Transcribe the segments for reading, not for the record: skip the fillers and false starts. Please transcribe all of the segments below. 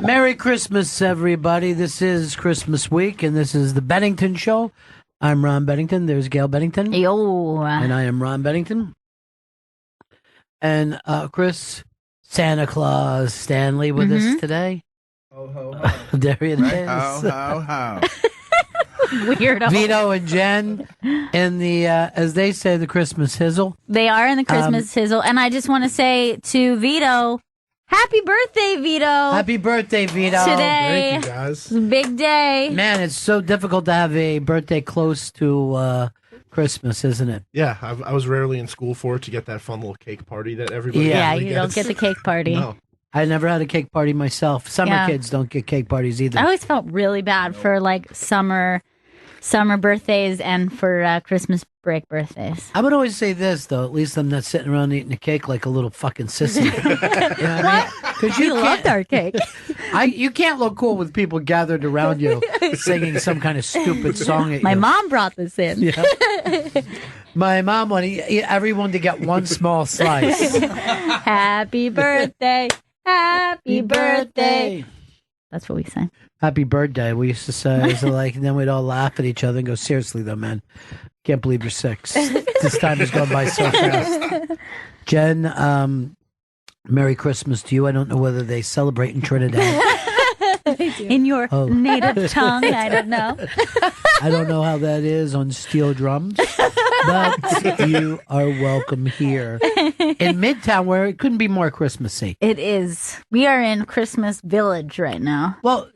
Merry Christmas, everybody. This is Christmas week, and this is the Bennington Show. I'm Ron Bennington. There's Gail Bennington. Yo. And I am Ron Bennington. And Chris, Santa Claus Stanley with us today. Ho, ho, ho. There it is. Ho, ho, ho. Weirdo. Vito and Jen in the, as they say, the Christmas hizzle. They are in the Christmas hizzle. And I just want to say to Vito, happy birthday, Vito. Happy birthday, Vito. Today. Thank you, guys. It's a big day. Man, it's so difficult to have a birthday close to Christmas, isn't it? Yeah, I was rarely in school for it to get that fun little cake party that everybody Yeah, usually you don't gets. get the cake party. No. I never had a cake party myself. Summer Yeah. kids don't get cake parties either. I always felt really bad for like summer birthdays and for Christmas break birthdays. I would always say this, though. At least I'm not sitting around eating a cake like a little fucking sissy. Because You loved our cake. you can't look cool with people gathered around you singing some kind of stupid song at My you. mom brought this in. Yeah. My mom wanted everyone to get one small slice. Happy birthday. Happy birthday. That's what we sang. Happy birthday. We used to say, so like, and then we'd all laugh at each other and go, seriously, though, man, can't believe you're 6. This time has gone by so fast. Jen, Merry Christmas to you. I don't know whether they celebrate in Trinidad. In your native tongue, I don't know. I don't know how that is on steel drums, but you are welcome here in Midtown, where it couldn't be more Christmassy. It is. We are in Christmas Village right now. Well,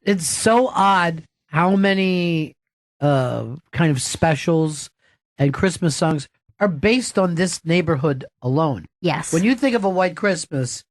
it's so odd how many kind of specials and Christmas songs are based on this neighborhood alone. Yes. When you think of a white Christmas,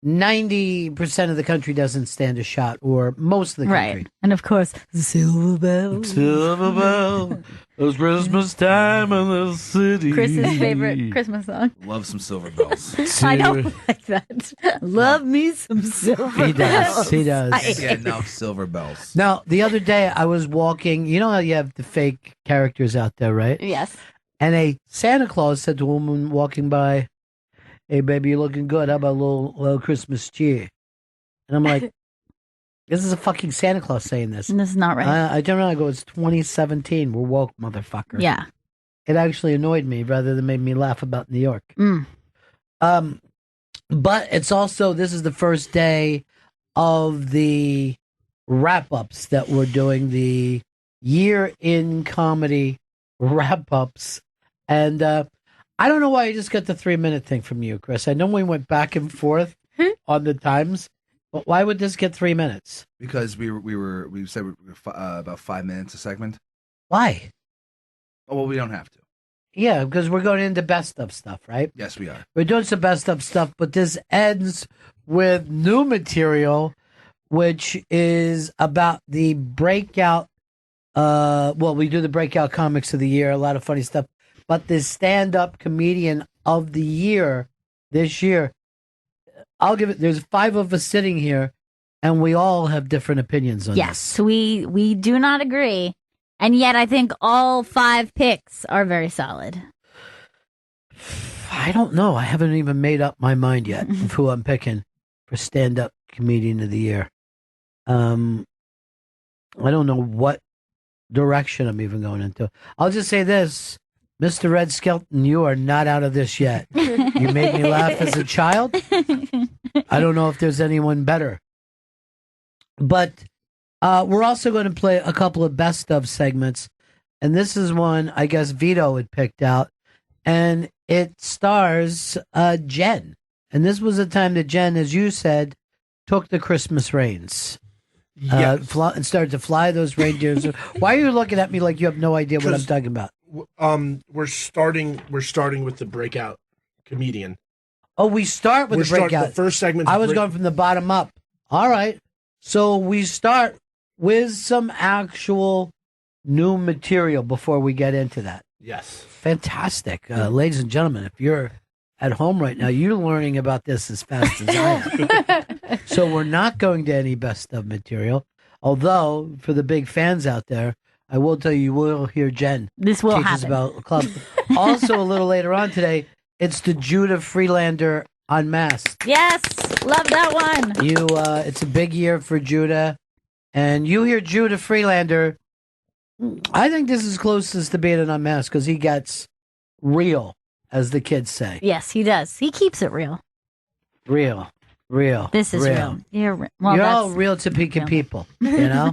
90% of the country doesn't stand a shot, or most of the country. Right. And of course, Silver Bell. Silver Bell, it's Christmas time in the city. Chris's favorite Christmas song. Love some silver bells. I don't like that. Love me some Silver He does. Bells. He does. I- Yeah, enough silver bells. Now, the other day I was walking. You know how you have the fake characters out there, right? Yes. And a Santa Claus said to a woman walking by, "Hey, baby, you're looking good. How about a little Christmas cheer?" And I'm like, this is a fucking Santa Claus saying this. This is not right. I turn around and go, it's 2017. We're woke, motherfucker. Yeah. It actually annoyed me rather than made me laugh about New York. Mm. But it's also, this is the first day of the wrap-ups that we're doing, the year in comedy wrap-ups. And I don't know why I just got the 3-minute thing from you, Chris. I know we went back and forth on the times, but why would this get 3 minutes? Because we said about 5 minutes a segment. Why? Oh well, we don't have to. Yeah, because we're going into best of stuff, right? Yes, we are. We're doing some best of stuff, but this ends with new material, which is about the breakout. Well, we do the breakout comics of the year, a lot of funny stuff. But the stand-up comedian of the year this year, I'll give it. There's 5 of us sitting here, and we all have different opinions on Yes. this. We do not agree. And yet I think all 5 picks are very solid. I don't know. I haven't even made up my mind yet of who I'm picking for stand-up comedian of the year. I don't know what direction I'm even going into. I'll just say this. Mr. Red Skelton, you are not out of this yet. You made me laugh as a child. I don't know if there's anyone better. But we're also going to play a couple of best of segments. And this is one I guess Vito had picked out. And it stars Jen. And this was a time that Jen, as you said, took the Christmas reins. Yes. And started to fly those reindeers. Why are you looking at me like you have no idea what I'm talking about? We're starting with the breakout comedian. Oh, we start with We're the breakout. the first segment. I was going from the bottom up. All right. So we start with some actual new material before we get into that. Yes. Fantastic. Ladies and gentlemen, if you're at home right now, you're learning about this as fast as I am. So we're not going to any best of material. Although, for the big fans out there, I will tell you will hear Jen This will teach us happen. about club. Also, a little later on today, it's the Judah Freelander Unmasked. Yes, love that one. It's a big year for Judah, and you hear Judah Freelander. I think this is closest to being an Unmasked because he gets real, as the kids say. Yes, he does. He keeps it real. Real. This is real. You're all real Topeka people, you know?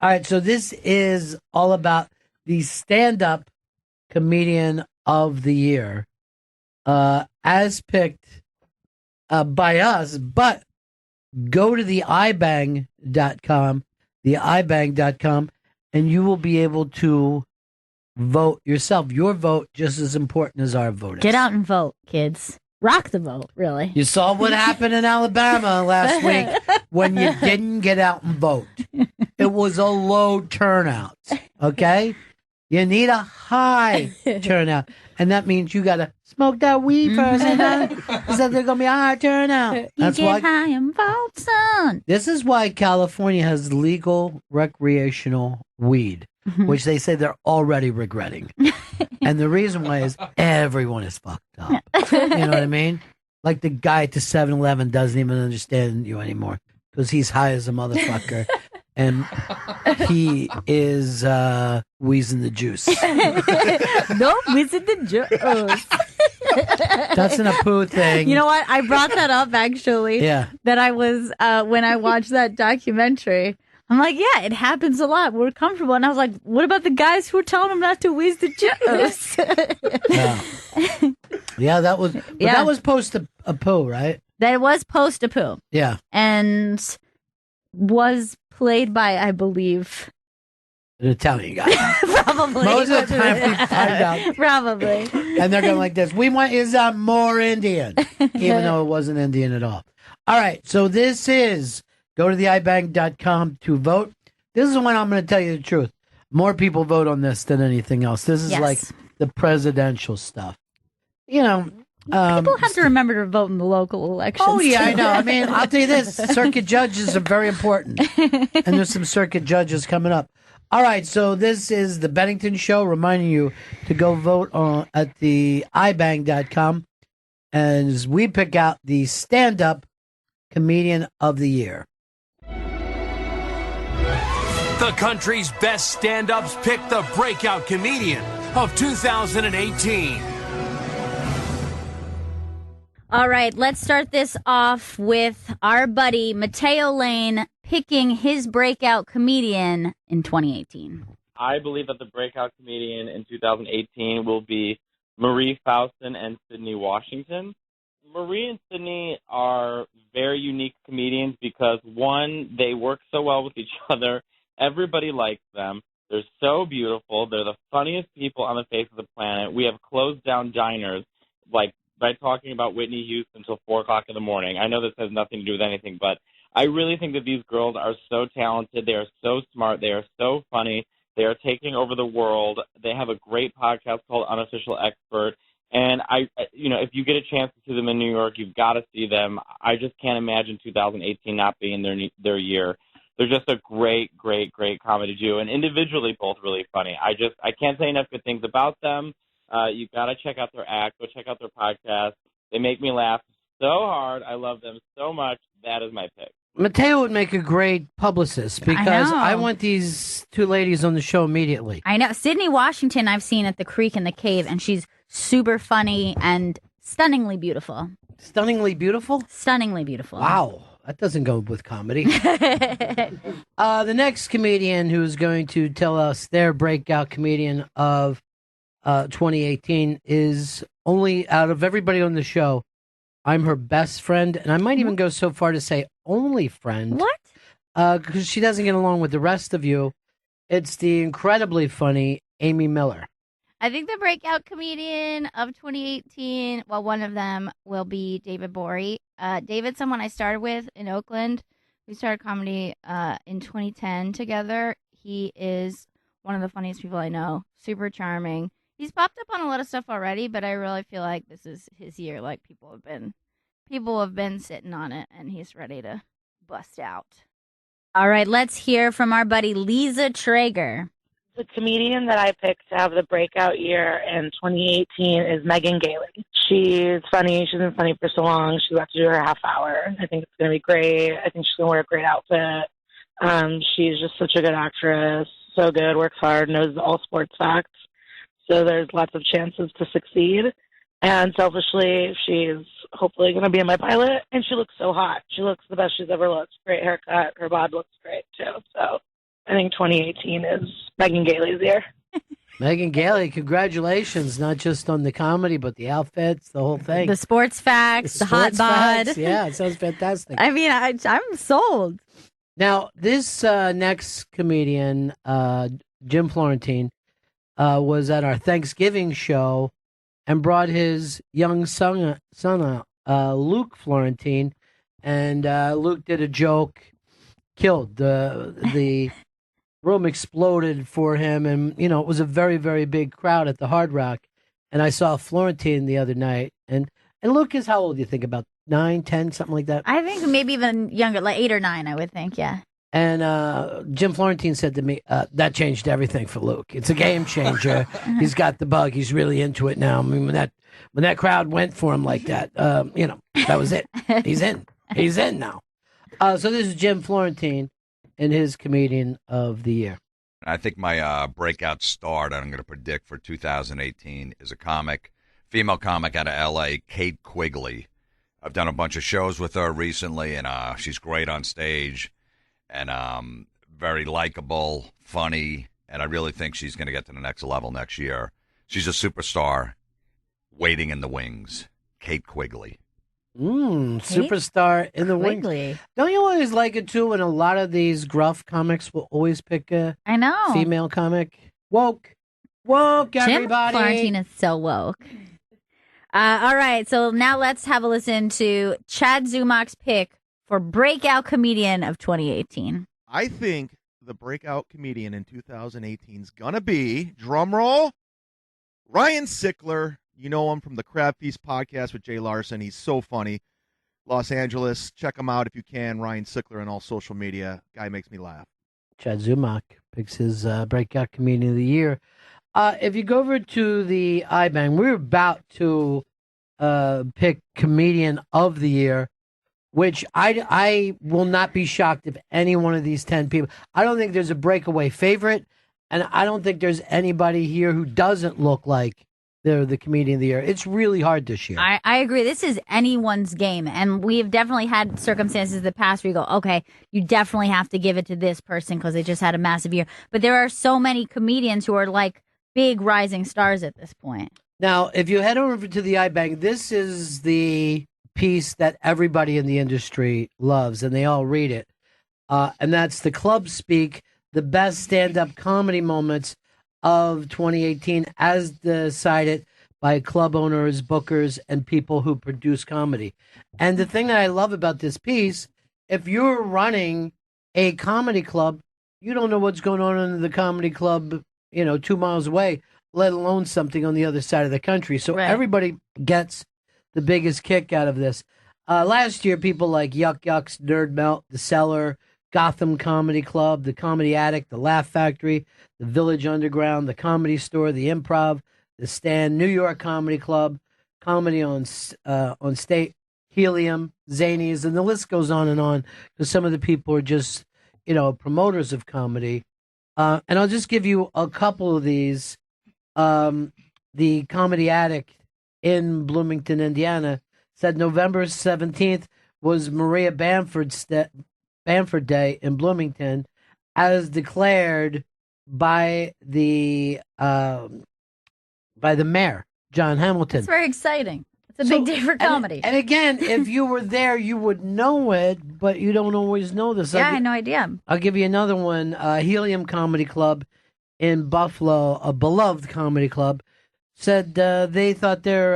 All right, so this is all about the stand-up comedian of the year, as picked by us, but go to the ibang.com, and you will be able to vote yourself. Your vote just as important as our vote is. Get out and vote, kids. Rock the vote, really. You saw what happened in Alabama last week when you didn't get out and vote. It was a low turnout, okay? You need a high turnout, and that means you got to smoke that weed first, because there's going to be a high turnout. That's why high and vote, son. This is why California has legal recreational weed, which they say they're already regretting. And the reason why is everyone is fucked up. You know what I mean? Like the guy at the 7-Eleven doesn't even understand you anymore because he's high as a motherfucker. And he is wheezing the juice. No, wheezing the juice. That's an Apu thing. You know what? I brought that up actually. Yeah. That I was when I watched that documentary. I'm like, yeah, it happens a lot. We're comfortable. And I was like, what about the guys who were telling them not to wheeze the juice? Yeah, that was that was post Apu, right? That was post Apu. Yeah. And was played by, I believe, an Italian guy. Probably. Most of the time we find out. Probably. And they're going like this. We want is more Indian, even though it wasn't Indian at all. All right. So this is, go to the ibang.com to vote. This is when I'm going to tell you the truth. More people vote on this than anything else. This is like the presidential stuff. You know. People have to remember to vote in the local elections. Oh, yeah, I know. I mean, I'll tell you this. Circuit judges are very important. And there's some circuit judges coming up. All right, so this is the Bennington Show, reminding you to go vote at the ibang.com as we pick out the stand-up comedian of the year. The country's best stand-ups pick the breakout comedian of 2018. All right, let's start this off with our buddy Mateo Lane picking his breakout comedian in 2018. I believe that the breakout comedian in 2018 will be Marie Faustin and Sydney Washington. Marie and Sydney are very unique comedians because, one, they work so well with each other. Everybody likes them. They're so beautiful. They're the funniest people on the face of the planet. We have closed down diners, like, by talking about Whitney Houston until 4 o'clock in the morning. I know this has nothing to do with anything, but I really think that these girls are so talented. They are so smart. They are so funny. They are taking over the world. They have a great podcast called Unofficial Expert. And if you get a chance to see them in New York, you've got to see them. I just can't imagine 2018 not being their year. They're just a great, great, great comedy duo, and individually both really funny. I can't say enough good things about them. You got to check out their act. Go check out their podcast. They make me laugh so hard. I love them so much. That is my pick. Mateo would make a great publicist because I want these two ladies on the show immediately. I know. Sydney Washington I've seen at the Creek and the Cave, and she's super funny and stunningly beautiful. Stunningly beautiful? Stunningly beautiful. Wow. That doesn't go with comedy. The next comedian who's going to tell us their breakout comedian of 2018 is, only out of everybody on the show, I'm her best friend, and I might even go so far to say only friend. What? Because she doesn't get along with the rest of you. It's the incredibly funny Amy Miller. I think the breakout comedian of 2018, well, one of them will be David Bory. David's someone I started with in Oakland. We started comedy in 2010 together. He is one of the funniest people I know. Super charming. He's popped up on a lot of stuff already, but I really feel like this is his year. Like people have been sitting on it, and he's ready to bust out. All right, let's hear from our buddy Lisa Traeger. The comedian that I picked to have the breakout year in 2018 is Megan Gailey. She's funny. She's been funny for so long. She's about to do her half hour. I think it's going to be great. I think she's going to wear a great outfit. She's just such a good actress. So good, works hard, knows all sports facts. So there's lots of chances to succeed. And selfishly, she's hopefully going to be in my pilot. And she looks so hot. She looks the best she's ever looked. Great haircut. Her bod looks great, too. So I think 2018 is Megan Gailey's year. Megan Gailey, congratulations, not just on the comedy, but the outfits, the whole thing. The sports facts, the hot sports bod. facts. Yeah, it sounds fantastic. I mean, I'm sold. Now, this next comedian, Jim Florentine, was at our Thanksgiving show and brought his young son Luke Florentine, and Luke did a joke, killed the room exploded for him, and it was a very, very big crowd at the Hard Rock. And I saw Florentine the other night, and Luke is how old do you think? About 9, 10, something like that? I think maybe even younger, like 8 or 9, I would think, yeah. And Jim Florentine said to me, that changed everything for Luke. It's a game changer. He's got the bug. He's really into it now. I mean, when that crowd went for him like that, that was it. He's in. He's in now. So this is Jim Florentine and his comedian of the year. I think my breakout star that I'm going to predict for 2018 is a female comic out of L.A., Kate Quigley. I've done a bunch of shows with her recently, and she's great on stage and very likable, funny, and I really think she's going to get to the next level next year. She's a superstar waiting in the wings, Kate Quigley. Superstar in the wings. Don't you always like it too when a lot of these gruff comics will always pick a female comic? Woke everybody. Jim Florentine is so woke. All right, so now let's have a listen to Chad Zumach's pick for breakout comedian of 2018. I think the breakout comedian in 2018 is gonna be, drum roll, Ryan Sickler. You know him from the Crab Feast podcast with Jay Larson. He's so funny. Los Angeles. Check him out if you can. Ryan Sickler on all social media. Guy makes me laugh. Chad Zumach picks his breakout comedian of the year. If you go over to the iBang, we're about to pick comedian of the year, which I will not be shocked if any one of these 10 people. I don't think there's a breakaway favorite, and I don't think there's anybody here who doesn't look like they're the comedian of the year. It's really hard this year. I agree. This is anyone's game. And we've definitely had circumstances in the past where you go, okay, you definitely have to give it to this person because they just had a massive year. But there are so many comedians who are like big rising stars at this point. Now, if you head over to the iBang, this is the piece that everybody in the industry loves, and they all read it. And that's the Club Speak, the best stand-up comedy moments of 2018 as decided by club owners, bookers, and people who produce comedy. And the thing that I love about this piece, if you're running a comedy club, you don't know what's going on in the comedy club, 2 miles away, let alone something on the other side of the country. So everybody gets the biggest kick out of this. Last year, people like Yuck Yucks, Nerd Melt, The Cellar, Gotham Comedy Club, The Comedy Attic, The Laugh Factory, The Village Underground, The Comedy Store, The Improv, The Stand, New York Comedy Club, Comedy on State, Helium, Zanies, and the list goes on, because some of the people are just, promoters of comedy. And I'll just give you a couple of these. The Comedy Attic in Bloomington, Indiana, said November 17th was Maria Bamford Day in Bloomington, as declared by the mayor, John Hamilton. It's very exciting. It's a big day for comedy. And again, if you were there, you would know it, but you don't always know this. Yeah, I had no idea. I'll give you another one. Helium Comedy Club in Buffalo, a beloved comedy club, said they thought their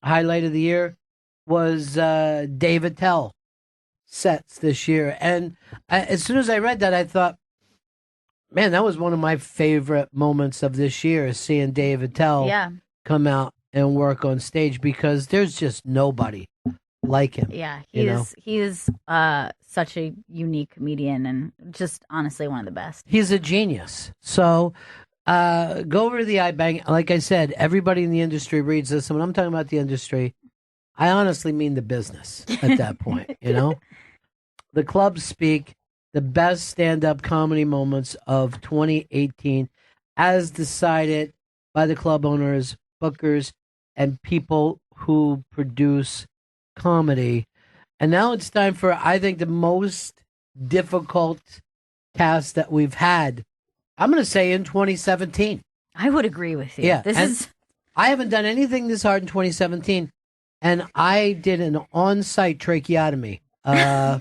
highlight of the year was Dave Attell sets this year. And as soon as I read that, I thought, man, that was one of my favorite moments of this year, is seeing Dave Attell come out and work on stage, because there's just nobody like him. Yeah, you he's such a unique comedian and just honestly one of the best. He's a genius. So go over to the iBang. Like I said, everybody in the industry reads this. And when I'm talking about the industry, I honestly mean the business at that point, The clubs speak the best stand-up comedy moments of 2018 as decided by the club owners, bookers, and people who produce comedy. And now it's time for, I think, the most difficult task that we've had, I'm going to say, in 2017. I would agree with you. Yeah. I haven't done anything this hard in 2017, and I did an on-site tracheotomy. Yeah,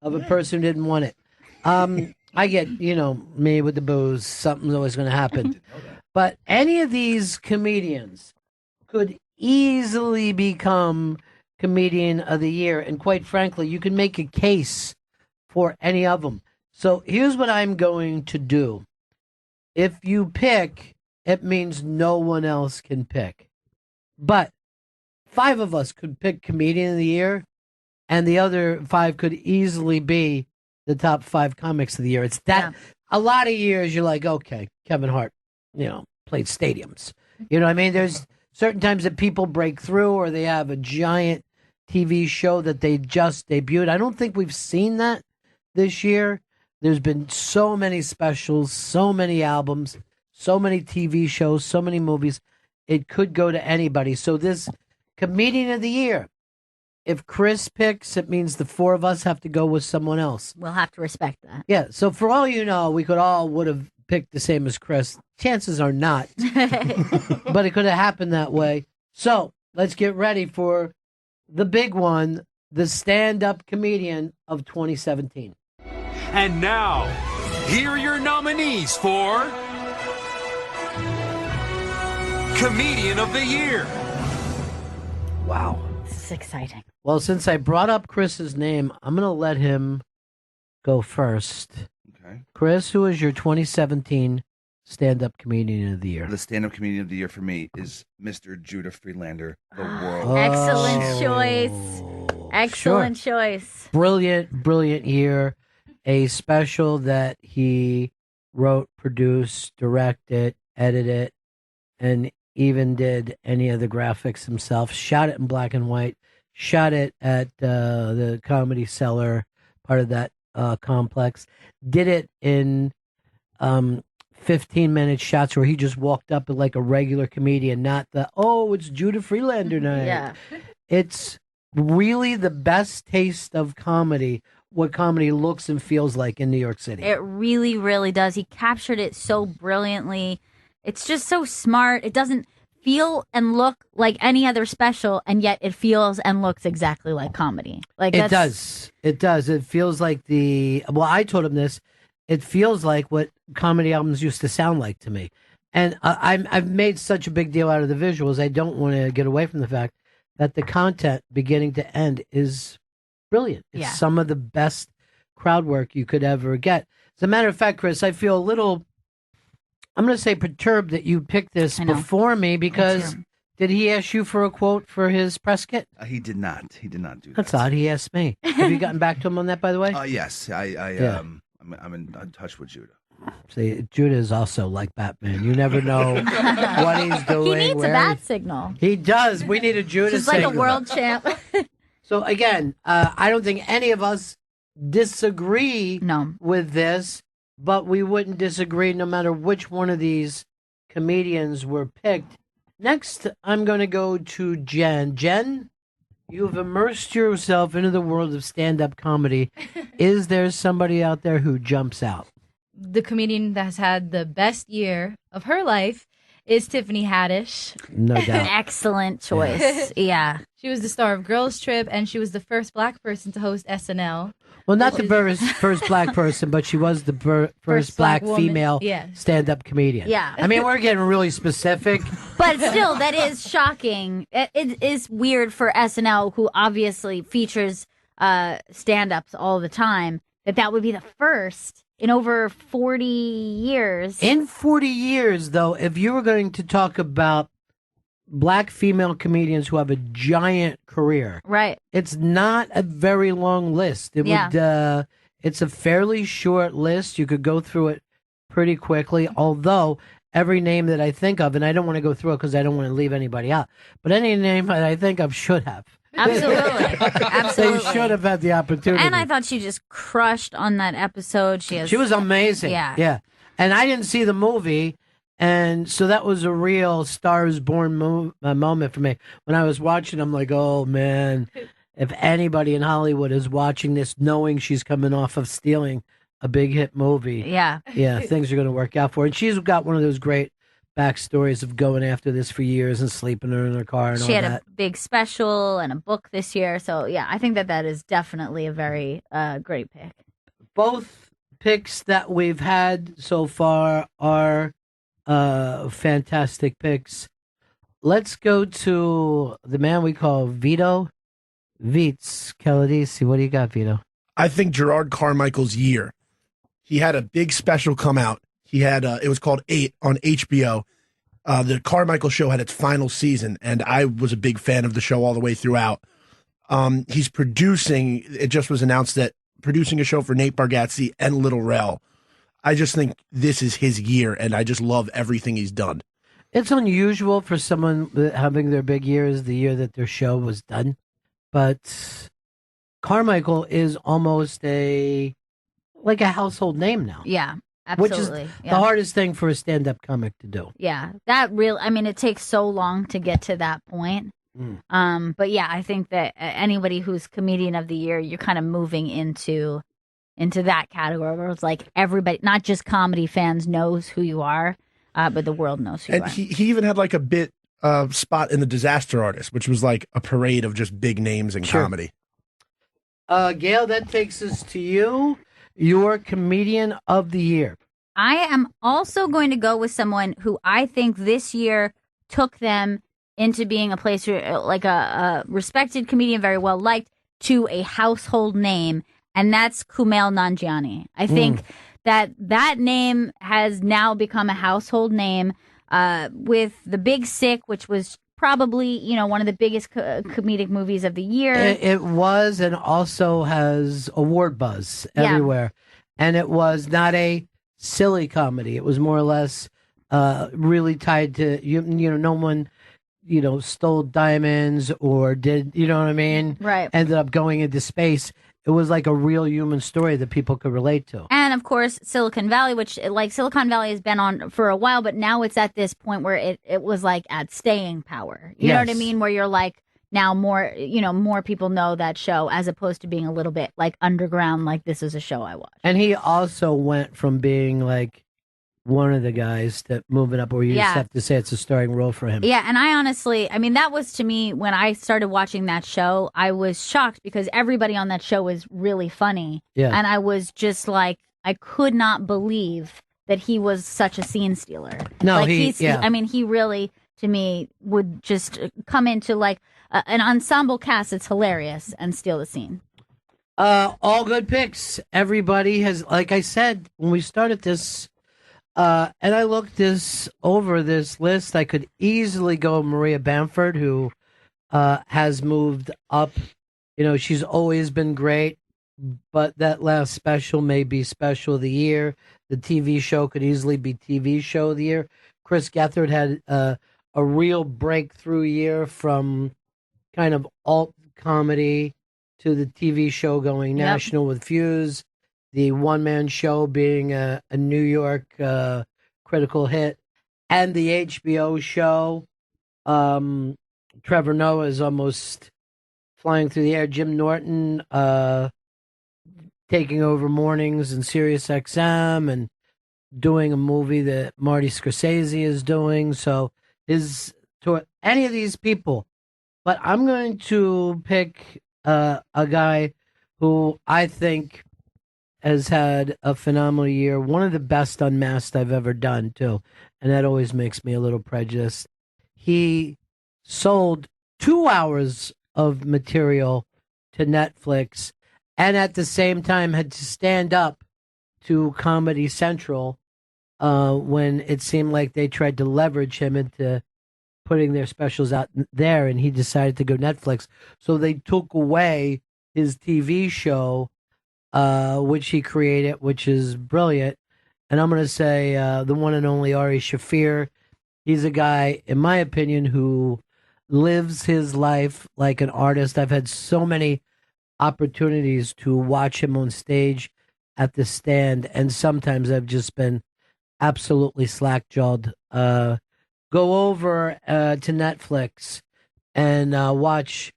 of a person who didn't want it. I get, me with the booze, something's always going to happen. But any of these comedians could easily become Comedian of the Year. And quite frankly, you can make a case for any of them. So here's what I'm going to do. If you pick, it means no one else can pick. But 5 of us could pick Comedian of the Year, and the other 5 could easily be the top 5 comics of the year. It's that a lot of years you're like, okay, Kevin Hart, played stadiums. You know what I mean? There's certain times that people break through or they have a giant TV show that they just debuted. I don't think we've seen that this year. There's been so many specials, so many albums, so many TV shows, so many movies. It could go to anybody. So this Comedian of the Year, if Chris picks, it means the 4 of us have to go with someone else. We'll have to respect that. Yeah. So for all you know, we would have picked the same as Chris. Chances are not, but it could have happened that way. So let's get ready for the big one, the stand-up comedian of 2017. And now, here are your nominees for Comedian of the Year. Wow. This is exciting. Well, since I brought up Chris's name, I'm going to let him go first. Okay. Chris, who is your 2017 stand-up comedian of the year? The stand-up comedian of the year for me is Mr. Judah Friedlander, the world. Excellent choice. Excellent choice. Brilliant year. A special that he wrote, produced, directed, edited, and even did any of the graphics himself. Shot it in black and white. Shot it at the Comedy Cellar, part of that complex. Did it in 15-minute shots where he just walked up like a regular comedian, not it's Judah Friedlander night. Yeah. It's really the best taste of comedy, what comedy looks and feels like in New York City. It really, really does. He captured it so brilliantly. It's just so smart. It doesn't feel and look like any other special, and yet it feels and looks exactly like comedy. It does. It does. It feels like I told him this. It feels like what comedy albums used to sound like to me. And I've made such a big deal out of the visuals. I don't want to get away from the fact that the content, beginning to end, is brilliant. It's some of the best crowd work you could ever get. As a matter of fact, Chris, I feel a little, I'm going to say, perturbed that you picked this before me, because did he ask you for a quote for his press kit? He did not. He did not do that. That's odd. He asked me. Have you gotten back to him on that, by the way? Yes. I'm in touch with Judah. See, Judah is also like Batman. You never know what he's doing. He needs a bat signal. He does. We need a Judah Just signal. like a world champ. So again, I don't think any of us disagree with this, but we wouldn't disagree no matter which one of these comedians were picked. Next, I'm going to go to Jen. Jen, you've immersed yourself into the world of stand-up comedy. Is there somebody out there who jumps out? The comedian that has had the best year of her life is Tiffany Haddish. No doubt. Excellent choice. Yeah. She was the star of Girls Trip, and she was the first black person to host SNL. Well, not the first black person, but she was the first black female stand-up comedian. Yeah. I mean, we're getting really specific. But still, that is shocking. It is weird for SNL, who obviously features stand-ups all the time, that would be the first in over 40 years. In 40 years, though, if you were going to talk about black female comedians who have a giant career. Right. It's not a very long list. It's a fairly short list. You could go through it pretty quickly, although every name that I think of, and I don't want to go through it because I don't want to leave anybody out, but any name that I think of should have. Absolutely. Absolutely. They should have had the opportunity. And I thought she just crushed on that episode. She was amazing. Yeah. Yeah. And I didn't see the movie, and so that was a real Stars Born moment for me. When I was watching, I'm like, oh, man, if anybody in Hollywood is watching this knowing she's coming off of stealing a big hit movie, yeah, things are going to work out for her. And she's got one of those great backstories of going after this for years and sleeping in her car and she all had that. a big special and a book this year. So, yeah, I think that is definitely a very great pick. Both picks that we've had so far are fantastic picks. Let's go to the man we call Vito Vites Caladisi. What do you got, Vito? I think Gerard Carmichael's year. He had a big special come out. He had it was called 8 on HBO. The Carmichael show had its final season, and I was a big fan of the show all the way throughout. He's producing. It just was announced that producing a show for Nate Bargatze and Little Rel. I just think this is his year, and I just love everything he's done. It's unusual for someone having their big year is the year that their show was done, but Carmichael is almost like a household name now. Yeah, absolutely. Which is the hardest thing for a stand-up comic to do. Yeah, it takes so long to get to that point. But yeah, I think that anybody who's comedian of the year, you're kind of moving into that category where it's like everybody, not just comedy fans, knows who you are, but the world knows who you are. And he even had like a bit spot in The Disaster Artist, which was like a parade of just big names in comedy. Gail, that takes us to you. Your comedian of the year. I am also going to go with someone who I think this year took them into being a place where, like a respected comedian, very well liked, to a household name, and that's Kumail Nanjiani. I think that name has now become a household name with The Big Sick, which was probably, one of the biggest comedic movies of the year. It was, and also has award buzz everywhere. And it was not a silly comedy. It was more or less really tied to, no one, stole diamonds or did, you know what I mean? Right. Ended up going into space. It was like a real human story that people could relate to. And of course, Silicon Valley, which Silicon Valley has been on for a while, but now it's at this point where it was like at staying power. You know what I mean? Where you're like, now more, more people know that show as opposed to being a little bit like underground, like this is a show I watch. And he also went from being like one of the guys that moving up where you just have to say it's a starring role for him. Yeah, and I honestly, that was to me, when I started watching that show, I was shocked because everybody on that show was really funny. Yeah. And I was just like, I could not believe that he was such a scene stealer. No, he really, to me, would just come into like an ensemble cast that's hilarious and steal the scene. All good picks. Everybody has, like I said, when we started this, and I looked over this list, I could easily go Maria Bamford, who has moved up. She's always been great, but that last special may be special of the year. The TV show could easily be TV show of the year. Chris Gethard had a real breakthrough year from kind of alt comedy to the TV show going national with Fuse. The one-man show being a New York critical hit, and the HBO show. Trevor Noah is almost flying through the air. Jim Norton taking over mornings and Sirius XM and doing a movie that Marty Scorsese is doing. So to any of these people, but I'm going to pick a guy who I think has had a phenomenal year. One of the best unmasked I've ever done, too. And that always makes me a little prejudiced. He sold 2 hours of material to Netflix and at the same time had to stand up to Comedy Central when it seemed like they tried to leverage him into putting their specials out there, and he decided to go Netflix. So they took away his TV show, which he created, which is brilliant. And I'm going to say the one and only Ari Shaffir. He's a guy, in my opinion, who lives his life like an artist. I've had so many opportunities to watch him on stage at the Stand, and sometimes I've just been absolutely slack-jawed. Go over to Netflix and watch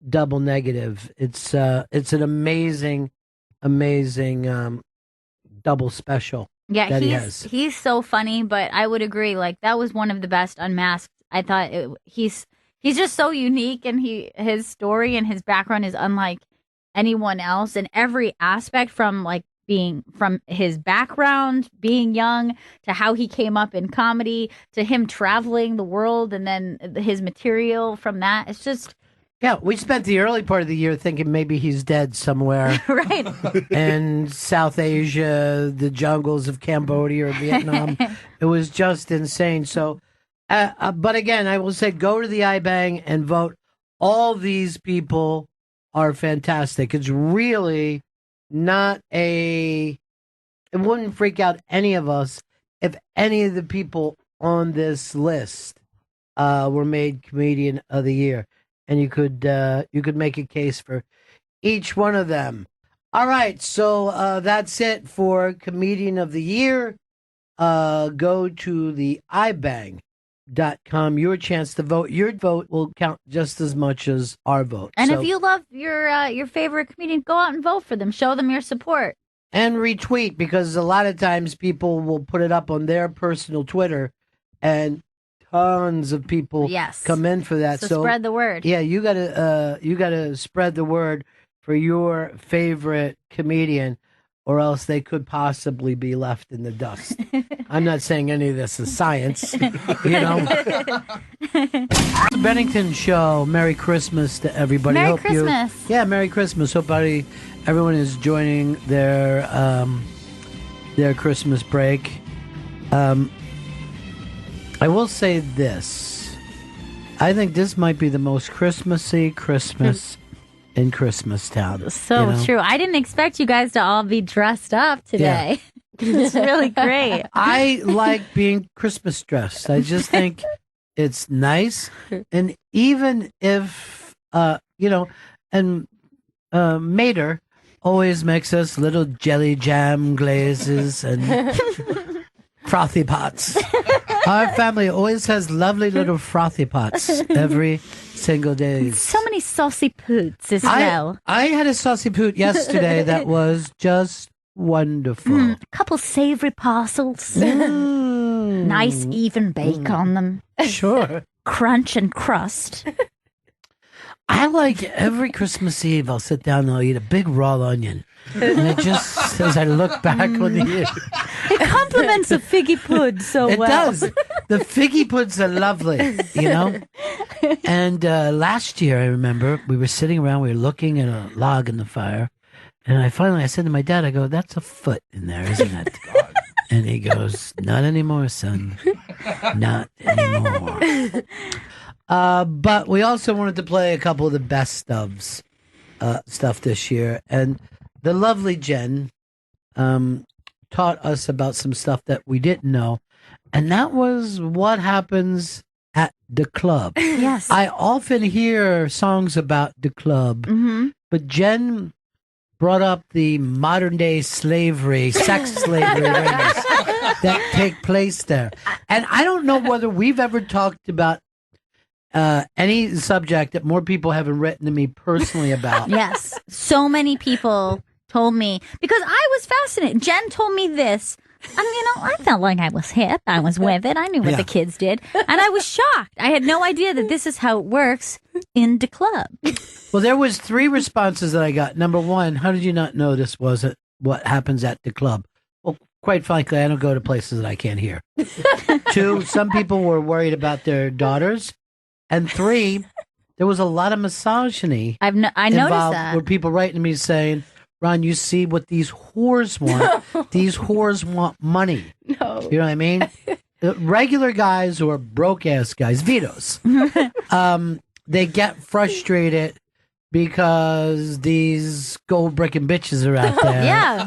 Double Negative. It's an amazing double special. Yeah, that he has. he's so funny, but I would agree. Like that was one of the best Unmasked. I thought he's just so unique, and his story and his background is unlike anyone else in every aspect, from like being from his background, being young, to how he came up in comedy, to him traveling the world, and then his material from that. It's just. Yeah, we spent the early part of the year thinking maybe he's dead somewhere. Right. In South Asia, the jungles of Cambodia or Vietnam. It was just insane. So, but again, I will say go to the iBang and vote. All these people are fantastic. It's really not it wouldn't freak out any of us if any of the people on this list were made Comedian of the Year. And you could make a case for each one of them. All right, so that's it for Comedian of the Year. Go to the ibang.com. Your chance to vote. Your vote will count just as much as our vote. And if you love your favorite comedian, go out and vote for them. Show them your support. And retweet, because a lot of times people will put it up on their personal Twitter, and tons of people come in for that. So spread the word. Yeah, you gotta spread the word for your favorite comedian, or else they could possibly be left in the dust. I'm not saying any of this is science, Bennington Show. Merry Christmas to everybody. Merry Christmas. Merry Christmas. Hope everyone is joining their Christmas break. I will say this. I think this might be the most Christmassy Christmas in Christmastown. So true. I didn't expect you guys to all be dressed up today. Yeah. It's really great. I like being Christmas dressed. I just think it's nice. And even if, Mater always makes us little jelly jam glazes and frothy pots. Our family always has lovely little frothy pots every single day. So many saucy poots as well. I had a saucy poot yesterday that was just wonderful. A couple savory parcels. Nice even bake on them. Sure. Crunch and crust. I like every Christmas Eve I'll sit down and I'll eat a big raw onion. And it just, as I look back on the year, it complements a figgy pud so well. It does. The figgy puds are lovely, And last year, I remember, we were sitting around, we were looking at a log in the fire, and I said to my dad, I go, that's a foot in there, isn't it? And he goes, not anymore, son. Not anymore. But we also wanted to play a couple of the best ofs stuff this year, and the lovely Jen taught us about some stuff that we didn't know, and that was what happens at the club. Yes. I often hear songs about the club, but Jen brought up the modern day slavery, sex slavery rings that take place there. And I don't know whether we've ever talked about any subject that more people haven't written to me personally about. Yes. So many people told me, because I was fascinated. Jen told me this. And, I felt like I was hip. I was with it. I knew what the kids did. And I was shocked. I had no idea that this is how it works in the club. Well, there was 3 responses that I got. Number 1, how did you not know this wasn't what happens at the club? Well, quite frankly, I don't go to places that I can't hear. 2, some people were worried about their daughters. And 3, there was a lot of misogyny. I noticed that. Where people writing to me saying, Ron, you see what these whores want? These whores want money. No. You know what I mean? regular guys who are broke ass guys, Vitos, they get frustrated because these gold bricking bitches are out there. Yeah.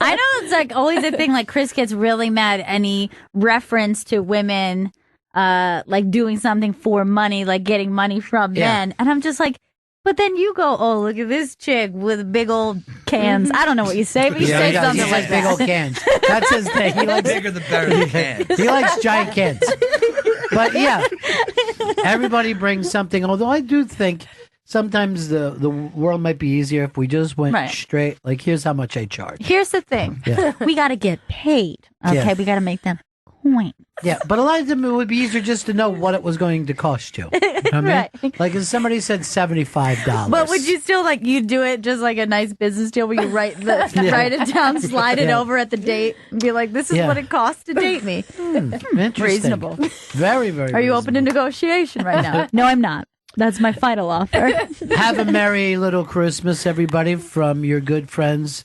I know it's like always a thing, like Chris gets really mad any reference to women like doing something for money, like getting money from men. And I'm just like, but then you go, oh, look at this chick with big old cans. I don't know what you say, but you say something like big old cans. That's his thing. He likes Bigger the better the cans. He likes giant cans. But yeah, everybody brings something. Although I do think sometimes the world might be easier if we just went straight. Like, here's how much I charge. Here's the thing. We got to get paid. Okay, Yeah. we got to make them coins. Yeah, but a lot of them it would be easier just to know what it was going to cost you. You know what I mean? Right. Like if somebody said $75. But would you still like you do it just like a nice business deal where you write it down, slide it over at the date, and be like, "This is what it costs to date me." Interesting. Reasonable. Very, very. Are you open to negotiation right now? No, I'm not. That's my final offer. Have a merry little Christmas, everybody, from your good friends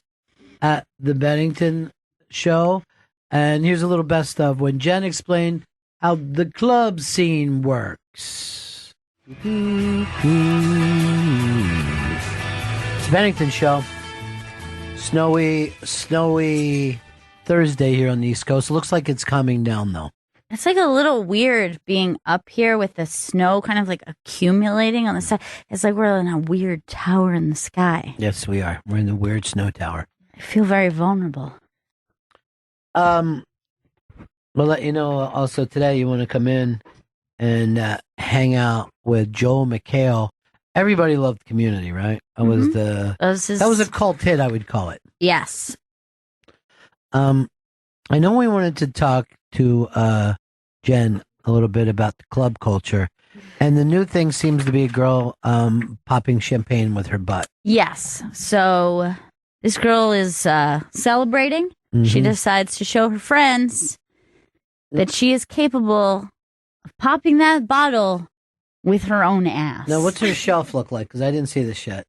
at the Bennington Show. And here's a little best of when Jen explained how the club scene works. It's the Bennington Show. Snowy Thursday here on the East Coast. It looks like it's coming down, though. It's like a little weird being up here with the snow kind of like accumulating on the side. It's like we're in a weird tower in the sky. Yes, we are. We're in the weird snow tower. I feel very vulnerable. We'll let you know also today you want to come in and hang out with Joel McHale. Everybody loved Community, right? That was that was a cult hit, I would call it. Yes. I know we wanted to talk to Jen a little bit about the club culture, and the new thing seems to be a girl popping champagne with her butt. Yes. So this girl is celebrating. She decides to show her friends that she is capable of popping that bottle with her own ass. Now, what's her shelf look like? Because I didn't see this yet.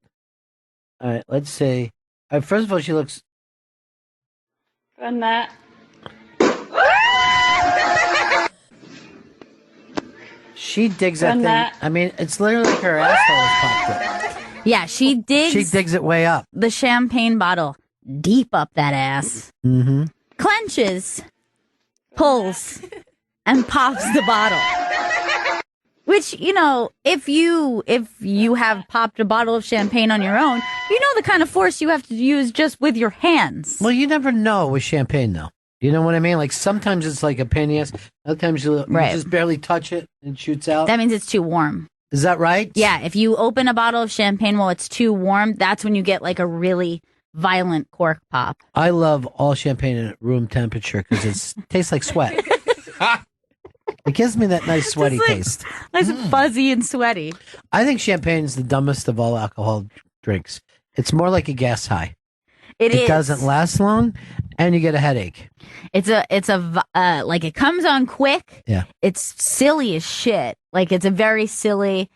All right, let's see. First of all, she looks... Run that. She digs that thing. I mean, it's literally like her asshole is popped up. Yeah, she digs it way up. The champagne bottle deep up that ass. Mm-hmm. Clenches, pulls, and pops the bottle. Which, you know, if you have popped a bottle of champagne on your own, you know the kind of force you have to use just with your hands. Well, you never know with champagne, though. You know what I mean? Like, sometimes it's like a pain in the ass. Other times you just barely touch it and it shoots out. That means it's too warm. Is that right? Yeah, if you open a bottle of champagne while it's too warm, that's when you get like a really violent cork pop. I love all champagne at room temperature because it tastes like sweat. It gives me that nice sweaty taste. Nice fuzzy and sweaty. I think champagne's the dumbest of all alcohol drinks. It's more like a gas high. It doesn't last long, and you get a headache. It's a like it comes on quick. Yeah. It's silly as shit. Like it's a very silly.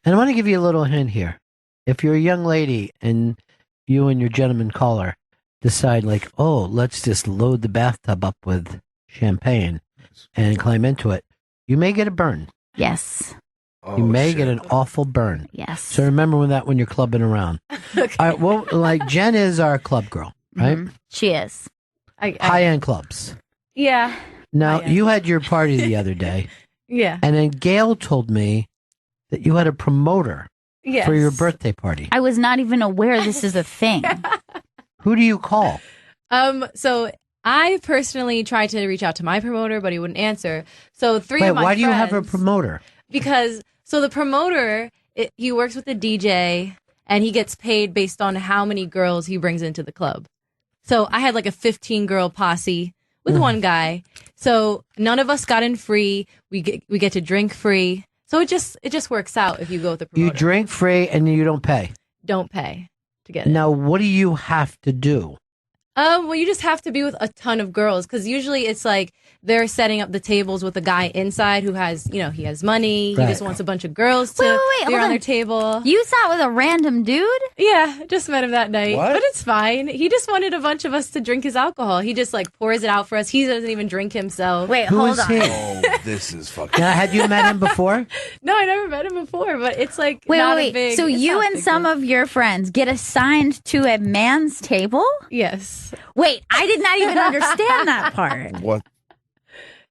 And I want to give you a little hint here. If you're a young lady and you and your gentleman caller decide like, oh, let's just load the bathtub up with champagne and climb into it, you may get a burn. Yes. You may get an awful burn. Yes. So remember when you're clubbing around. Okay. All right, well, like Jen is our club girl, right? She is. High-end clubs. Yeah. Now, you had your party the other day. Yeah. And then Gail told me that you had a promoter for your birthday party. I was not even aware this is a thing. Who do you call? So I personally tried to reach out to my promoter, but he wouldn't answer. So three of my why do you have a friends- promoter? Because so the promoter, he works with the DJ and he gets paid based on how many girls he brings into the club. So I had like a 15-girl posse with one guy. So none of us got in free. We get to drink free. So it just works out if you go with the promoter. You drink free and you don't pay. Don't pay to get it. Now, what do you have to do? Well, you just have to be with a ton of girls because usually it's like they're setting up the tables with a guy inside who has, he has money. Right. He just wants a bunch of girls to Wait, be hold on their on. table. You sat with a random dude? Yeah, just met him that night. What? But it's fine. He just wanted a bunch of us to drink his alcohol. He just like pours it out for us. He doesn't even drink himself. Wait, Who hold is on. he? Oh, this is fucking. Now, had you met him before? No, I never met him before, but it's like Wait, not wait, a big. so it's you not a and big some deal. of your friends get assigned to a man's table? Yes. Wait, I did not even understand that part. What?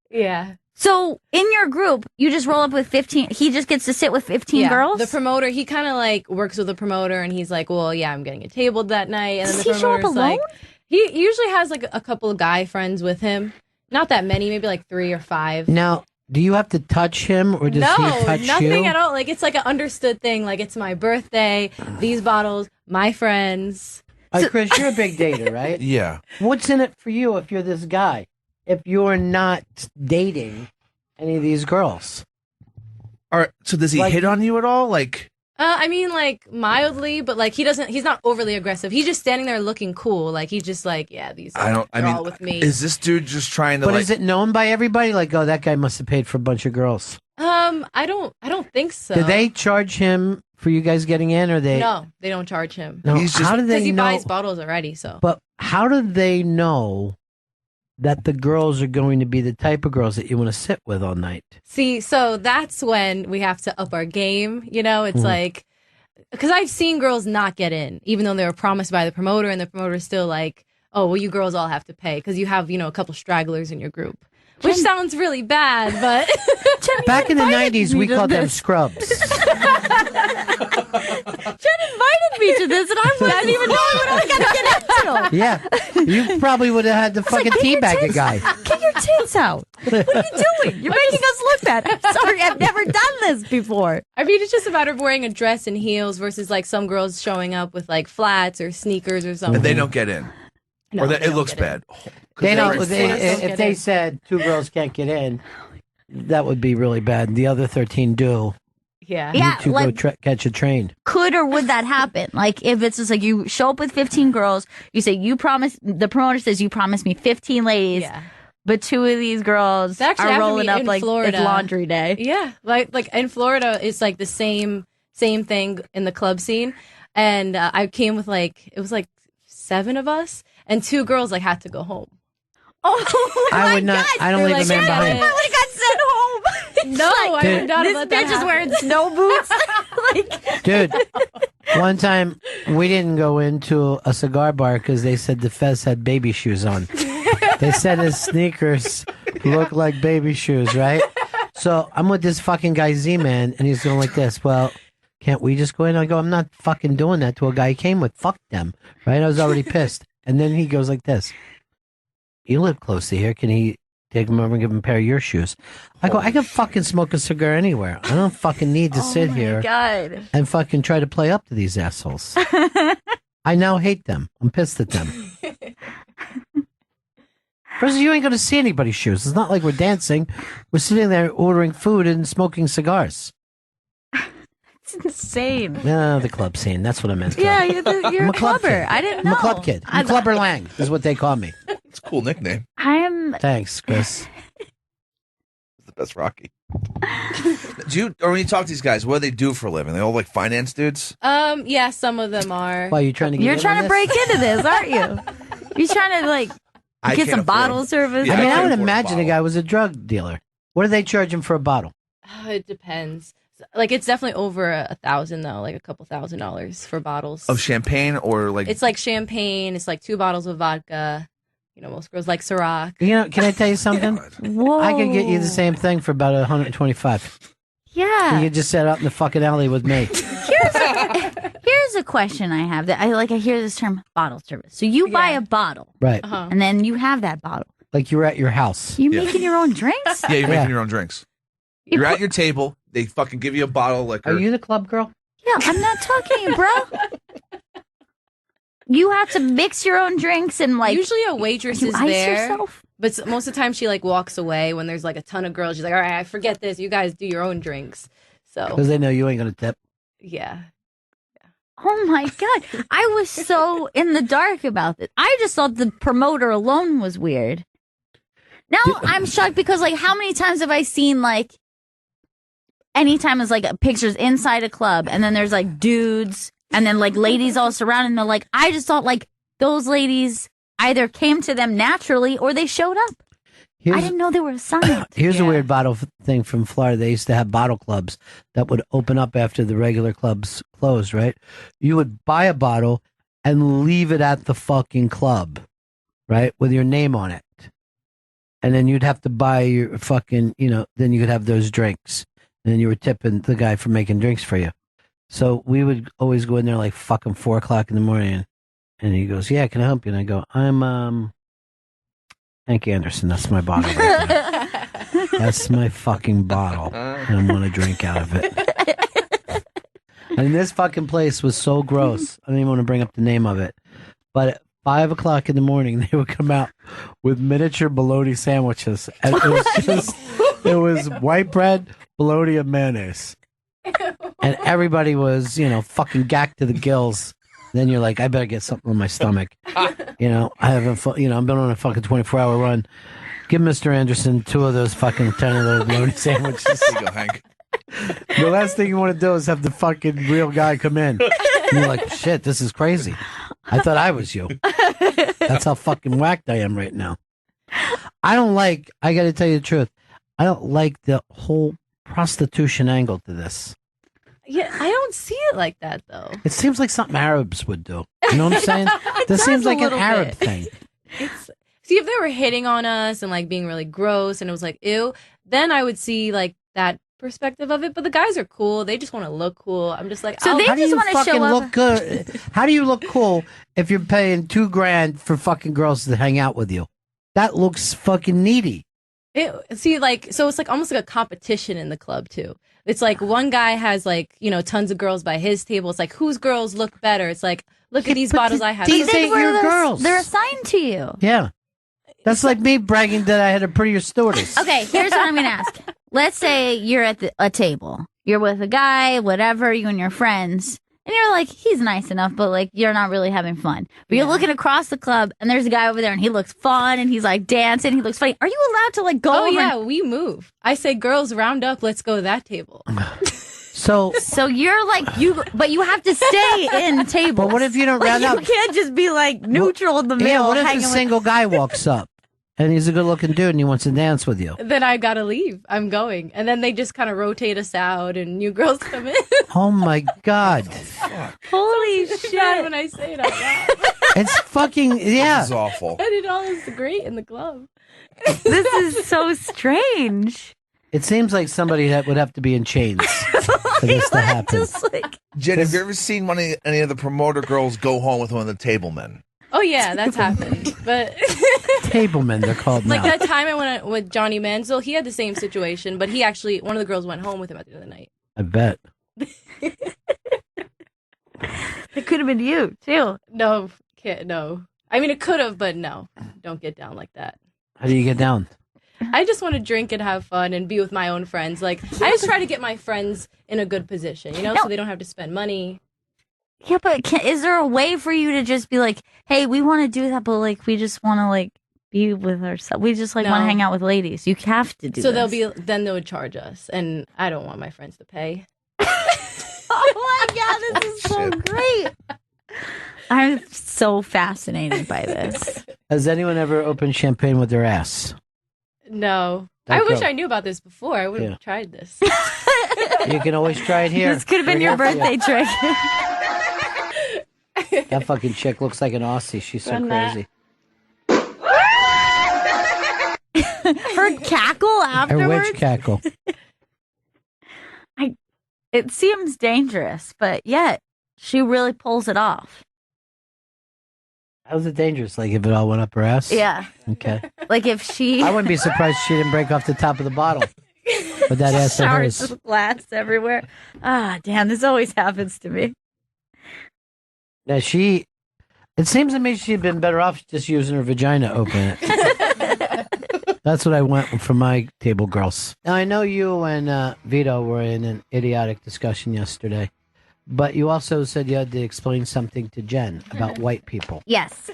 Yeah. So in your group, you just roll up with 15. He just gets to sit with 15 girls? The promoter, he kind of like works with the promoter and he's like, well, yeah, I'm getting a tabled that night. And then Does the he show up promoter's alone? like, he usually has like a couple of guy friends with him. Not that many, maybe like 3 or 5. Now, do you have to touch him or does he touch nothing you? at all. Like it's like an understood thing. Like it's my birthday, these bottles, my friends. All right, Chris, you're a big dater, right? Yeah. What's in it for you if you're this guy? If you're not dating any of these girls? All right. So does he Like- hit on you at all? Like, I mean, like mildly, but like he's not overly aggressive. He's just standing there looking cool. Like he's just like, yeah, they're all with me. is this dude just trying to But like? is it known by everybody? Like, oh, that guy must have paid for a bunch of girls. I don't think so. Did they charge him for you guys getting in, or they? No, they don't charge him. No, He's just- how do Because they he know? buys bottles already, so. But how do they know that the girls are going to be the type of girls that you want to sit with all night? See, so that's when we have to up our game. It's like, because I've seen girls not get in, even though they were promised by the promoter, and the promoter's still like, oh, well, you girls all have to pay because you have, a couple stragglers in your group. Which sounds really bad, but Back in the 90s, we to called them this. scrubs. Jen invited me to this, and I wasn't even knowing what I was going to get into. Yeah. You probably would have had to fucking teabag a guy. Get your tits out. What are you doing? You're making us look bad. I'm sorry, I've never done this before. I mean, it's just a matter of wearing a dress and heels versus like some girls showing up with like flats or sneakers or something. and they don't get in, No, or they it don't looks get in. bad. They don't. They don't If get they in. said 2 girls can't get in, that would be really bad. The other 13 do. Yeah. Yeah, You two like- go catch a train. Could or would that happen? Like, if it's just like you show up with 15 girls, you say, the promoter says, you promised me 15 ladies, Yeah. but 2 of these girls That actually are happened to rolling me up in like Florida. it's laundry day. Yeah, like in Florida, it's like the same thing in the club scene, and I came with it was like 7 of us, and 2 girls had to go home. Oh, I would not. I don't They're leave a like, man "Jen, behind. I would have got sent home. No, I Dude. would not This have let that bitch is happen. wearing snow boots. like, Dude, one time we didn't go into a cigar bar because they said the Fez had baby shoes on. They said his sneakers look like baby shoes, right? So I'm with this fucking guy Z-Man, and he's going like this. Well, can't we just go in? I go, I'm not fucking doing that to a guy he came with. Fuck them, right? I was already pissed. And then he goes like this. You live close to here. Can he take him over and give him a pair of your shoes? I go, I can fucking smoke a cigar anywhere. I don't fucking need to sit here God. and fucking try to play up to these assholes. I now hate them. I'm pissed at them. First, you ain't going to see anybody's shoes. It's not like we're dancing. We're sitting there ordering food and smoking cigars. It's insane. No, the club scene. That's what I meant. Yeah, you're I'm a a club clubber. kid. I didn't I'm know. a club kid. I'm Clubber Lang is what they call me. It's a cool nickname. I'm. Thanks, Chris. It's the best Rocky. Or when you talk to these guys, what do they do for a living? They all like finance dudes? Yeah, some of them are. Why, you trying to get You're in trying on to this? break into this, aren't you? You're trying to I get can't some afford bottle them. service. Yeah, I mean, I can't would afford a imagine a bottle. guy was a drug dealer. What do they charge him for a bottle? It depends. Like it's definitely over 1,000 though, like a couple $1,000s for bottles. Of champagne or like It's like champagne. It's like 2 bottles of vodka. Most girls like Ciroc. You know, can I tell you something? Whoa. I could get you the same thing for about 125. Yeah. You could just set up in the fucking alley with me. Here's a question I have that I hear this term bottle service. So you buy a bottle, Right. Uh-huh. and then you have that bottle. Like you were at your house. You Yeah. making your own drinks? Yeah, you're Yeah. making your own drinks. You're at your table. They fucking give you a bottle of liquor. Are you the club girl? Yeah, I'm not talking to you, bro. You have to mix your own drinks and Usually a waitress you is ice there, yourself. but most of the time she walks away when there's a ton of girls. She's like, "All right, I forget this. You guys do your own drinks." So Because they know you ain't going to tip. yeah, Oh my God. I was so in the dark about it. I just thought the promoter alone was weird. Now I'm shocked because, like, how many times have I seen, like, anytime it's like pictures inside a club and then there's like dudes and then like ladies all surrounding them. Like, I just thought like those ladies either came to them naturally or they showed up. I didn't know they were assigned. Here's a weird bottle thing from Florida. They used to have bottle clubs that would open up after the regular clubs closed, right? You would buy a bottle and leave it at the fucking club, right? With your name on it. And then you'd have to buy your fucking, then you could have those drinks. And then you were tipping the guy for making drinks for you. So we would always go in there like fucking 4 o'clock in the morning. And he goes, yeah, can I help you? And I go, I'm Hank Anderson. That's my bottle right there. That's my fucking bottle. And I want to drink out of it. And this fucking place was so gross. I don't even want to bring up the name of it. But at 5 o'clock in the morning, they would come out with miniature bologna sandwiches. And it was just, it was white bread, bologna, and mayonnaise. And everybody was, fucking gacked to the gills. Then you're like, I better get something on my stomach. I haven't, I've been on a fucking 24-hour run. Give Mr. Anderson 2 of those fucking tiny little bologna sandwiches. There you go, Hank. The last thing you want to do is have the fucking real guy come in. And you're like, shit, this is crazy. I thought I was you. That's how fucking whacked I am right now. I got to tell you the truth, I don't like the whole prostitution angle to this. Yeah, I don't see it like that, though. It seems like something Arabs would do. You know what I'm saying? This seems like an Arab thing. See, if they were hitting on us and like being really gross and it was like, ew, then I would see like that perspective of it. But the guys are cool. They just want to look cool. I'm just like, so they just want to show up. Look good? How do you look cool if you're paying $2,000 for fucking girls to hang out with you? That looks fucking needy. So it's like almost like a competition in the club too. It's like one guy has like, tons of girls by his table. It's like, whose girls look better? It's like, look at these bottles I have. These ain't your girls. They're assigned to you. Yeah. That's like me bragging that I had a prettier stewardess. Okay, here's what I'm going to ask. Let's say you're at a table. You're with a guy, whatever, you and your friends. And you're like, he's nice enough, but like, you're not really having fun. But you're looking across the club, and there's a guy over there, and he looks fun, and he's like dancing. He looks funny. Are you allowed to like go? Oh over yeah, we move. I say, girls, round up. Let's go to that table. So you're like but you have to stay in the table. But what if you don't round up? You can't just be like neutral in the middle. Yeah, what if a single guy walks up and he's a good-looking dude and he wants to dance with you? Then I gotta leave. I'm going, and then they just kind of rotate us out, and new girls come in. Oh my God! Holy shit! Bad when I say it out loud. It's fucking This is awful. And it all is great in the club. This is so strange. It seems like somebody that would have to be in chains for this to happen. Jen, have you ever seen any of the promoter girls go home with one of the table men? Oh yeah, that's happened. But Tablemen, they're called like now. that time I went with Johnny Manziel, he had the same situation, but he actually, one of the girls went home with him at the end of the night. I bet. It could have been you too. No, can't. No, I mean it could have, but no, don't get down like that. How do you get down? I just want to drink and have fun and be with my own friends. Like I just try to get my friends in a good position, so they don't have to spend money. Yeah, but is there a way for you to just be like, hey, we want to do that, but like we just want to like be with ourselves. We just like want to hang out with ladies. You have to do. So this. they would charge us, and I don't want my friends to pay. Oh my God, this is so great. I'm so fascinated by this. Has anyone ever opened champagne with their ass? No. That I wish girl. I knew about this before. I would have tried this. You can always try it here. This could have been We're your here for birthday you. trick. That fucking chick looks like an Aussie. She's so Run that. crazy. Her cackle Her afterwards. witch cackle. It seems dangerous, but yet she really pulls it off. How's it dangerous? Like if it all went up her ass? Yeah. Okay. Like if she I wouldn't be surprised if she didn't break off the top of the bottle. But that ass of showers hers. with glass everywhere. Ah, damn, this always happens to me. Yeah, it seems to me she'd been better off just using her vagina to open it. That's what I want for my table girls. Now, I know you and Vito were in an idiotic discussion yesterday But you also said you had to explain something to Jen about white people. Yes.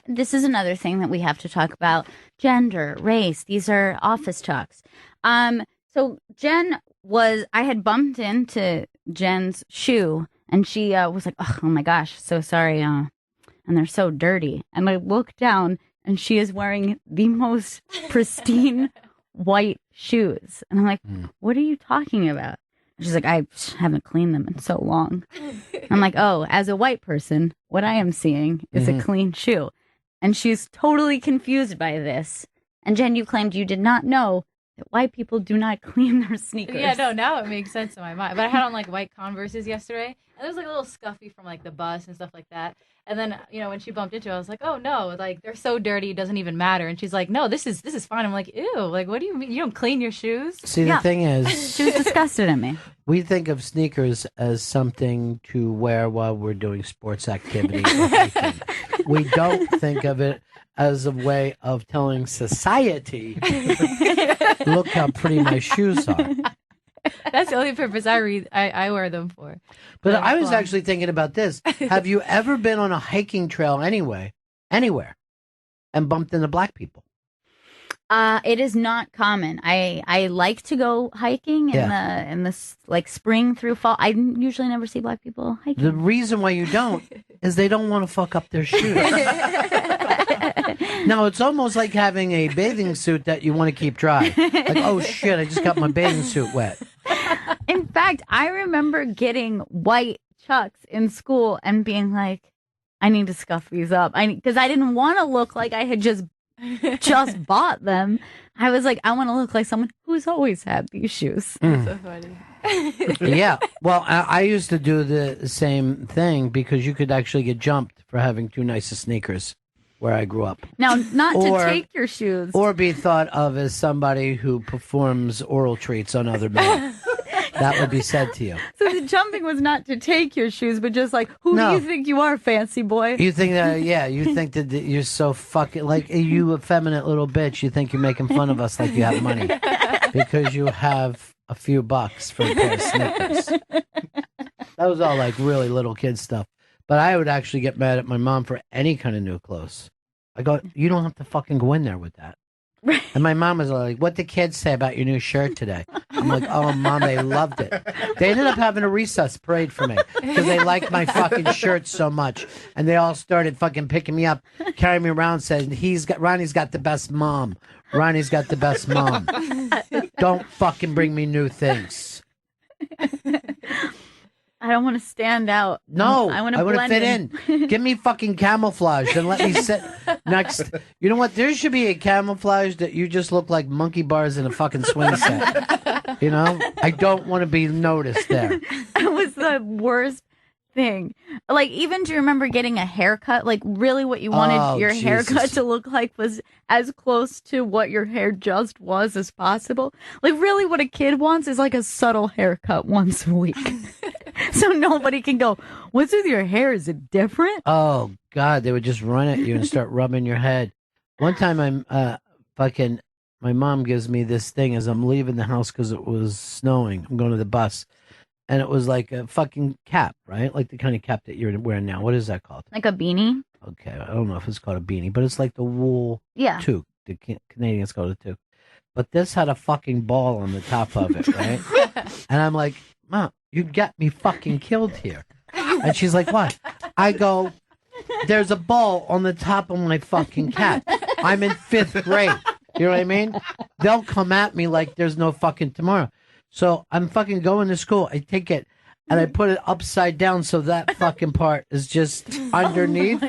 This is another thing that we have to talk about. Gender, race. These are office talks. So I had bumped into Jen's shoe, and she was like, oh my gosh, so sorry. And they're so dirty. And I looked down, and she is wearing the most pristine white shoes. And I'm like, what are you talking about? She's like, I haven't cleaned them in so long. I'm like, oh, as a white person, what I am seeing is a clean shoe. And she's totally confused by this. And Jen, you claimed you did not know that white people do not clean their sneakers. Yeah, no, now it makes sense in my mind. But I had on like white Converses yesterday, and it was like a little scuffy from like the bus and stuff like that. And then, when she bumped into it, I was like, oh no, like they're so dirty, it doesn't even matter. And she's like, no, this is fine. I'm like, ew, like what do you mean? You don't clean your shoes? See, the thing is, she was disgusted at me. We think of sneakers as something to wear while we're doing sports activity or hiking. We don't think of it as a way of telling society, look how pretty my shoes are. That's the only purpose I wear them for. But I was actually thinking about this. Have you ever been on a hiking trail anywhere, and bumped into black people? It is not common. I like to go hiking in the like spring through fall. I usually never see black people hiking. The reason why you don't is they don't want to fuck up their shoes. No, it's almost like having a bathing suit that you want to keep dry. Like, oh shit, I just got my bathing suit wet. In fact, I remember getting white Chucks in school and being like, I need to scuff these up. Because I didn't want to look like I had just bought them. I was like, I want to look like someone who's always had these shoes. That's so funny. Yeah. Well, I used to do the same thing because you could actually get jumped for having too nice of sneakers where I grew up. Now, not to take your shoes. Or be thought of as somebody who performs oral treats on other men. That would be said to you. So the jumping was not to take your shoes, but just like, who do you think you are, fancy boy? You think that, you think that you're so fucking, like, you effeminate little bitch, you think you're making fun of us like you have money. Because you have a few bucks for a pair of Snickers. That was all like really little kid stuff. But I would actually get mad at my mom for any kind of new clothes. I go, you don't have to fucking go in there with that. And my mom was like, what the kids say about your new shirt today? I'm like, oh, Mom, they loved it. They ended up having a recess parade for me because they liked my fucking shirt so much. And they all started fucking picking me up, carrying me around, saying, Ronnie's got the best mom. Ronnie's got the best mom. Don't fucking bring me new things. I don't want to stand out. No, I want to blend fit in. Give me fucking camouflage and let me sit next. You know what? There should be a camouflage that you just look like monkey bars in a fucking swing set. You know? I don't want to be noticed there. It was the worst thing. Like, even do you remember getting a haircut? Like, really what you wanted your haircut to look like was as close to what your hair just was as possible. Like, really what a kid wants is like a subtle haircut once a week. So nobody can go, what's with your hair? Is it different? Oh, God. They would just run at you and start rubbing your head. One time my mom gives me this thing as I'm leaving the house because it was snowing. I'm going to the bus. And it was like a fucking cap, right? Like the kind of cap that you're wearing now. What is that called? Like a beanie? Okay. I don't know if it's called a beanie, but it's like the wool toque. The Canadians call it a toque. But this had a fucking ball on the top of it, right? And I'm like, Mom, you got me fucking killed here. And she's like, what? I go, there's a ball on the top of my fucking cap. I'm in 5th grade. You know what I mean? They'll come at me like there's no fucking tomorrow. So I'm fucking going to school. I take it and I put it upside down so that fucking part is just underneath.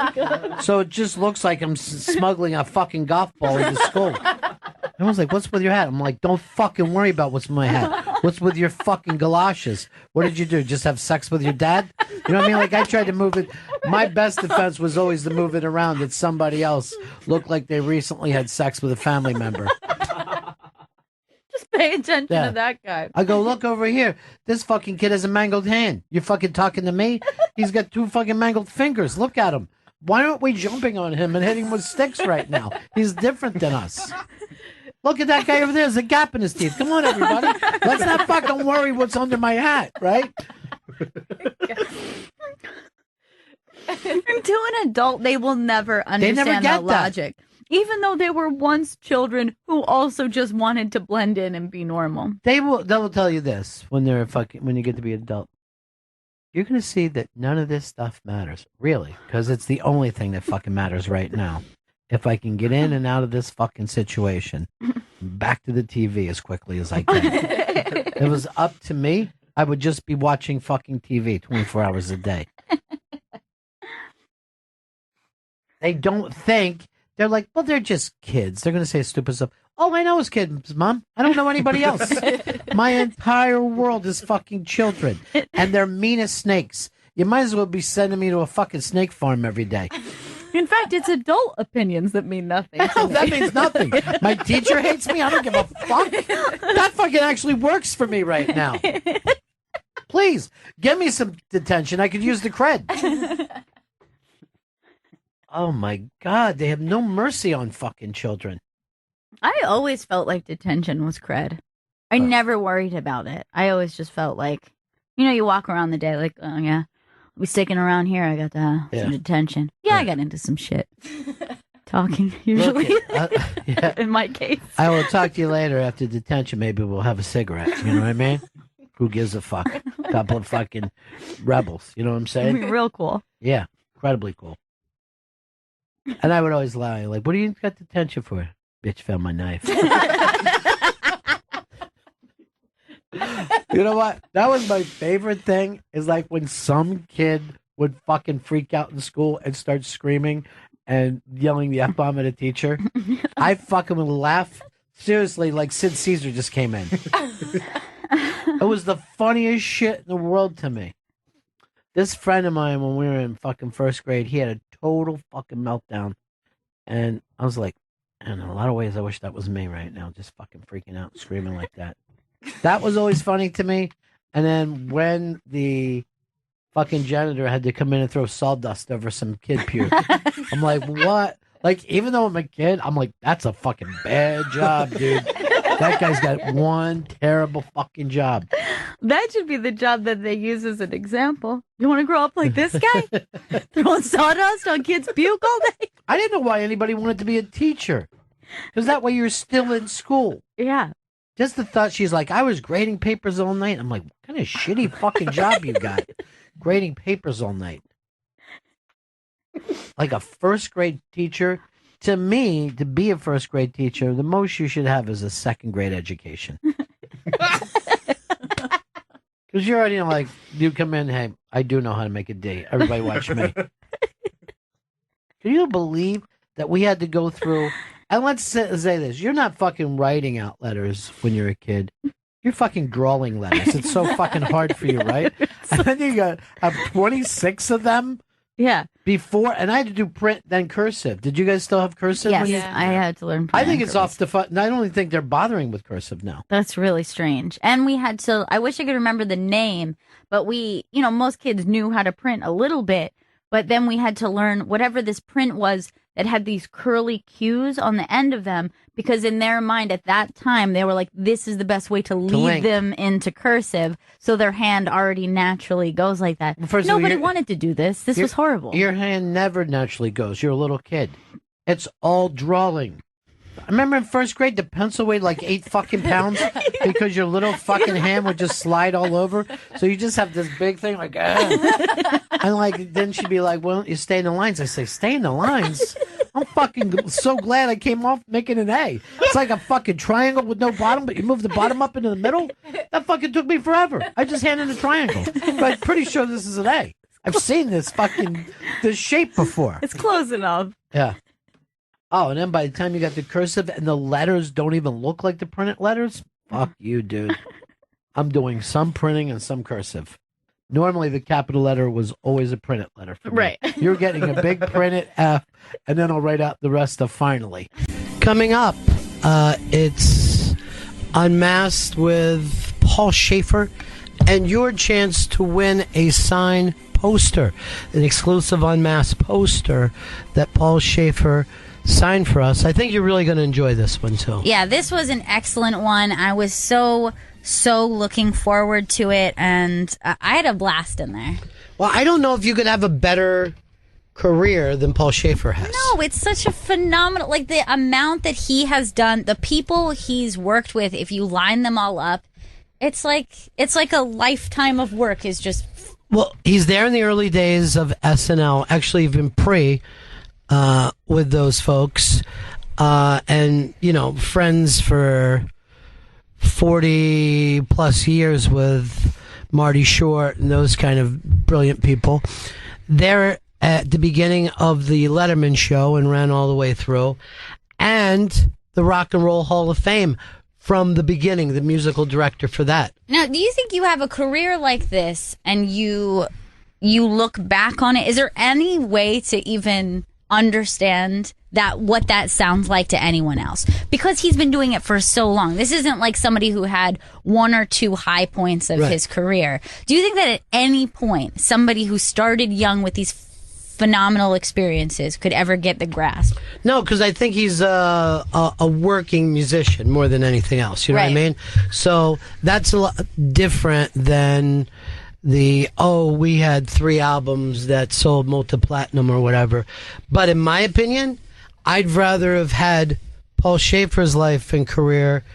So it just looks like I'm smuggling a fucking golf ball into school. I was like, what's with your hat? I'm like, don't fucking worry about what's with my hat. What's with your fucking galoshes? What did you do? Just have sex with your dad? You know what I mean? Like, I tried to move it. My best defense was always to move it around that somebody else looked like they recently had sex with a family member. Just pay attention to that guy. I go, look over here. This fucking kid has a mangled hand. You're fucking talking to me? He's got 2 fucking mangled fingers. Look at him. Why aren't we jumping on him and hitting him with sticks right now? He's different than us. Look at that guy over there. There's a gap in his teeth. Come on, everybody. Let's not fucking worry what's under my hat, right? And to an adult, they will never They understand never get that logic. Even though they were once children who also just wanted to blend in and be normal. They will tell you this when you get to be an adult. You're going to see that none of this stuff matters, really, because it's the only thing that fucking matters right now. If I can get in and out of this fucking situation, back to the TV as quickly as I can. If it was up to me, I would just be watching fucking TV 24 hours a day. They don't think, they're like, well, they're just kids. They're going to say stupid stuff. All I know is kids, Mom. I don't know anybody else. My entire world is fucking children, and they're mean as snakes. You might as well be sending me to a fucking snake farm every day. In fact, it's adult opinions that mean nothing. Hell, that means nothing. My teacher hates me. I don't give a fuck. That fucking actually works for me right now. Please, give me some detention. I could use the cred. Oh, my God. They have no mercy on fucking children. I always felt like detention was cred. I never worried about it. I always just felt like, you walk around the day like, oh, yeah, I'll be sticking around here. I got some detention. Yeah, I got into some shit. Talking, usually. Yeah. In my case. I will talk to you later after detention. Maybe we'll have a cigarette. You know what I mean? Who gives a fuck? A couple of fucking rebels. You know what I'm saying? Real cool. Yeah, incredibly cool. And I would always lie. Like, what do you got detention for? Bitch found my knife. You know what? That was my favorite thing, is like when some kid would fucking freak out in school and start screaming and yelling the F-bomb at a teacher. I fucking would laugh. Seriously, like Sid Caesar just came in. It was the funniest shit in the world to me. This friend of mine, when we were in fucking first grade, he had a total fucking meltdown. And I was like, and in a lot of ways, I wish that was me right now, just fucking freaking out, screaming like that. That was always funny to me. And then when the fucking janitor had to come in and throw sawdust over some kid puke, I'm like, what? Like, even though I'm a kid, I'm like, that's a fucking bad job, dude. That guy's got one terrible fucking job. That should be the job that they use as an example. You want to grow up like this guy? Throwing sawdust on kids' puke all day? I didn't know why anybody wanted to be a teacher. Because that way you're still in school. Yeah. Just the thought, she's like, I was grading papers all night. I'm like, what kind of shitty fucking job you got? Grading papers all night. Like a first grade teacher. To me, to be a first grade teacher, the most you should have is a second grade education. Because you're already like, you come in, hey, I do know how to make a D. Everybody watch me. Can you believe that we had to go through, and let's say this, you're not fucking writing out letters when you're a kid. You're fucking drawing letters. It's so fucking hard for you, right? And then you got have 26 of them. Yeah. Before, and I had to do print, then cursive. Did you guys still have cursive? Yes, I had to learn print. I think it's off the fun. I don't even think they're bothering with cursive now. That's really strange. And we had to, I wish I could remember the name, but we, most kids knew how to print a little bit, but then we had to learn whatever this print was that had these curly Q's on the end of them, because in their mind at that time, they were like, this is the best way to lead link them into cursive, so their hand already naturally goes like that. First of all, Nobody wanted to do this. This was horrible. Your hand never naturally goes. You're a little kid. It's all drawing. I remember in first grade, the pencil weighed like 8 fucking pounds because your little fucking hand would just slide all over. So you just have this big thing like, ah. And like, then she'd be like, well, you stay in the lines. I say, stay in the lines? I'm fucking so glad I came off making an A. It's like a fucking triangle with no bottom, but you move the bottom up into the middle. That fucking took me forever. I just handed a triangle. But I'm pretty sure this is an A. I've seen this shape before. It's close enough. Yeah. Oh, and then by the time you got the cursive and the letters don't even look like the printed letters, fuck you, dude. I'm doing some printing and some cursive. Normally, the capital letter was always a printed letter for me. Right. You're getting a big printed F, and then I'll write out the rest of finally. Coming up, it's Unmasked with Paul Schaefer, and your chance to win a signed poster, an exclusive Unmasked poster that Paul Schaefer signed for us. I think you're really going to enjoy this one, too. Yeah, this was an excellent one. I was so so looking forward to it, and I had a blast in there. Well, I don't know if you could have a better career than Paul Schaefer has. No, it's such a phenomenal, like the amount that he has done, the people he's worked with, if you line them all up, it's like a lifetime of work is just... Well, he's there in the early days of SNL, actually even with those folks, and, friends for 40 plus years with Marty Short and those kind of brilliant people. They're at the beginning of the Letterman show and ran all the way through, and the Rock and Roll Hall of Fame from the beginning, the musical director for that. Now, do you think you have a career like this and you look back on it? Is there any way to even understand what that sounds like to anyone else? Because he's been doing it for so long. This isn't like somebody who had one or two high points of his career. Do you think that at any point, somebody who started young with these phenomenal experiences could ever get the grasp? No, because I think he's a working musician more than anything else. You know what I mean? So that's a lot different than we had 3 albums that sold multi-platinum or whatever. But in my opinion, I'd rather have had Paul Schaefer's life and career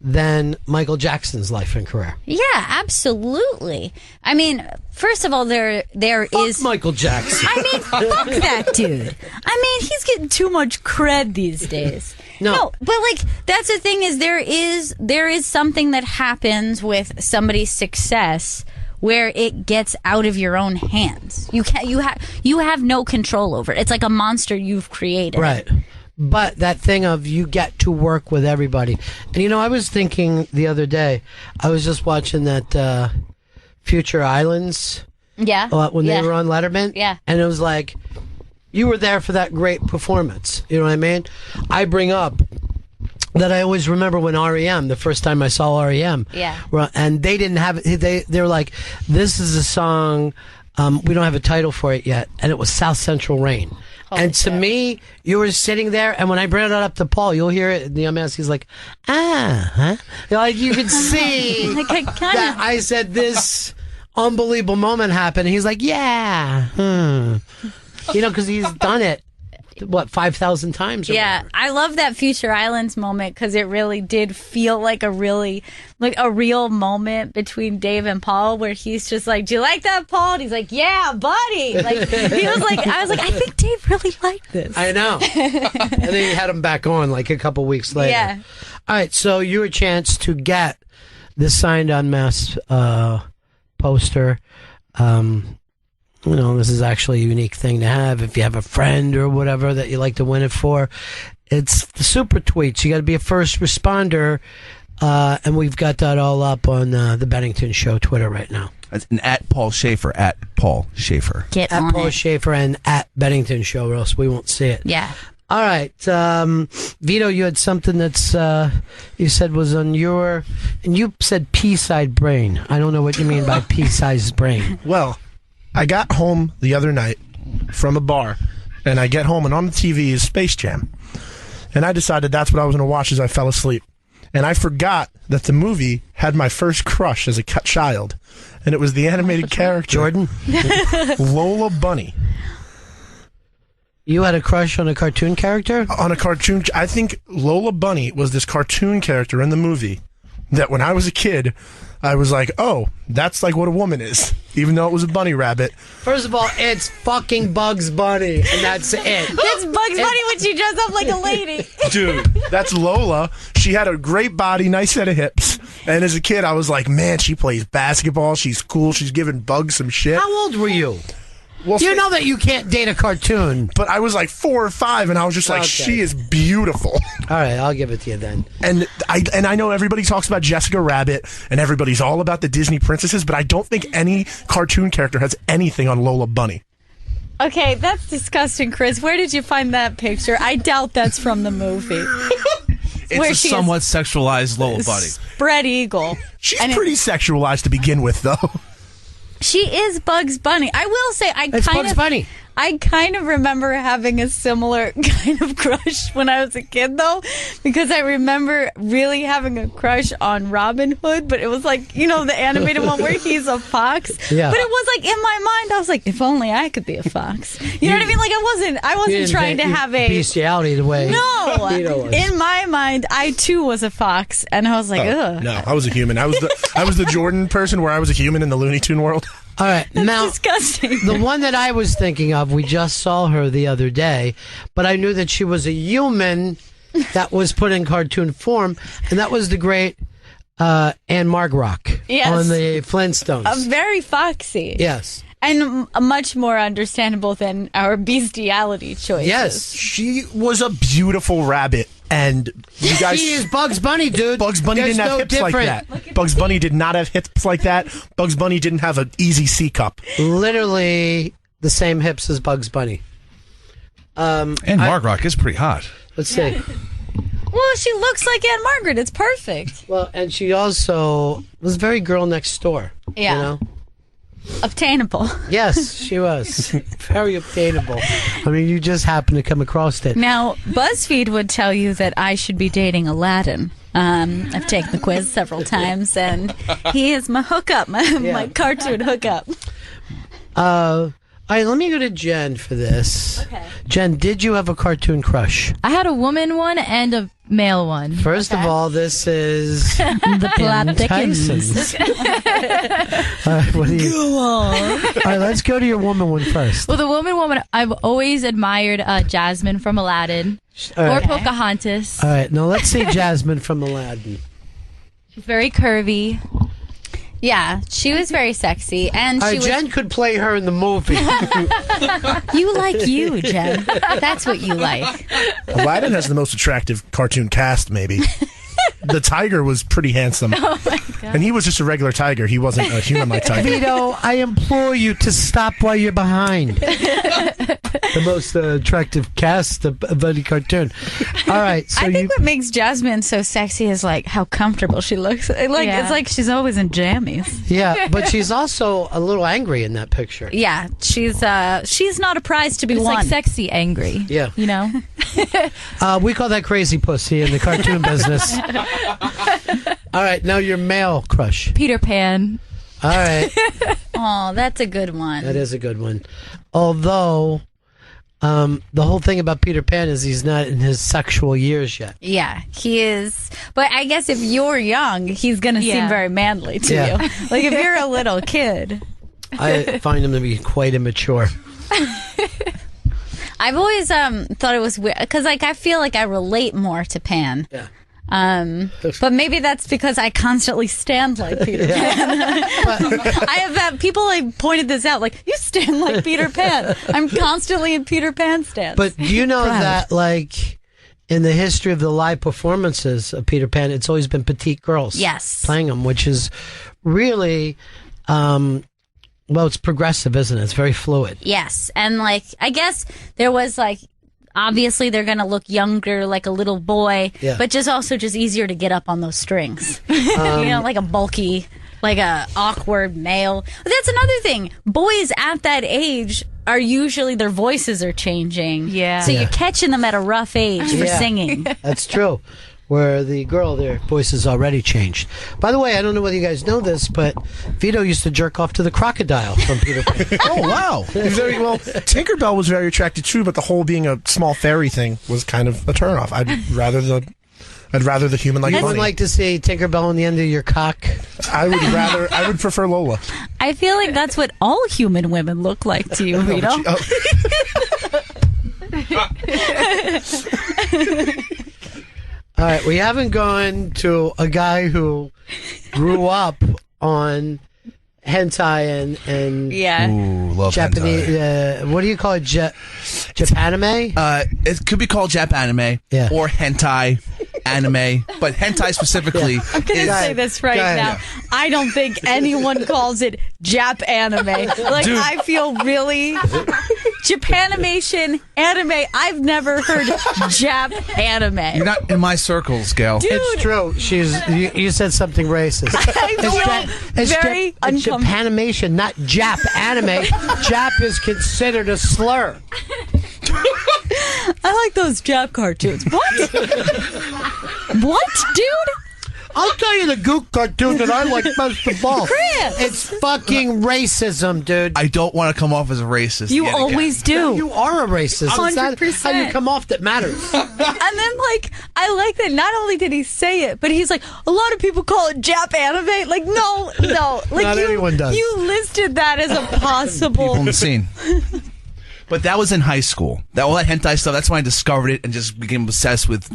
than Michael Jackson's life and career. Yeah, absolutely. I mean, first of all, there is Michael Jackson. I mean, fuck that dude. I mean, he's getting too much cred these days. No, but like that's the thing is there is something that happens with somebody's success where it gets out of your own hands. You have no control over it. It's like a monster you've created. Right. But that thing of you get to work with everybody. And I was thinking the other day, I was just watching that Future Islands. Yeah. When they were on Letterman. Yeah. And it was like, you were there for that great performance. You know what I mean? I bring up that I always remember when REM, the first time I saw REM. Yeah. And they didn't have it. They were like, this is a song, we don't have a title for it yet. And it was South Central Rain. And to me, you were sitting there, and when I bring it up to Paul, you'll hear it in the MS. He's like, huh? Like you could see like that I said this unbelievable moment happened. He's like, yeah, because he's done it. 5,000 times? Yeah, whatever. I love that Future Islands moment because it really did feel like a real moment between Dave and Paul, where he's just like, "Do you like that, Paul?" And he's like, "Yeah, buddy." Like he was like, I was like, I think Dave really liked this. I know. And then he had him back on like a couple weeks later. Yeah. All right, so your chance to get the signed unmasked poster. This is actually a unique thing to have. If you have a friend or whatever that you like to win it for, it's the super tweets. You got to be a first responder, and we've got that all up on the Bennington Show Twitter right now. And at Paul Schaefer, Get at on Paul it. Schaefer and at Bennington Show, or else we won't see it. Yeah. All right, Vito, you had something that's you said was on your, and you said pea-sized brain. I don't know what you mean by pea-sized brain. Well, I got home the other night from a bar, and I get home, and on the TV is Space Jam. And I decided that's what I was going to watch as I fell asleep. And I forgot that the movie had my first crush as a child, and it was the animated character Jordan Lola Bunny. You had a crush on a cartoon character? On a cartoon. I think Lola Bunny was this cartoon character in the movie that when I was a kid, I was like, oh, that's like what a woman is, even though it was a bunny rabbit. First of all, it's fucking Bugs Bunny, and that's it. That's Bugs Bunny when she dressed up like a lady. Dude, that's Lola. She had a great body, nice set of hips. And as a kid, I was like, man, she plays basketball. She's cool. She's giving Bugs some shit. How old were you? Well, you know that you can't date a cartoon. But I was like 4 or 5, and I was just like, she is beautiful. All right, I'll give it to you then. And I know everybody talks about Jessica Rabbit, and everybody's all about the Disney princesses, but I don't think any cartoon character has anything on Lola Bunny. Okay, that's disgusting, Chris. Where did you find that picture? I doubt that's from the movie. It's a somewhat sexualized Lola Bunny. Spread eagle. She's pretty sexualized to begin with, though. She is Bugs Bunny. I will say, It's Bugs Bunny. I kind of remember having a similar kind of crush when I was a kid, though, because I remember really having a crush on Robin Hood, but it was like, you know, the animated one where he's a fox. Yeah. But it was like in my mind, I was like, if only I could be a fox. You know what I mean? Like I wasn't trying to have a bestiality the way. No, Vito was. in my mind, I too was a fox, and I was like, ugh. No, I was a human. I was the Jordan person where I was a human in the Looney Tune world. All right, now disgusting. The one that I was thinking of, we just saw her the other day, but I knew that she was a human that was put in cartoon form, and that was the great Anne Margrock on the Flintstones. Very foxy. Yes. And much more understandable than our bestiality choices. Yes. She was a beautiful rabbit. And you guys, she is Bugs Bunny, dude. Bugs Bunny There's didn't have no hips different. like that. Bugs Bunny did not have hips like that. Bugs Bunny didn't have an easy C cup. Literally the same hips as Bugs Bunny. And Margrock is pretty hot. Let's see. Well, she looks like Aunt Margaret. It's perfect. Well, and she also was very girl next door. Yeah. You know? Obtainable. Yes, she was. Very obtainable. I mean, you just happened to come across it. Now, BuzzFeed would tell you that I should be dating Aladdin. I've taken the quiz several times, and he is my hookup, my cartoon hookup. All right, let me go to Jen for this. Okay. Jen, did you have a cartoon crush? I had a woman one and a male one. First of all, this is the plot Tyson's. All right, what do you? Go on. All right, let's go to your woman one first. Well, the woman, I've always admired Jasmine from Aladdin All or right. Pocahontas. All right, now let's see Jasmine from Aladdin. She's very curvy. Yeah, she was very sexy, and All she right, was. Jen could play her in the movie. You like you, Jen. That's what you like. Aladdin has the most attractive cartoon cast, maybe. The tiger was pretty handsome. Oh my God. And he was just a regular tiger. He wasn't a human-like tiger. Vito, I implore you to stop while you're behind. The most attractive cast of any cartoon. All right, so I think what makes Jasmine so sexy is like how comfortable she looks. It's like she's always in jammies. Yeah, but she's also a little angry in that picture. Yeah, she's not a prize to be It's won. like sexy angry. Yeah. You know? We call that crazy pussy in the cartoon business. All right, now your male crush. Peter Pan. All right, Oh, that's a good one. that is a good one. Although, the whole thing about Peter Pan is he's not in his sexual years yet. Yeah, he is. But I guess if you're young, he's going to seem Yeah. very manly to Yeah. you. Like if you're a little kid. I find him to be quite immature. I've always thought it was weird because like I feel like I relate more to Pan. Yeah. But maybe that's because I constantly stand like Peter Pan. I have had people like pointed this out, like you stand like Peter Pan. I'm constantly in Peter Pan stance. But do you know Proud. that, like, in the history of the live performances of Peter Pan, it's always been petite girls Yes. playing him, which is really, well, it's progressive, isn't it? It's very fluid. Yes, and like I guess there was like obviously they're gonna look younger like a little boy, Yeah. but just easier to get up on those strings. You know, like a bulky, like a awkward male. But that's another thing. Boys at that age are usually their voices are changing. Yeah. So Yeah. you're catching them at a rough age for Yeah. singing. That's true. Where the girl, their voice has already changed. By the way, I don't know whether you guys know this, but Vito used to jerk off to the crocodile from Peter Pan. Oh, wow. Very well. Tinkerbell was very attractive, too, but the whole being a small fairy thing was kind of a turnoff. I'd rather the human-like You would bunny. like to see Tinkerbell on the end of your cock? I would prefer Lola. I feel like that's what all human women look like to you, Vito. All right, we haven't gone to a guy who grew up on hentai and Yeah. Ooh, love Japanese. hentai. What do you call it? Japanime? It could be called Jap anime Yeah. or hentai anime, but hentai specifically I'm going to is say this right Go ahead. now. I don't think anyone calls it Jap anime. Like, Dude. I feel really Japanimation, anime. I've never heard Jap anime. You're not in my circles, Gail. Dude. It's true. You said something racist. I feel very uncomfortable. Japanimation, not Jap anime. Jap is considered a slur. I like those Jap cartoons. What? What, dude? I'll tell you the Gook cartoon that I like best of all. Chris! It's fucking racism, dude. I don't want to come off as a racist. You yet always do. You are a racist. 100%. It's not how you come off that matters. And then, like, I like that not only did he say it, but he's like, a lot of people call it Jap anime. Like, no. Like, Not everyone does. You listed that as a possible. People in the scene. But that was in high school. All that hentai stuff, that's when I discovered it and just became obsessed with,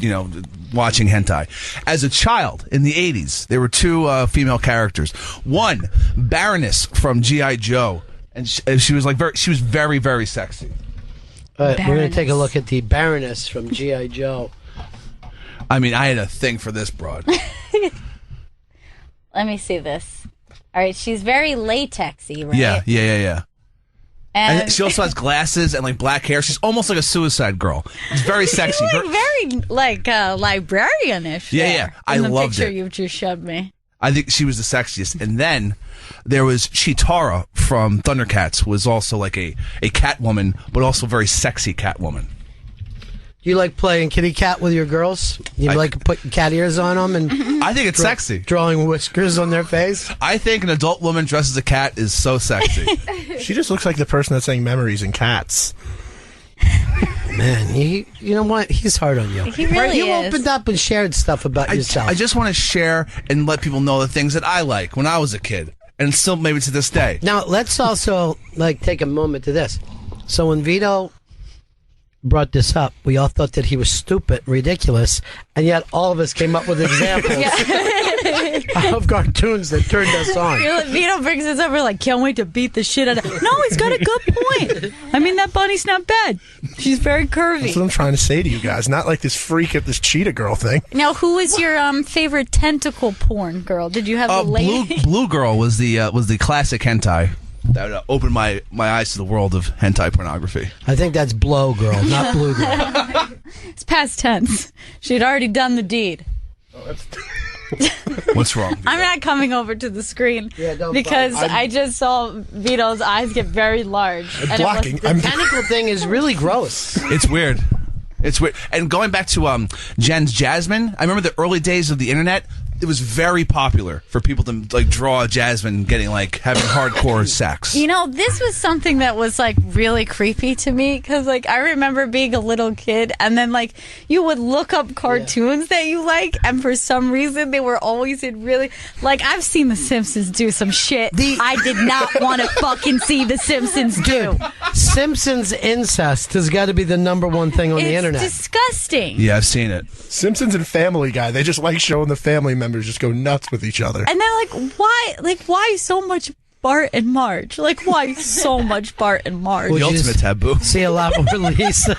watching hentai. As a child, in the 80s, there were two female characters. One, Baroness from G.I. Joe. And she was very, very sexy. All right, we're going to take a look at the Baroness from G.I. Joe. I mean, I had a thing for this broad. Let me see this. All right, she's very latexy, right? Yeah. And she also has glasses and like black hair. She's almost like a Suicide Girl. It's very sexy. Very librarian-ish. Yeah. I loved picture it. You just showed me. I think she was the sexiest. And then there was Chitara from Thundercats, who was also like a Catwoman, but also a very sexy Catwoman. You like playing kitty cat with your girls? You like putting cat ears on them and I think it's sexy. Drawing whiskers on their face? I think an adult woman dressed as a cat is so sexy. She just looks like the person that's saying memories in Cats. Man, you know what? He's hard on you. He really You is. opened up and shared stuff about yourself. I just want to share and let people know the things that I like when I was a kid, and still maybe to this day. Now, let's also take a moment to this. So when Vito brought this up, we all thought that he was stupid, ridiculous, and yet all of us came up with examples of cartoons that turned us on. Vito brings this up. We're like, can't wait to beat the shit out of. No, he's got a good point. I mean, that bunny's not bad. She's very curvy. That's what I'm trying to say to you guys. Not like this freak at this cheetah girl thing. Now, who was your favorite tentacle porn girl? Did you have a lady? Blue Girl was the classic hentai that opened my eyes to the world of hentai pornography. I think that's Blow Girl, not Blue Girl. It's past tense. She'd already done the deed. What's wrong? Vito? I'm not coming over to the screen don't because bother. I just saw Vito's eyes get very large. And blocking. The tentacle thing is really gross. It's weird. It's weird. And going back to Jen's Jasmine, I remember the early days of the internet. It was very popular for people to draw Jasmine getting having hardcore sex. This was something that was really creepy to me because I remember being a little kid and then you would look up cartoons that you like, and for some reason they were always in really I've seen The Simpsons do some shit I did not want to fucking see The Simpsons do. Simpsons incest has got to be the number one thing on the internet. It's disgusting. Yeah, I've seen it. Simpsons and Family Guy, they just like showing the family members just go nuts with each other. And then why so much Bart and Marge? Why so much Bart and Marge? The ultimate taboo. See a lot more Lisa.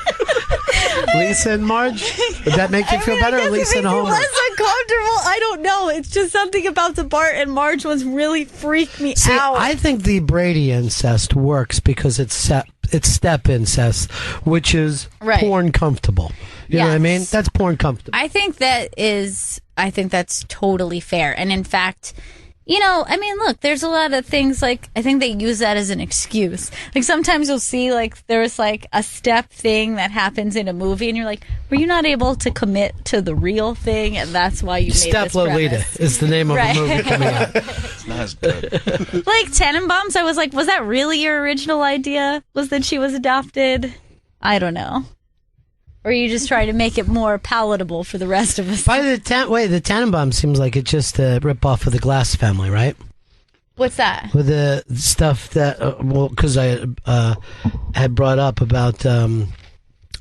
Lisa and Marge? Would that make you feel better? Or Lisa and Homer? Less uncomfortable. I don't know. It's just something about the Bart and Marge ones really freaked me out. I think the Brady incest works because it's step incest, which is porn comfortable. You know what I mean? That's porn comfortable. I think that's totally fair. And in fact, look, there's a lot of things I think they use that as an excuse. Sometimes you'll see there's a step thing that happens in a movie and you're like, were you not able to commit to the real thing? And that's why you made Step this Lolita premise. is the name of a movie coming out. It's not as good. Tenenbaums, I was like, was that really your original idea? Was that she was adopted? I don't know. Or are you just trying to make it more palatable for the rest of us? By the Tannenbaum seems like it's just a rip-off of the Glass family, right? What's that? With the stuff that, because I had brought up about,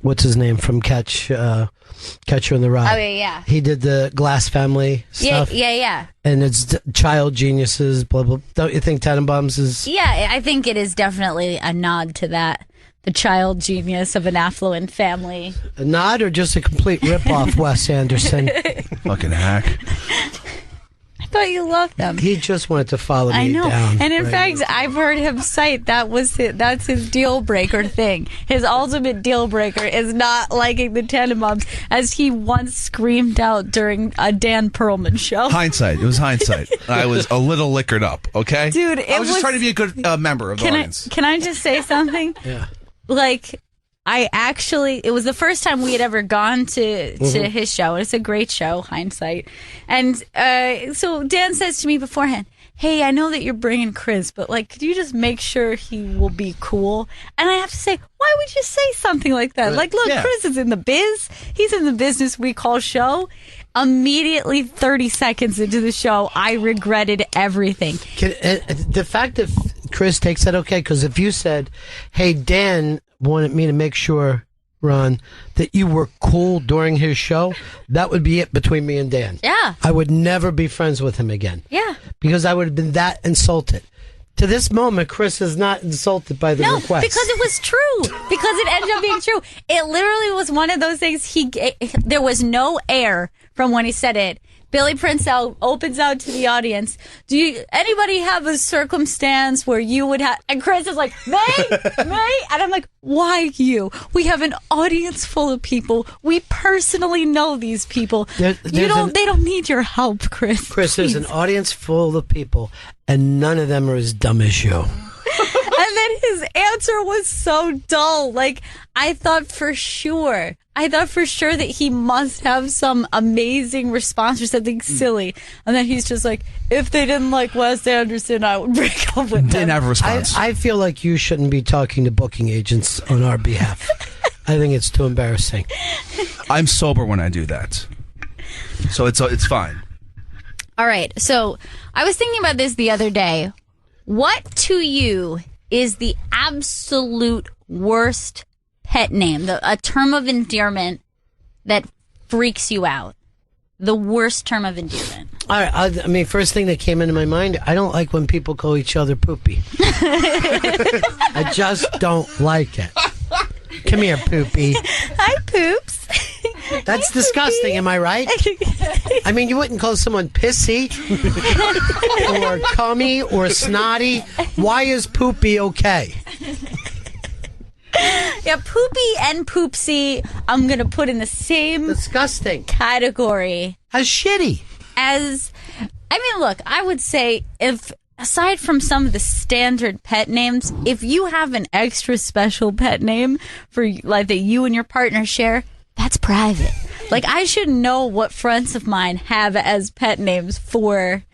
what's his name from Catcher in the Rye. Oh, yeah. He did the Glass family stuff. Yeah. And it's child geniuses, blah, blah. Don't you think Tannenbaums is... Yeah, I think it is definitely a nod to that. The child genius of an affluent family. A nod or just a complete rip-off, Wes Anderson? Fucking hack. I thought you loved them. He just wanted to follow me I know. down. And in right? fact, I've heard him cite that's his deal breaker thing. His ultimate deal breaker is not liking the Tenenbaums, as he once screamed out during a Dan Perlman show. Hindsight. It was hindsight. I was a little liquored up, okay? Dude, I was just trying to be a good member of the audience. Can I just say something? Yeah. Like, it was the first time we had ever gone to his show. It's a great show, Hindsight. And so Dan says to me beforehand, hey, I know that you're bringing Chris, but like, could you just make sure he will be cool? And I have to say, why would you say something like that? Like, look, Yeah. Chris is in the biz. He's in the business we call show. Immediately 30 seconds into the show, I regretted everything. The fact that Chris takes that okay, because if you said, hey, Dan wanted me to make sure, Ron, that you were cool during his show, that would be it between me and Dan. Yeah. I would never be friends with him again. Yeah. Because I would have been that insulted. To this moment, Chris is not insulted by the request. No, because it was true. Because it ended up being true. It literally was one of those things. There was no air from when he said it. Billy Prince opens out to the audience. Anybody have a circumstance where you would have? And Chris is like, me? And I'm like, why you? We have an audience full of people. We personally know these people. They don't need your help, Chris. Chris, there's an audience full of people, and none of them are as dumb as you. And then his answer was so dull. Like, I thought for sure that he must have some amazing response or something silly. And then he's just like, if they didn't like Wes Anderson, I would break up with them. Didn't have a response. I feel like you shouldn't be talking to booking agents on our behalf. I think it's too embarrassing. I'm sober when I do that. So it's fine. All right. So I was thinking about this the other day. What to you is the absolute worst pet name, a term of endearment that freaks you out? The worst term of endearment. All right. I mean, first thing that came into my mind, I don't like when people call each other poopy. I just don't like it. Come here, poopy. Hi, poops. That's disgusting, am I right? I mean, you wouldn't call someone pissy or cummy or snotty. Why is poopy okay? Yeah, poopy and poopsy, I'm going to put in the same disgusting category. As shitty. Look, I would say aside from some of the standard pet names, if you have an extra special pet name for like that you and your partner share, that's private. Like, I should know what friends of mine have as pet names for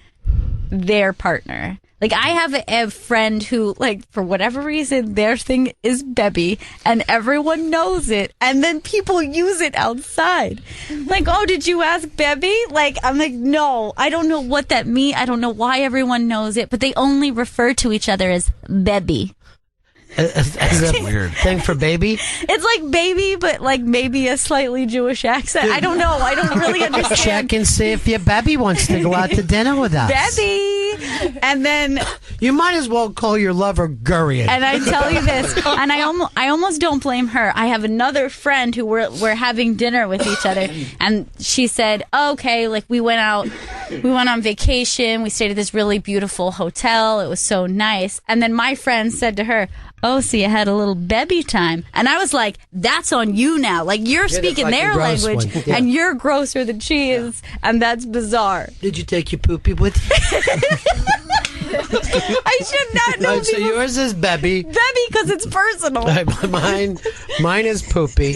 their partner. Like, I have a friend who, like, for whatever reason, their thing is Bebby, and everyone knows it, and then people use it outside. Like, oh, did you ask Bebby? Like, I'm like, no, I don't know what that means. I don't know why everyone knows it, but they only refer to each other as Bebby. That's weird. Thing for baby? It's like baby, but like maybe a slightly Jewish accent. I don't know. I don't really understand. Check and see if your baby wants to go out to dinner with us. Bebby! And then you might as well call your lover Gurion. And I tell you this, and I almost don't blame her. I have another friend who we're having dinner with each other, and she said, okay, like we went on vacation, we stayed at this really beautiful hotel, it was so nice. And then my friend said to her, oh, so you had a little Bebby time. And I was like, that's on you now. Like, you're speaking their language, and you're grosser than she is, and that's bizarre. Did you take your poopy with you? I should not know. Right, so yours is Bebby. Bebby, because it's personal. Mine is poopy.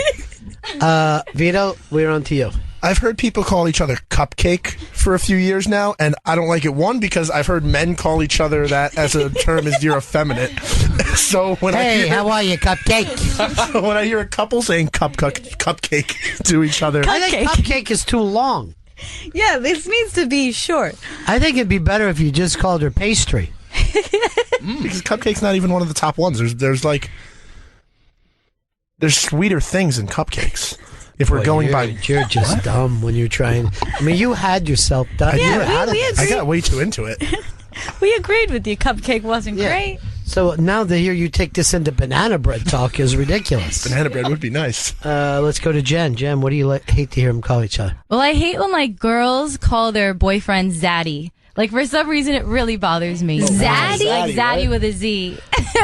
Vito, we're on to you. I've heard people call each other cupcake for a few years now, and I don't like it. One, because I've heard men call each other that as a term as you're effeminate. So when how are you, cupcake? When I hear a couple saying cupcake to each other, I think cupcake is too long. Yeah, this needs to be short. I think it'd be better if you just called her pastry. Because cupcake's not even one of the top ones. There's sweeter things than cupcakes. If we're going by, you're just dumb when you're trying. I mean, you had yourself done. I got way too into it. We agreed with you. Cupcake wasn't great. So now to hear you take this into banana bread talk is ridiculous. Banana bread would be nice. Let's go to Jen. Jen, what do you hate to hear them call each other? Well, I hate when like girls call their boyfriends zaddy. Like, for some reason, it really bothers me. Zaddy? Like Zaddy what? with a Z.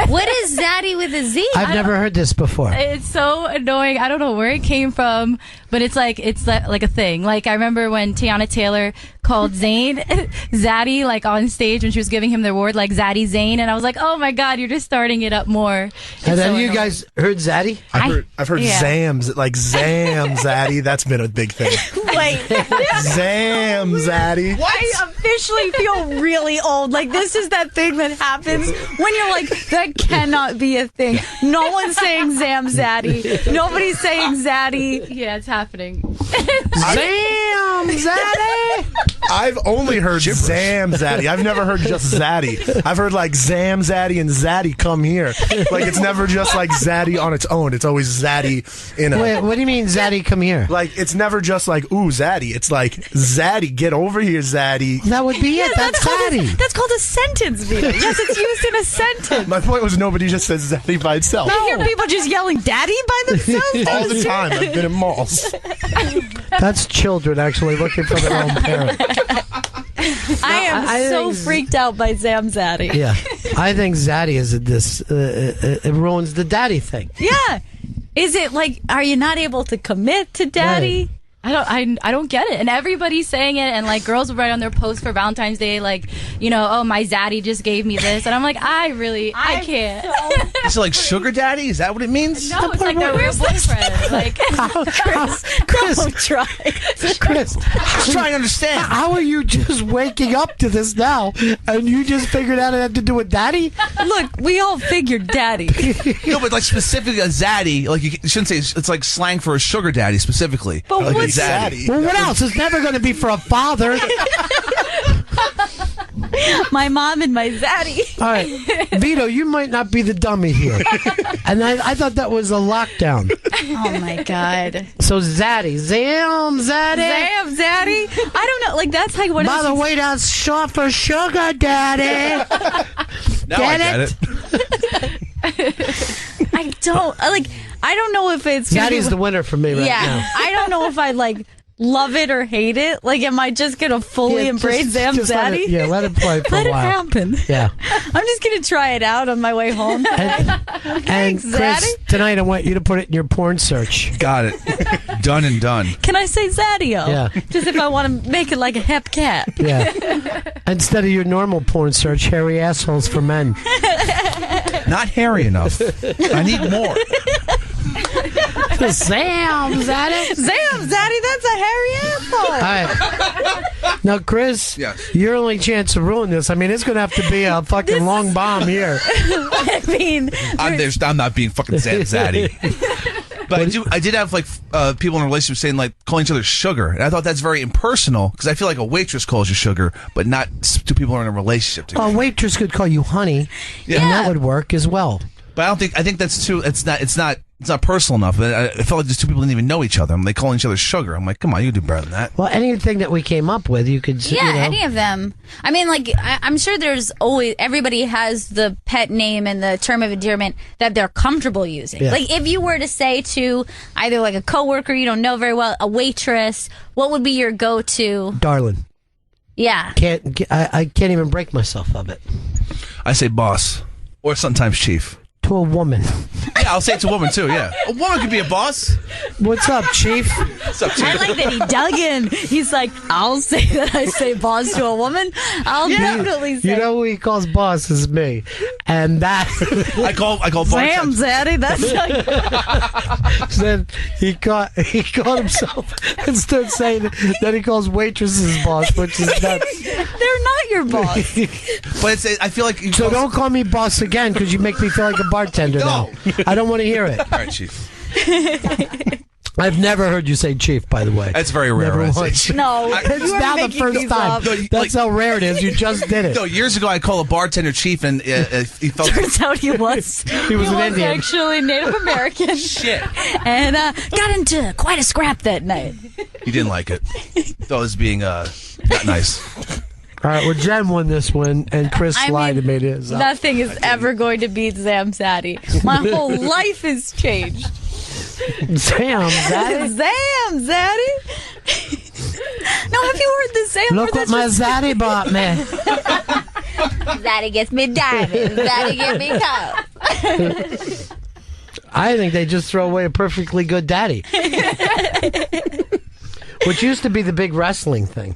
What is Zaddy with a Z? I've never heard this before. It's so annoying. I don't know where it came from, but it's like a thing. Like, I remember when Tiana Taylor called Zayn Zaddy, like, on stage when she was giving him the award, like Zaddy Zayn, and I was like, oh my god, you're just starting it up more. And then you guys heard Zaddy? I've heard Yeah. Zams, like Zam Zaddy. That's been a big thing. Wait. Zam Zaddy. I officially feel really old. Like, this is that thing that happens when you're like, that cannot be a thing. No one's saying Zam Zaddy. Nobody's saying Zaddy. Yeah, it's happening. Zam Zaddy! I've only heard Zam Zaddy. I've never heard just Zaddy. I've heard like Zam Zaddy and Zaddy come here. Like, it's never just like Zaddy on its own. It's always Zaddy in a. Wait, what do you mean, Zaddy, come here? Like, it's never just like, ooh, Zaddy. It's like, Zaddy, get over here, Zaddy. That would be it. That's Zaddy. That's called a sentence, Vito. Yes, it's used in a sentence. My point was nobody just says Zaddy by itself. You hear people just yelling daddy by themselves? All the time. I've been in malls. That's children actually looking for their own parent. I am I so think- freaked out by Zam Zaddy. Yeah, I think Zaddy is it ruins the daddy thing. Yeah. Is it like, are you not able to commit to daddy? I don't get it. And everybody's saying it, and like girls will write on their post for Valentine's Day, like, you know, oh, my zaddy just gave me this, and I'm like, I can't. Is it like sugar daddy? Is that what it means? No, it's like their real boyfriend. Like, Chris, Don't try. Chris, I'm trying to understand. how are you just waking up to this now, and you just figured out it had to do with daddy? Look, we all figured daddy. No, but like specifically a zaddy, like you shouldn't say it's like slang for a sugar daddy specifically. But like what's zaddy? Well, what else? It's never going to be for a father. My mom and my zaddy. All right, Vito, you might not be the dummy here, and I thought that was a lockdown. Oh my god. So Zaddy, Zam Zaddy. Zam Zaddy? I don't know. Like, that's like what By the way, that's short for sugar daddy. Now I get it. I don't like. I don't know if it's gonna Zaddy's be- the winner for me right yeah. now. I don't know if I like love it or hate it. Like, am I just gonna fully Yeah, embrace Zam just let Zaddy? it, let it play for Let a it while. happen. Yeah. I'm just gonna try it out on my way home. And Chris, Zaddy? tonight I want you to put it in your porn search. Got it. Done and done. Can I say Zaddy-o? Yeah. Just if I want to make it like a hep cat. Yeah. Instead of your normal porn search, hairy assholes for men. Not hairy enough. I need more. Zam Zaddy. Zam Zaddy, that's a hairy asshole. All right. Now, Chris, Yes. your only chance to ruin this. I mean, it's going to have to be a fucking long bomb here. I mean, I'm not being fucking zaddy. But I did have like people in a relationship saying like calling each other sugar, and I thought that's very impersonal because I feel like a waitress calls you sugar, but not two people who are in a relationship together. A waitress could call you honey, Yeah. and that would work as well. But I think that's too. It's not personal enough. I felt like these two people didn't even know each other. They calling each other sugar. I'm like, come on, you can do better than that. Well, anything that we came up with, you could. yeah, you know. any of them. I mean, like, I'm sure there's always, everybody has the pet name and the term of endearment that they're comfortable using. Yeah. Like, if you were to say to either like a coworker you don't know very well, a waitress, what would be your go-to? Darling. Yeah. I can't even break myself of it. I say boss, or sometimes chief. To a woman. Yeah, I'll say it to a woman too. Yeah, a woman could be a boss. What's up, Chief? What's up, chief? I like that he dug in. He's like, I'll say that I say boss to a woman. I'll definitely say. You know who he calls boss is me, and that. I call Sam boss. Zaddy. That's like, Then he caught himself and started saying that he calls waitresses boss, which is nuts. they're not your boss. But I feel like So don't call me boss again because you make me feel like a bartender now. I don't want to hear it. All right, chief. I've never heard you say chief, by the way. That's very rare. Never I say once. chief. No, It's you are now the making first these time. up. That's how rare it is. You just did it. No, years ago I called a bartender chief, and he felt Turns out he was. He was an Indian. Actually Native American. shit. And got into quite a scrap that night. He didn't like it. Thought it was being not nice. All right, well, Jen won this one, and Chris I lied mean, and made his up. Nothing is ever going to beat Zam Zaddy. My whole life has changed. Sam, that is. Zam Zaddy. Now, have you heard the saying up Look for what this. my zaddy bought me. Zaddy gets me diamonds. Zaddy get me cup. I think they just throw away a perfectly good daddy. Which used to be the big wrestling thing.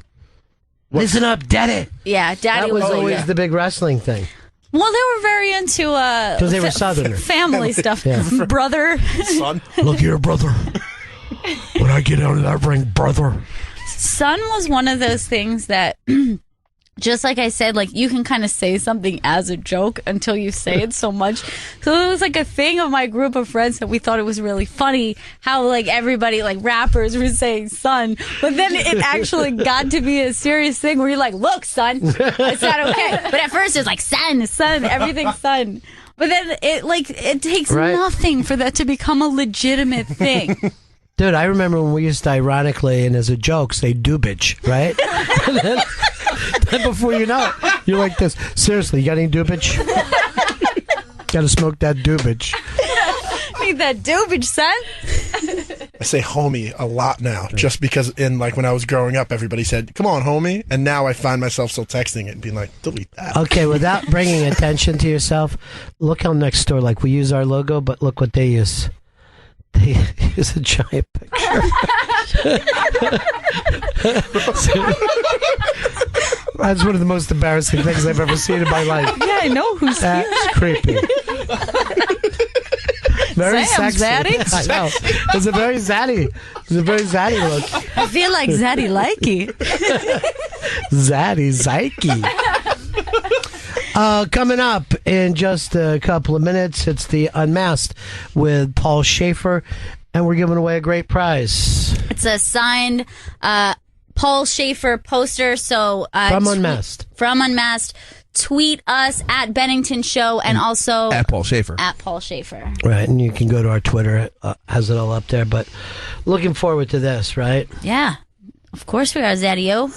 Listen up, daddy. Yeah, daddy That was was always like, the big wrestling thing. well, they were very into Because they were Southerners. family stuff. Yeah. Brother. Son. Look here, brother. When I get out of that ring, brother. Son was one of those things that, just like I said, like you can kind of say something as a joke until you say it so much. So it was like a thing of my group of friends that we thought it was really funny how like everybody, like rappers were saying son, but then it actually got to be a serious thing where you're like, look, son, it's not okay. But at first it's like son, everything's son. But then it takes Right. nothing for that to become a legitimate thing. Dude, I remember when we used to ironically and as a joke say doobage, right? Then before you know it, you're like this. Seriously, you got any doobage? Gotta smoke that doobage. Need that doobage, son. I say homie a lot now, just because when I was growing up, everybody said, come on, homie. And now I find myself still texting it and being like, delete that. Okay, without bringing attention to yourself, look how next door, like we use our logo, but look what they use. They use a giant picture. That's one of the most embarrassing things I've ever seen in my life. Yeah, I know who's here. That's creepy. Very Sam, sexy. zaddy? I know. It's a very zaddy. It's a very zaddy look. I feel like Zaddy likey. Zaddy Zyke. Coming up in just a couple of minutes, it's the Unmasked with Paul Schaefer, and we're giving away a great prize. It's a signed Paul Schaefer poster. So From Unmasked. From Unmasked. Tweet us at Bennington Show and also At Paul Schaefer. At Paul Schaefer. Right, and you can go to our Twitter. It has it all up there. But looking forward to this, right? Yeah. Of course we are, Zaddy-O.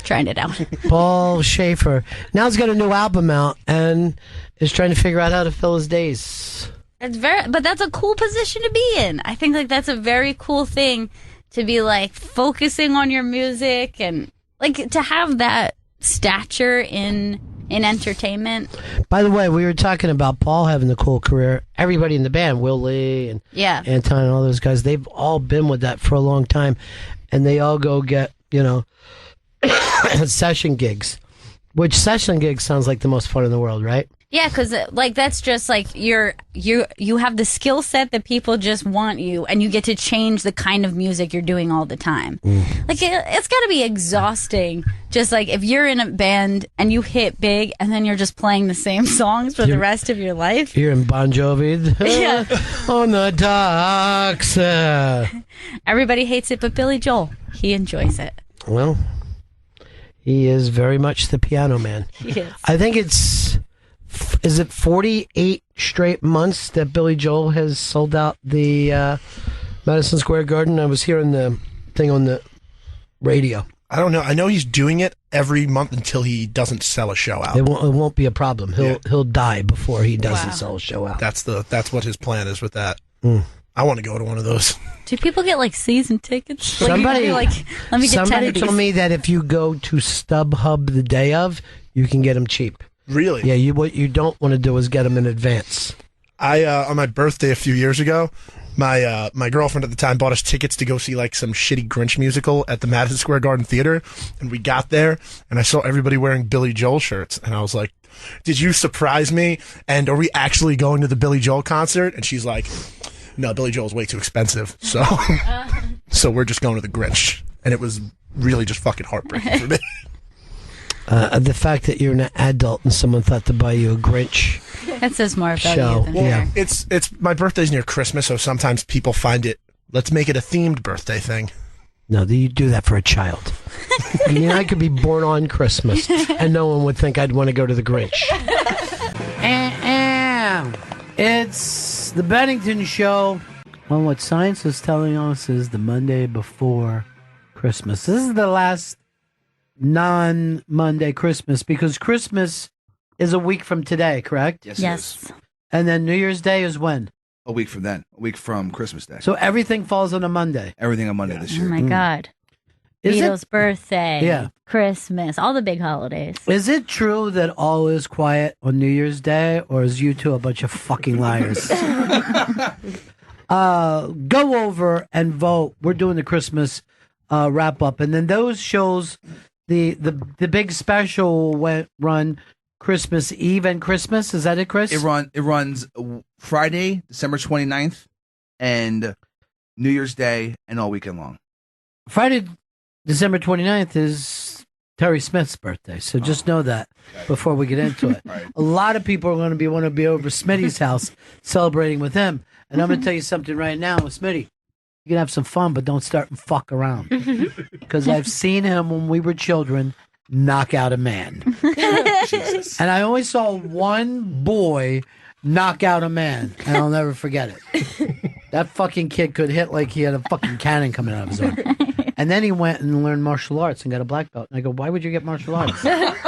Trying it out. Paul Schaefer. Now he's got a new album out and is trying to figure out how to fill his days. But that's a cool position to be in. I think like that's a very cool thing to be like focusing on your music and like to have that stature in entertainment. By the way, we were talking about Paul having a cool career. Everybody in the band, Will Lee and Anton and all those guys, they've all been with that for a long time. And they all go get, session gigs. Which session gigs sounds like the most fun in the world, right? Yeah, because like that's just like you have the skill set that people just want you, and you get to change the kind of music you're doing all the time. Like it's got to be exhausting. Just like if you're in a band and you hit big, and then you're just playing the same songs for the rest of your life. You're in Bon Jovi. Yeah. On the docks. Everybody hates it, but Billy Joel, he enjoys it. Well, he is very much the piano man. He is. I think is it 48 straight months that Billy Joel has sold out the Madison Square Garden? I was hearing the thing on the radio. I don't know. I know he's doing it every month until he doesn't sell a show out. It won't be a problem. He'll die before he doesn't sell a show out. That's what his plan is with that. Mm. I want to go to one of those. Do people get like season tickets? Somebody let me get 10 of these. told me that if you go to StubHub the day of, you can get them cheap. Really? Yeah. What you don't want to do is get them in advance. I on my birthday a few years ago, my girlfriend at the time bought us tickets to go see like some shitty Grinch musical at the Madison Square Garden Theater, and we got there and I saw everybody wearing Billy Joel shirts, and I was like, "Did you surprise me? And are we actually going to the Billy Joel concert?" And she's like, "No, Billy Joel's way too expensive, so we're just going to the Grinch." And it was really just fucking heartbreaking for me. The fact that you're an adult and someone thought to buy you a Grinch that says more about show. you than Yeah. It's my birthday's near Christmas, so sometimes people find it. Let's make it a themed birthday thing. No, you do that for a child. I mean, I could be born on Christmas, and no one would think I'd want to go to the Grinch. It's the Bennington Show. Well, what science is telling us is the Monday before Christmas. This is the last non-Monday Christmas, because Christmas is a week from today, correct? Yes. It is. And then New Year's Day is when? A week from then. A week from Christmas Day. So everything falls on a Monday. Everything on Monday this year. Oh my God. Beatles' birthday, Yeah. Christmas, all the big holidays. Is it true that all is quiet on New Year's Day, or is you two a bunch of fucking liars? Go over and vote. We're doing the Christmas wrap up, and then those shows, the big special went run Christmas Eve and Christmas. Is that it, Chris? It runs Friday, December 29th, and New Year's Day, and all weekend long. Friday, December 29th is Terry Smith's birthday, so just know that before we get into it. Right. A lot of people are going to want to be over Smitty's house celebrating with him. And I'm going to tell you something right now with Smitty. You can have some fun, but don't start and fuck around. Because I've seen him when we were children knock out a man. And I only saw one boy knock out a man, and I'll never forget it. That fucking kid could hit like he had a fucking cannon coming out of his arm. And then he went and learned martial arts and got a black belt. And I go, why would you get martial arts?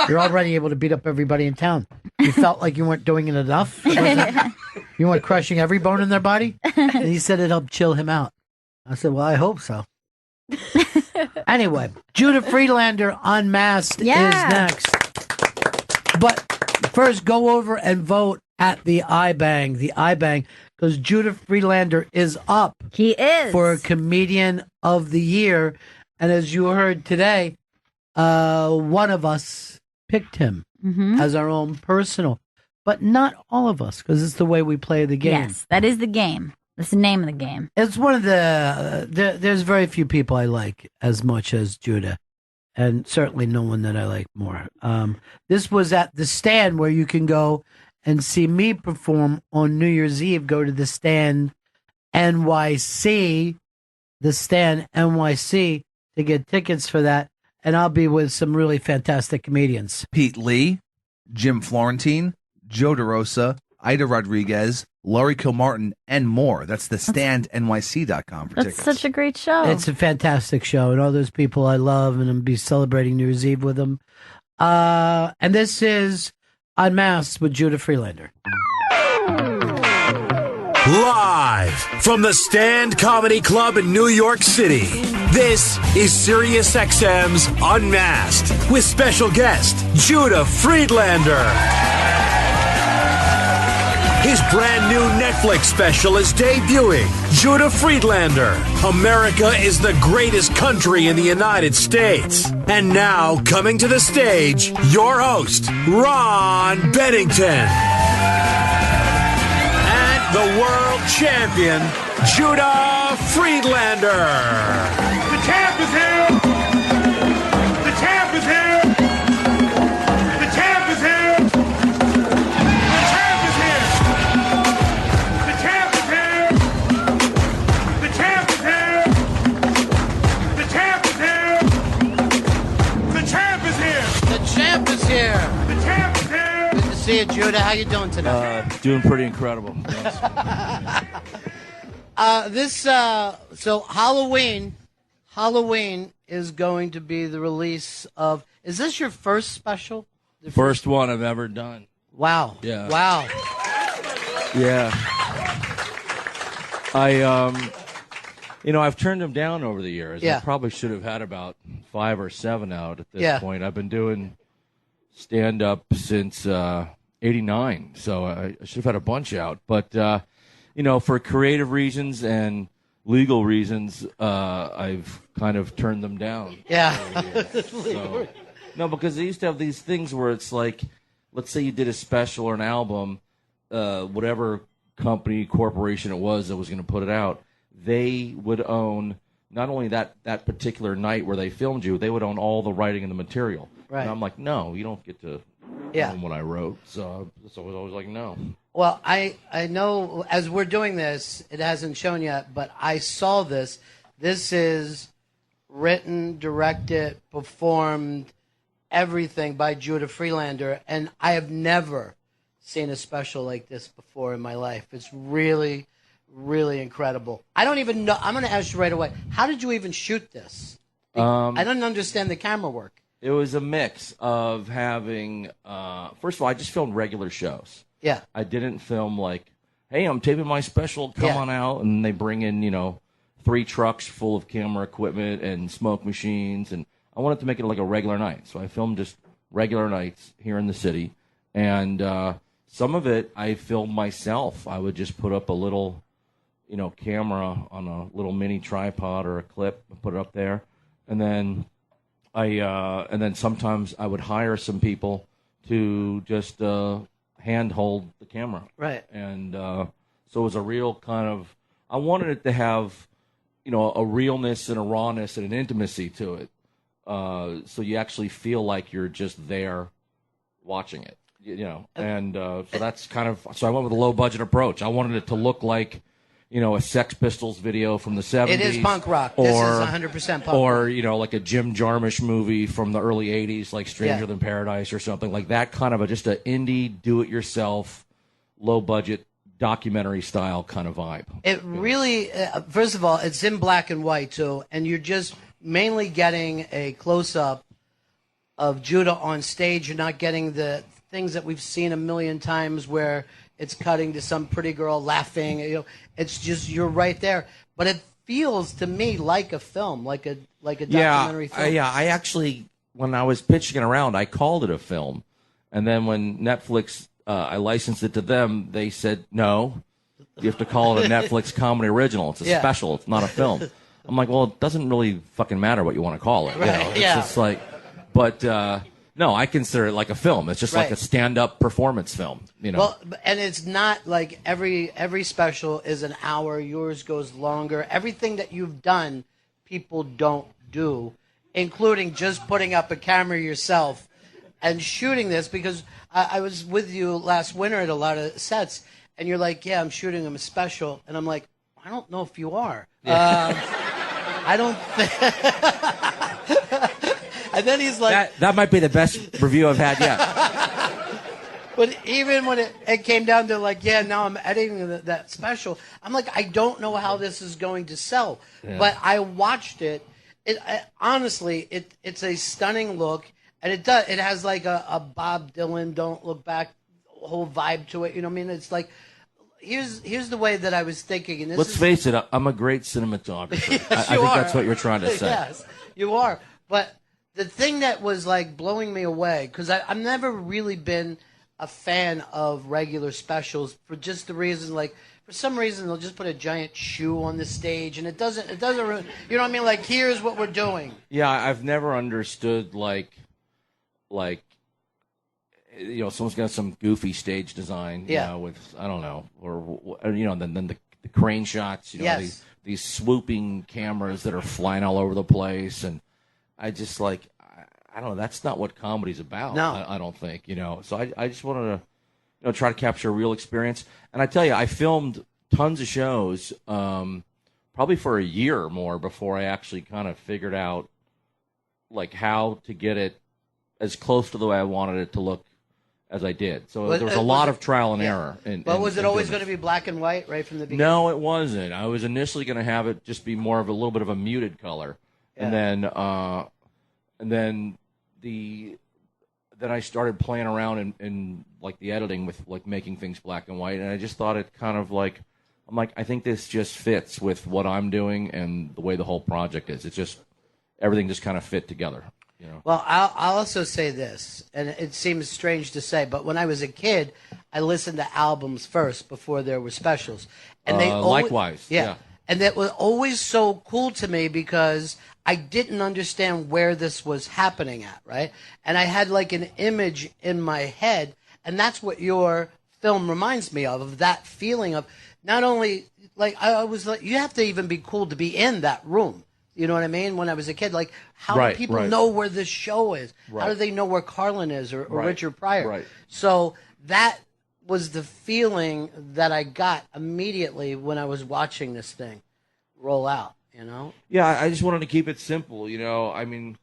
You're already able to beat up everybody in town. You felt like you weren't doing it enough? You weren't crushing every bone in their body? And he said it helped chill him out. I said, well, I hope so. Anyway, Judah Friedlander Unmasked is next. But first, go over and vote at the iBang. The iBang, because Judah Friedlander is up. He is. For Comedian of the Year. And as you heard today, one of us picked him as our own personal. But not all of us, because it's the way we play the game. Yes, that is the game. That's the name of the game. It's one of there's very few people I like as much as Judah. And certainly no one that I like more. This was at the Stand, where you can go and see me perform on New Year's Eve. Go to the Stand NYC, the Stand NYC, to get tickets for that. And I'll be with some really fantastic comedians. Pete Lee, Jim Florentine, Joe DeRosa, Ida Rodriguez, Laurie Kilmartin, and more. That's the standnyc.com for That's tickets. such a great show. It's a fantastic show, and all those people I love, and I'll be celebrating New Year's Eve with them. And this is Unmasked with Judah Friedlander. Live from the Stand Comedy Club in New York City, this is SiriusXM's Unmasked with special guest Judah Friedlander. His brand new Netflix special is debuting. Judah Friedlander, America is the greatest country in the United States. And now, coming to the stage, your host, Ron Bennington. And the world champion, Judah Friedlander. The champ is here! The champ is here! The champ is here! The champ is here! The champ is here! The champ is here! The champ is here! The champ is here! The champ is here! The champ is here! Good to see you, Judah. How you doing today? Doing pretty incredible. So Halloween is going to be the release of. Is this your first special? First one I've ever done. Wow. Yeah. Wow. Yeah. I've turned them down over the years. Yeah. I probably should have had about 5 or 7 out at this Yeah. point. I've been doing stand-up since 89, so I should have had a bunch out. But, for creative reasons and legal reasons, I've kind of turned them down. Yeah. So, no, because they used to have these things where it's like, let's say you did a special or an album, whatever company, corporation it was that was going to put it out, they would own not only that particular night where they filmed you, they would own all the writing and the material. Right. And I'm like, no, you don't get to own what I wrote. So I was always like, no. Well, I know as we're doing this, it hasn't shown yet, but I saw this. This is written, directed, performed, everything by Judah Friedlander, and I have never seen a special like this before in my life. It's really, really incredible. I don't even know. I'm going to ask you right away. How did you even shoot this? I don't understand the camera work. It was a mix of having, first of all, I just filmed regular shows. Yeah. I didn't film like, hey, I'm taping my special, come on out, and they bring in, 3 trucks full of camera equipment and smoke machines, and I wanted to make it like a regular night. So I filmed just regular nights here in the city, and some of it I filmed myself. I would just put up a little, camera on a little mini tripod or a clip and put it up there, and then sometimes I would hire some people to just hand hold the camera. Right. And so it was a real kind of, I wanted it to have, a realness and a rawness and an intimacy to it. So you actually feel like you're just there watching it, and so that's kind of, so I went with a low budget approach. I wanted it to look like, a Sex Pistols video from the 70s. It is punk rock. This is 100% punk or, rock. like a Jim Jarmusch movie from the early 80s, like Stranger Than Paradise or something like that, kind of just an indie, do-it-yourself, low-budget, documentary-style kind of vibe. It really, first of all, it's in black and white, too, and you're just mainly getting a close-up of Judah on stage. You're not getting the things that we've seen a million times where it's cutting to some pretty girl laughing. It's just, you're right there. But it feels to me like a film, like a documentary film. I actually, when I was pitching it around, I called it a film. And then when Netflix, I licensed it to them, they said, no, you have to call it a Netflix comedy original. It's a special. It's not a film. I'm like, well, it doesn't really fucking matter what you want to call it. Right. It's just like, but no, I consider it like a film. It's just like a stand-up performance film. Well, and it's not like every special is an hour. Yours goes longer. Everything that you've done, people don't do, including just putting up a camera yourself and shooting this. Because I was with you last winter at a lot of sets, and you're like, yeah, I'm shooting a special. And I'm like, I don't know if you are. I don't And then he's like... That might be the best review I've had yet. But even when it came down to like, now I'm editing that special, I'm like, I don't know how this is going to sell. Yeah. But I watched it. Honestly, it's a stunning look. And it has like a Bob Dylan, Don't Look Back whole vibe to it. You know what I mean? It's like... Here's the way that I was thinking. And Let's face it, I'm a great cinematographer. Yes, I think that's what you're trying to say. Yes, you are. But the thing that was like blowing me away, because I've never really been a fan of regular specials for just the reason, like, for some reason they'll just put a giant shoe on the stage, and it doesn't you know what I mean? Like, here's what we're doing. Yeah, I've never understood like someone's got some goofy stage design, with, I don't know, or then the crane shots, these swooping cameras that are flying all over the place, and I just I don't know, that's not what comedy's about. No, I don't think, So I just wanted to, try to capture a real experience, and I tell you, I filmed tons of shows, probably for a year or more before I actually kind of figured out like how to get it as close to the way I wanted it to look as I did. So there was a lot of trial and error. But was it always going to be black and white right from the beginning? No, it wasn't. I was initially going to have it just be more of a little bit of a muted color, and then I started playing around in like the editing with like making things black and white, and I just thought it kind of like, I'm like, I think this just fits with what I'm doing and the way the whole project is. It's just everything just kind of fit together. Well, I'll also say this, and it seems strange to say, but when I was a kid, I listened to albums first before there were specials, and they likewise, yeah. And that was always so cool to me because I didn't understand where this was happening at, right? And I had like an image in my head, and that's what your film reminds me of that feeling of not only like I was like, you have to even be cool to be in that room. You know what I mean? When I was a kid, like, how do people know where this show is? How do they know where Carlin is or Richard Pryor? Right. So that was the feeling that I got immediately when I was watching this thing roll out, Yeah, I just wanted to keep it simple, I mean,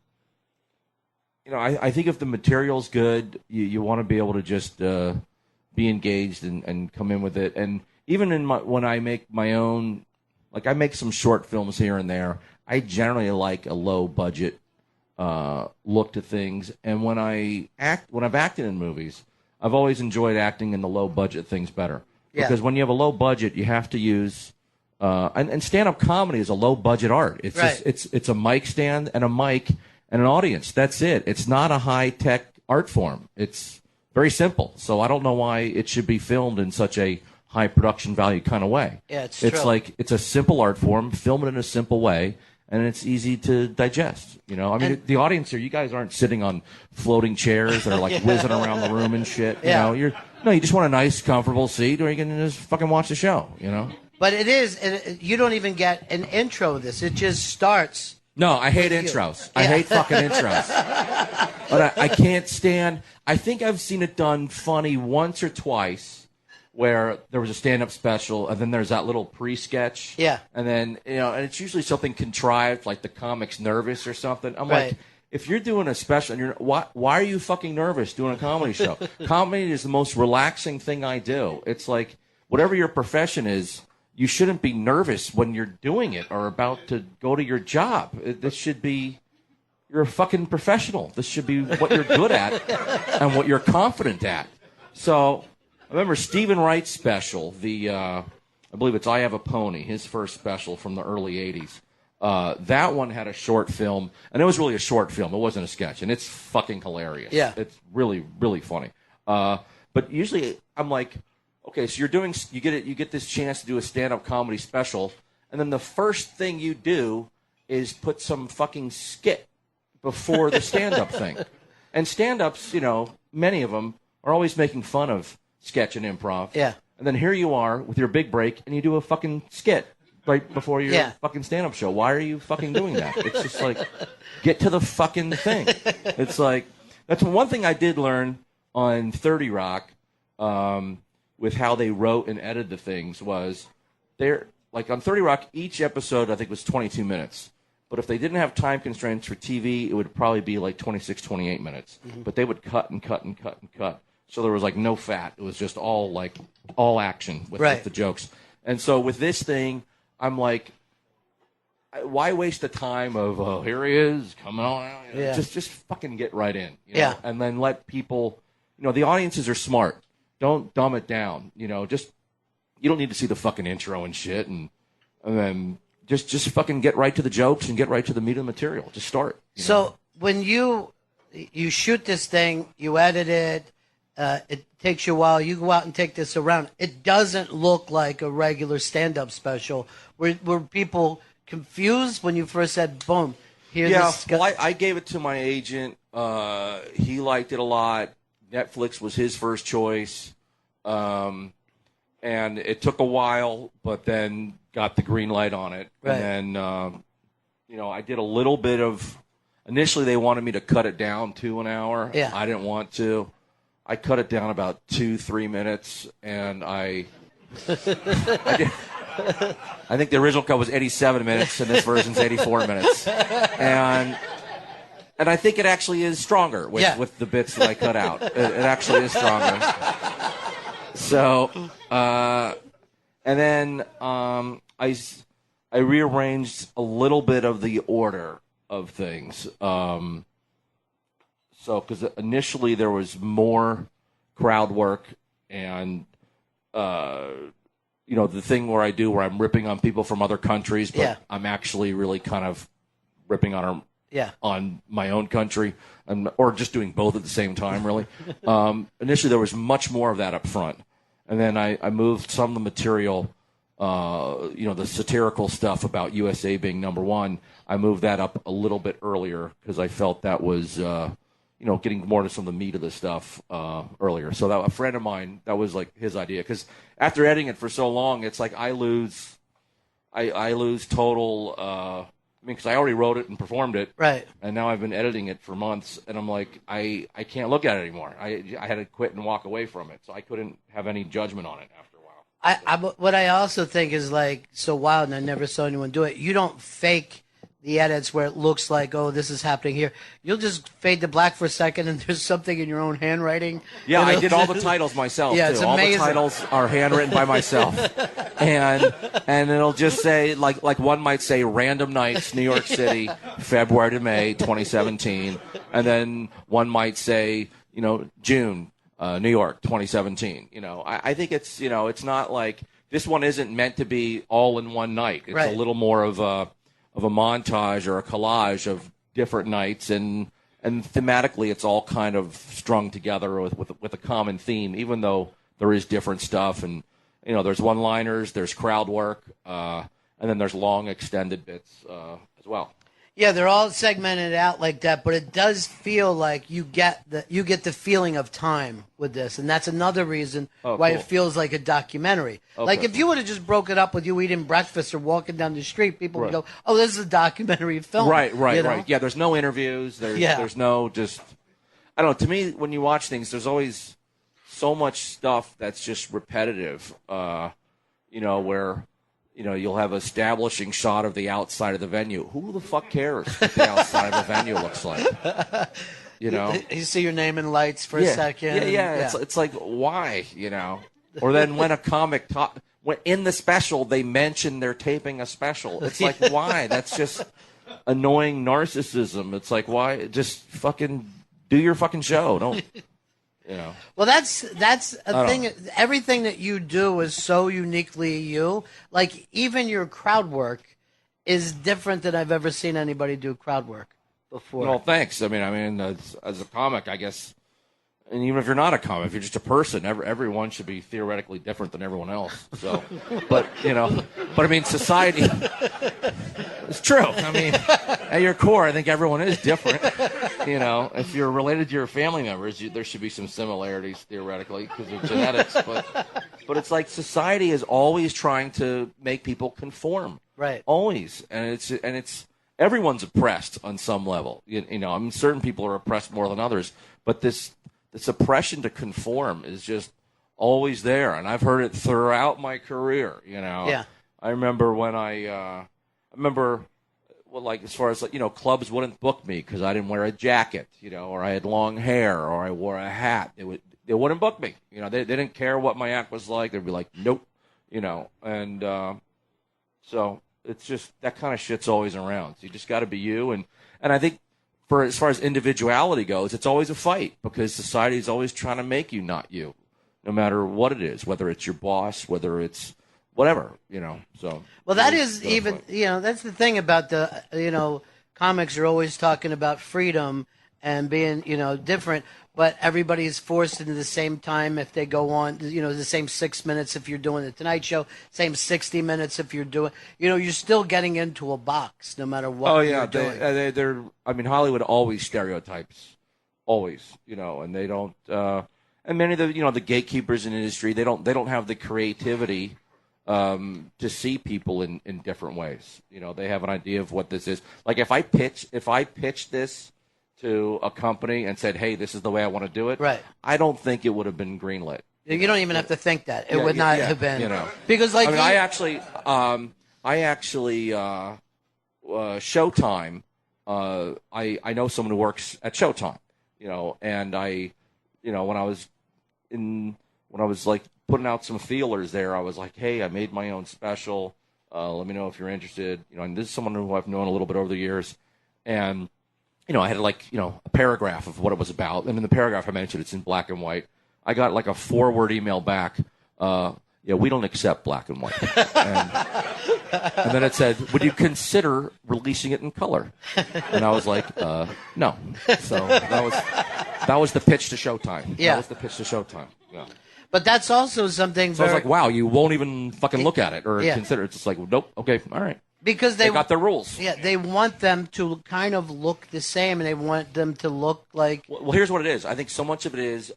I think if the material's good, you want to be able to just be engaged and come in with it. And even when I make my own, like I make some short films here and there, I generally like a low budget look to things, and when I've acted in movies, I've always enjoyed acting in the low budget things better. Because when you have a low budget, you have to use And stand-up comedy is a low-budget art. It's Right. just it's a mic stand and a mic and an audience. That's it. It's not a high-tech art form. It's very simple. So I don't know why it should be filmed in such a high production value kind of way. Yeah, it's It's true. like it's a simple art form. Film it in a simple way, and it's easy to digest. You know, I mean, And- the audience here, you guys aren't sitting on floating chairs that are like Yeah. whizzing around the room and shit. Yeah. You know, you just want a nice, comfortable seat, or you can just fucking watch the show. You know. But you don't even get an intro of this. It just starts. No, I hate with you. intros. I hate fucking intros. But I can't stand. I think I've seen it done funny once or twice, where there was a stand-up special, and then there's that little pre-sketch. Yeah. And then and it's usually something contrived, like the comic's nervous or something. I'm Right. like, if you're doing a special, and why are you fucking nervous doing a comedy show? Comedy is the most relaxing thing I do. It's like whatever your profession is. You shouldn't be nervous when you're doing it or about to go to your job. This should be, you're a fucking professional. This should be what you're good at and what you're confident at. So I remember Stephen Wright's special, I believe it's I Have a Pony, his first special from the early 80s. That one had a short film, and it was really a short film. It wasn't a sketch, and it's fucking hilarious. Yeah. It's really, really funny. But usually I'm like, okay, so you get this chance to do a stand-up comedy special, and then the first thing you do is put some fucking skit before the stand-up thing. And stand-ups, many of them are always making fun of sketch and improv. Yeah. And then here you are with your big break, and you do a fucking skit right before your fucking stand-up show. Why are you fucking doing that? It's just like, get to the fucking thing. It's like, that's one thing I did learn on 30 Rock, with how they wrote and edited the things was they're like on 30 Rock, each episode I think was 22 minutes. But if they didn't have time constraints for TV, it would probably be like 26, 28 minutes. Mm-hmm. But they would cut and cut and cut and cut. So there was like no fat. It was just all action with the jokes. And so with this thing, I'm like, why waste the time of, here he is, coming on out. Yeah. Just fucking get right in. Yeah. And then let people, the audiences are smart. Don't dumb it down. You don't need to see the fucking intro and shit, and then just fucking get right to the jokes and get right to the meat of the material. Just start. So when you shoot this thing, you edit it, it takes you a while. You go out and take this around. It doesn't look like a regular stand-up special. Were people confused when you first said, "Boom"? Here's this guy. Well, I gave it to my agent. He liked it a lot. Netflix was his first choice, and it took a while, but then got the green light on it. Right. And then, I did a little bit of. Initially, they wanted me to cut it down to an hour. Yeah. I didn't want to. I cut it down about 2-3 minutes, and I did. I think the original cut was 87 minutes, and this version's 84 minutes, And I think it actually is stronger with the bits that I cut out. It actually is stronger. So, and then I rearranged a little bit of the order of things. So, because initially there was more crowd work and, the thing where I'm ripping on people from other countries, but I'm actually really kind of ripping on them. Yeah. On my own country, or just doing both at the same time, really. Initially, there was much more of that up front. And then I moved some of the material, the satirical stuff about USA being number one. I moved that up a little bit earlier because I felt that was, getting more to some of the meat of the stuff earlier. So that a friend of mine, that was like his idea. Because after editing it for so long, it's like I lose total... because I already wrote it and performed it, right? And now I've been editing it for months, and I'm like, I can't look at it anymore. I had to quit and walk away from it, so I couldn't have any judgment on it after a while. What I also think is like so wild, and I never saw anyone do it. You don't fake the edits where it looks like, oh, this is happening here. You'll just fade to black for a second, and there's something in your own handwriting. Yeah, I did all the titles myself, yeah, too. It's all amazing. the titles are handwritten by myself. And it'll just say, like one might say, Random Nights, New York City, February to May, 2017. And then one might say, June, New York, 2017. I think it's, it's not like, This one isn't meant to be all in one night. It's Right. a little more of a montage or a collage of different nights, and thematically, it's all kind of strung together with a common theme, even though there is different stuff. And there's one-liners, there's crowd work, and then there's long extended bits as well. Yeah, they're all segmented out like that, but it does feel like you get the feeling of time with this, and that's another reason why cool. it feels like a documentary. Okay. Like if you would have just broke it up with you eating breakfast or walking down the street, people would go, "Oh, this is a documentary film." Right. you know? Right. Yeah, there's no interviews. There's no just. I don't know. To me, when you watch things, there's always so much stuff that's just repetitive. Where. You'll have establishing shot of the outside of the venue. Who the fuck cares what the outside of the venue looks like? You see your name in lights for a second. Yeah. It's like, why? Or then when a comic when in the special they mention they're taping a special. It's like, why? That's just annoying narcissism. It's like, why? Just fucking do your fucking show. Don't. Well, that's a thing. Everything that you do is so uniquely you. Like even your crowd work is different than I've ever seen anybody do crowd work before. Well, thanks. I mean, as a comic, I guess, and even if you're not a comic, if you're just a person, everyone should be theoretically different than everyone else. So, but I mean, society. It's true. I mean, at your core, I think everyone is different. If you're related to your family members, there should be some similarities theoretically because of genetics. But it's like society is always trying to make people conform. Right. Always, and it's everyone's oppressed on some level. I mean, certain people are oppressed more than others, but this oppression to conform is just always there, and I've heard it throughout my career. Yeah. I remember when as far as clubs wouldn't book me because I didn't wear a jacket, or I had long hair, or I wore a hat. They wouldn't book me. They didn't care what my act was like. They'd be like, nope, and so it's just that kind of shit's always around. So you just got to be you, and I think as far as individuality goes, it's always a fight because society is always trying to make you not you, no matter what it is, whether it's your boss, whether it's whatever, so. Well, that is even, that's the thing about the, comics are always talking about freedom and being, different, but everybody's forced into the same time if they go on, the same 6 minutes if you're doing the Tonight Show, same 60 minutes if you're doing, you're still getting into a box no matter what you're doing. They're, I mean, Hollywood always stereotypes, always, and they don't, and many of the, the gatekeepers in the industry, they don't have the creativity to see people in different ways. They have an idea of what this is. Like if I pitch this to a company and said, hey, this is the way I want to do it, right. I don't think it would have been greenlit. You don't even have to think that. It would not have been. Because I mean, I actually Showtime, I know someone who works at Showtime, and when I was like putting out some feelers there, I was like, hey, I made my own special. Let me know if you're interested. And this is someone who I've known a little bit over the years. And, I had a paragraph of what it was about. And in the paragraph I mentioned, it's in black and white. I got like a 4-word email back. We don't accept black and white. And then it said, would you consider releasing it in color? And I was like, no. So that was the pitch to Showtime. Yeah. That was the pitch to Showtime. Yeah. But that's also something. So I was like, wow, you won't even fucking look at it or consider it. It's just like, nope, okay, all right. Because they got their rules. Yeah, they want them to kind of look the same, and they want them to look like. Well, here's what it is. I think so much of it is,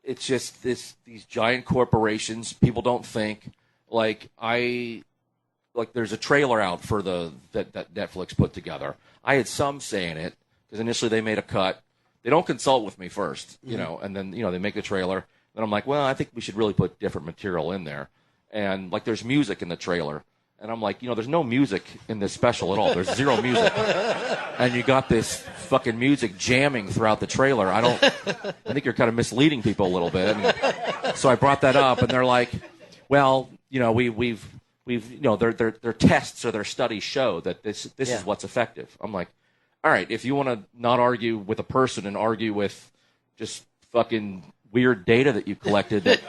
it's just these giant corporations. People don't think there's a trailer out for that Netflix put together. I had some say in it because initially they made a cut. They don't consult with me first, and then they make the trailer. Then I'm like, well, I think we should really put different material in there. And there's music in the trailer, and I'm like, there's no music in this special at all. There's zero music, and you got this fucking music jamming throughout the trailer. I think you're kind of misleading people a little bit. So I brought that up, and they're like, well, we've their tests or their studies show that this is what's effective. I'm like, all right, if you want to not argue with a person and argue with just fucking weird data that you collected that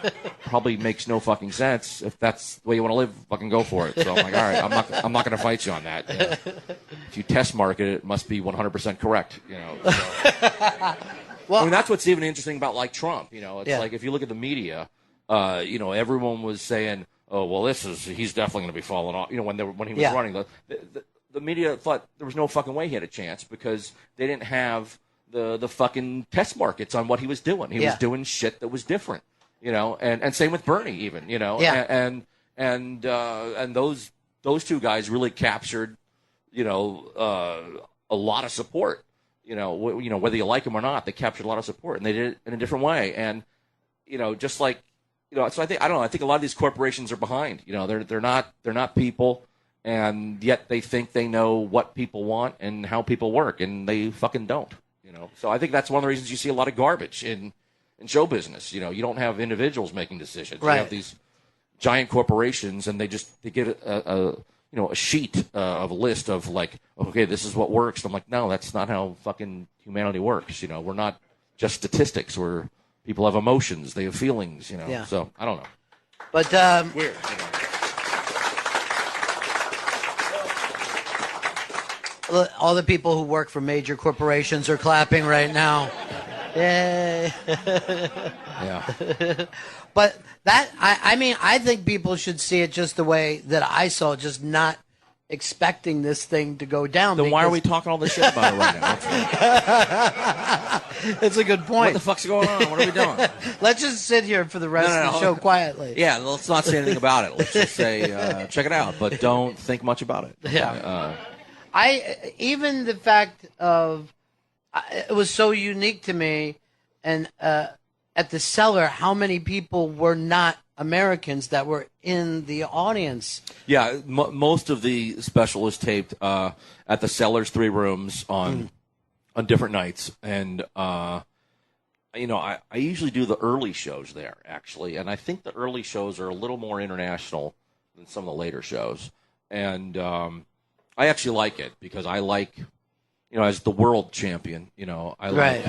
probably makes no fucking sense. If that's the way you want to live, fucking go for it. So I'm like, all right, I'm not going to fight you on that. You know? If you test market it must be 100% correct. You know. So. Well, I mean, that's what's even interesting about like Trump. You know, it's Yeah. like if you look at the media, you know, everyone was saying, "Oh, well, he's definitely going to be falling off." You know, when he was Yeah. running, the media thought there was no fucking way he had a chance because they didn't have the fucking test markets on what he was doing. He was doing shit that was different, you know, and same with Bernie even, you know, and those two guys really captured, you know, a lot of support, you know, whether you like them or not, they captured a lot of support and they did it in a different way. And, you know, just like, you know, so I think a lot of these corporations are behind, you know, they're not people. And yet they think they know what people want and how people work, and they fucking don't. You know, so I think that's one of the reasons you see a lot of garbage in show business. You know, you don't have individuals making decisions. Right. You have these giant corporations, and they get a sheet of a list of like, okay, this is what works. And I'm like, no, that's not how fucking humanity works. You know, we're not just statistics. People have emotions, they have feelings. You know, Yeah. so I don't know. But Weird. You know. all the people who work for major corporations are clapping right now. Yay. Yeah. But that, I mean, I think people should see it just the way that I saw it, just not expecting this thing to go down. Then why are we talking all this shit about it right now? It's a good point. What the fuck's going on? What are we doing? Let's just sit here for the rest of the show quietly. Yeah, let's not say anything about it. Let's just say, check it out, but don't think much about it. Yeah. Even the fact of it was so unique to me, and at the cellar, how many people were not Americans that were in the audience? Yeah, most of the special is taped at the Cellar's 3 rooms on different nights, and you know, I usually do the early shows there actually, and I think the early shows are a little more international than some of the later shows, and I actually like it because I like, you know, as the world champion, you know, I like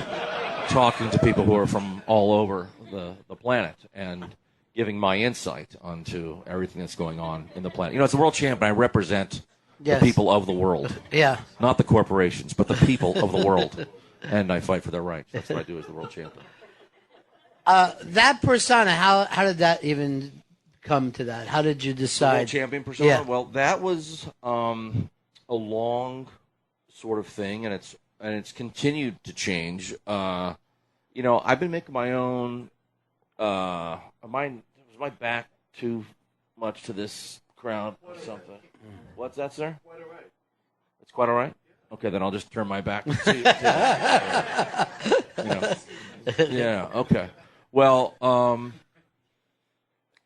talking to people who are from all over the planet and giving my insight onto everything that's going on in the planet. You know, as the world champion, I represent the people of the world. Yeah. Not the corporations, but the people of the world. And I fight for their rights. That's what I do as the world champion. That persona, how did that even come to that? How did you decide? The world champion persona? Yeah. Well, that was a long sort of thing, and it's continued to change. You know, I've been making my own. Was my back too much to this crowd or something? What's that, sir? Quite all right. It's quite all right. Okay, then I'll just turn my back. To you know. Yeah. Okay. Well,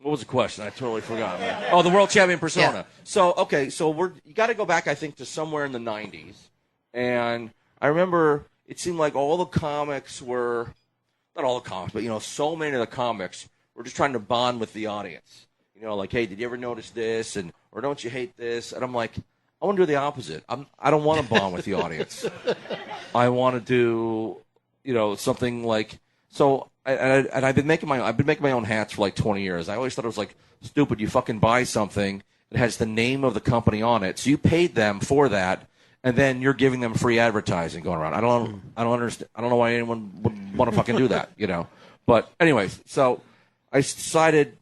what was the question? I totally forgot. Man. Oh, the world champion persona. Yeah. So, okay, so you got to go back, I think, to somewhere in the 90s. And I remember it seemed like all the comics were, not all the comics, but, you know, so many of the comics were just trying to bond with the audience. You know, like, hey, did you ever notice this? Or don't you hate this? And I'm like, I want to do the opposite. I don't want to bond with the audience. I want to do, you know, something like, so, and I've been making my own hats for like 20 years. I always thought it was like stupid. You fucking buy something that has the name of the company on it, so you paid them for that, and then you're giving them free advertising going around. I don't understand. I don't know why anyone would want to fucking do that, you know. But anyways, so I decided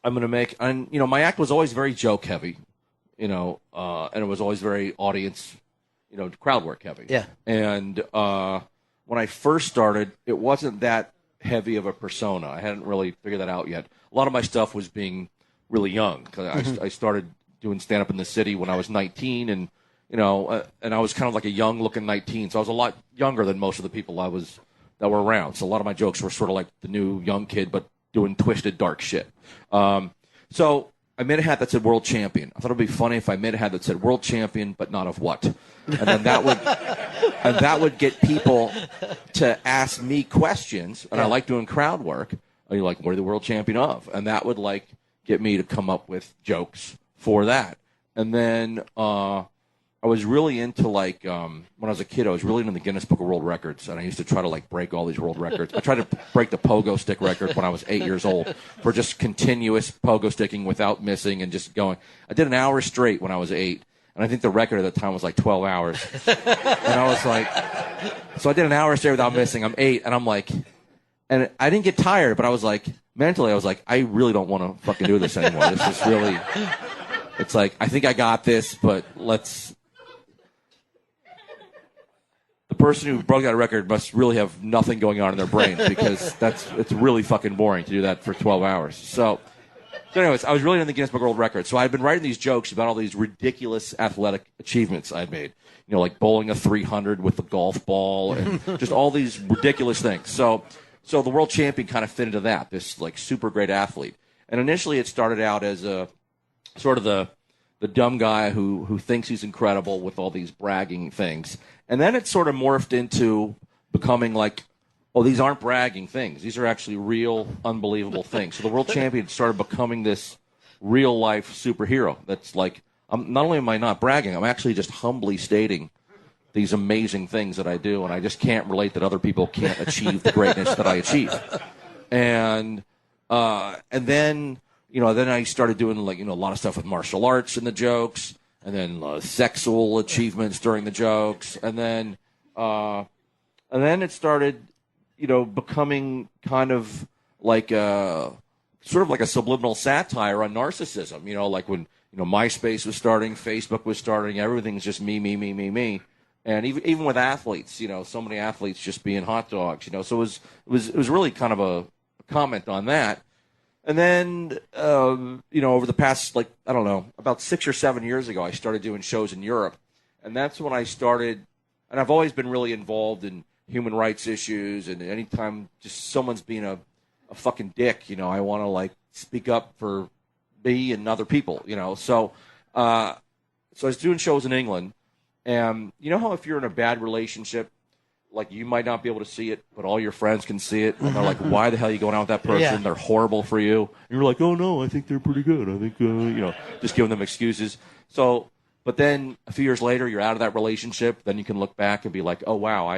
I'm going to make, and you know, my act was always very joke heavy, you know, and it was always very audience, you know, crowd work heavy. Yeah. And when I first started, it wasn't that heavy of a persona. I hadn't really figured that out yet. A lot of my stuff was being really young because I started doing stand-up in the city when I was 19, and you know, and I was kind of like a young-looking 19, so I was a lot younger than most of the people that were around. So a lot of my jokes were sort of like the new young kid, but doing twisted, dark shit. So I made a hat that said World Champion. I thought it would be funny if I made a hat that said World Champion, but not of what. And then that would get people to ask me questions. And I like doing crowd work. Are you like, what are the world champion of? And that would like get me to come up with jokes for that. And then I was really into like when I was a kid, I was really into the Guinness Book of World Records, and I used to try to like break all these world records. I tried to break the pogo stick record when I was 8 years old for just continuous pogo sticking without missing and just going. I did an hour straight when I was 8, and I think the record at the time was like 12 hours. And I was like, so I did an hour straight without missing. I'm 8, and I'm like, and I didn't get tired, but I was like, mentally, I was like, I really don't want to fucking do this anymore. This is really, it's like, I think I got this, but let's. The person who broke that record must really have nothing going on in their brain because it's really fucking boring to do that for 12 hours. So anyways, I was really into the Guinness Book of World Records. So I'd been writing these jokes about all these ridiculous athletic achievements I'd made. You know, like bowling a 300 with a golf ball and just all these ridiculous things. So the world champion kind of fit into that, this like super great athlete. And initially it started out as a sort of the dumb guy who thinks he's incredible with all these bragging things. And then it sort of morphed into becoming like, oh, these aren't bragging things. These are actually real, unbelievable things. So the world champion started becoming this real-life superhero that's like, not only am I not bragging, I'm actually just humbly stating these amazing things that I do, and I just can't relate that other people can't achieve the greatness that I achieve. And then, you know, then I started doing like, you know, a lot of stuff with martial arts in the jokes, and then sexual achievements during the jokes, and then it started, you know, becoming kind of like sort of like a subliminal satire on narcissism. You know, like when, you know, MySpace was starting, Facebook was starting, everything's just me. And even with athletes, you know, so many athletes just being hot dogs, you know. So it was really kind of a comment on that. And then, you know, over the past, like, I don't know, about 6 or 7 years ago, I started doing shows in Europe. And that's when I started, and I've always been really involved in human rights issues. And anytime just someone's being a fucking dick, you know, I want to, like, speak up for me and other people, you know. So I was doing shows in England. And you know how if you're in a bad relationship, like you might not be able to see it, but all your friends can see it, and they're like, "Why the hell are you going out with that person? Yeah. They're horrible for you." And you're like, "Oh no, I think they're pretty good. I think you know," just giving them excuses. So, but then a few years later, you're out of that relationship. Then you can look back and be like, "Oh wow,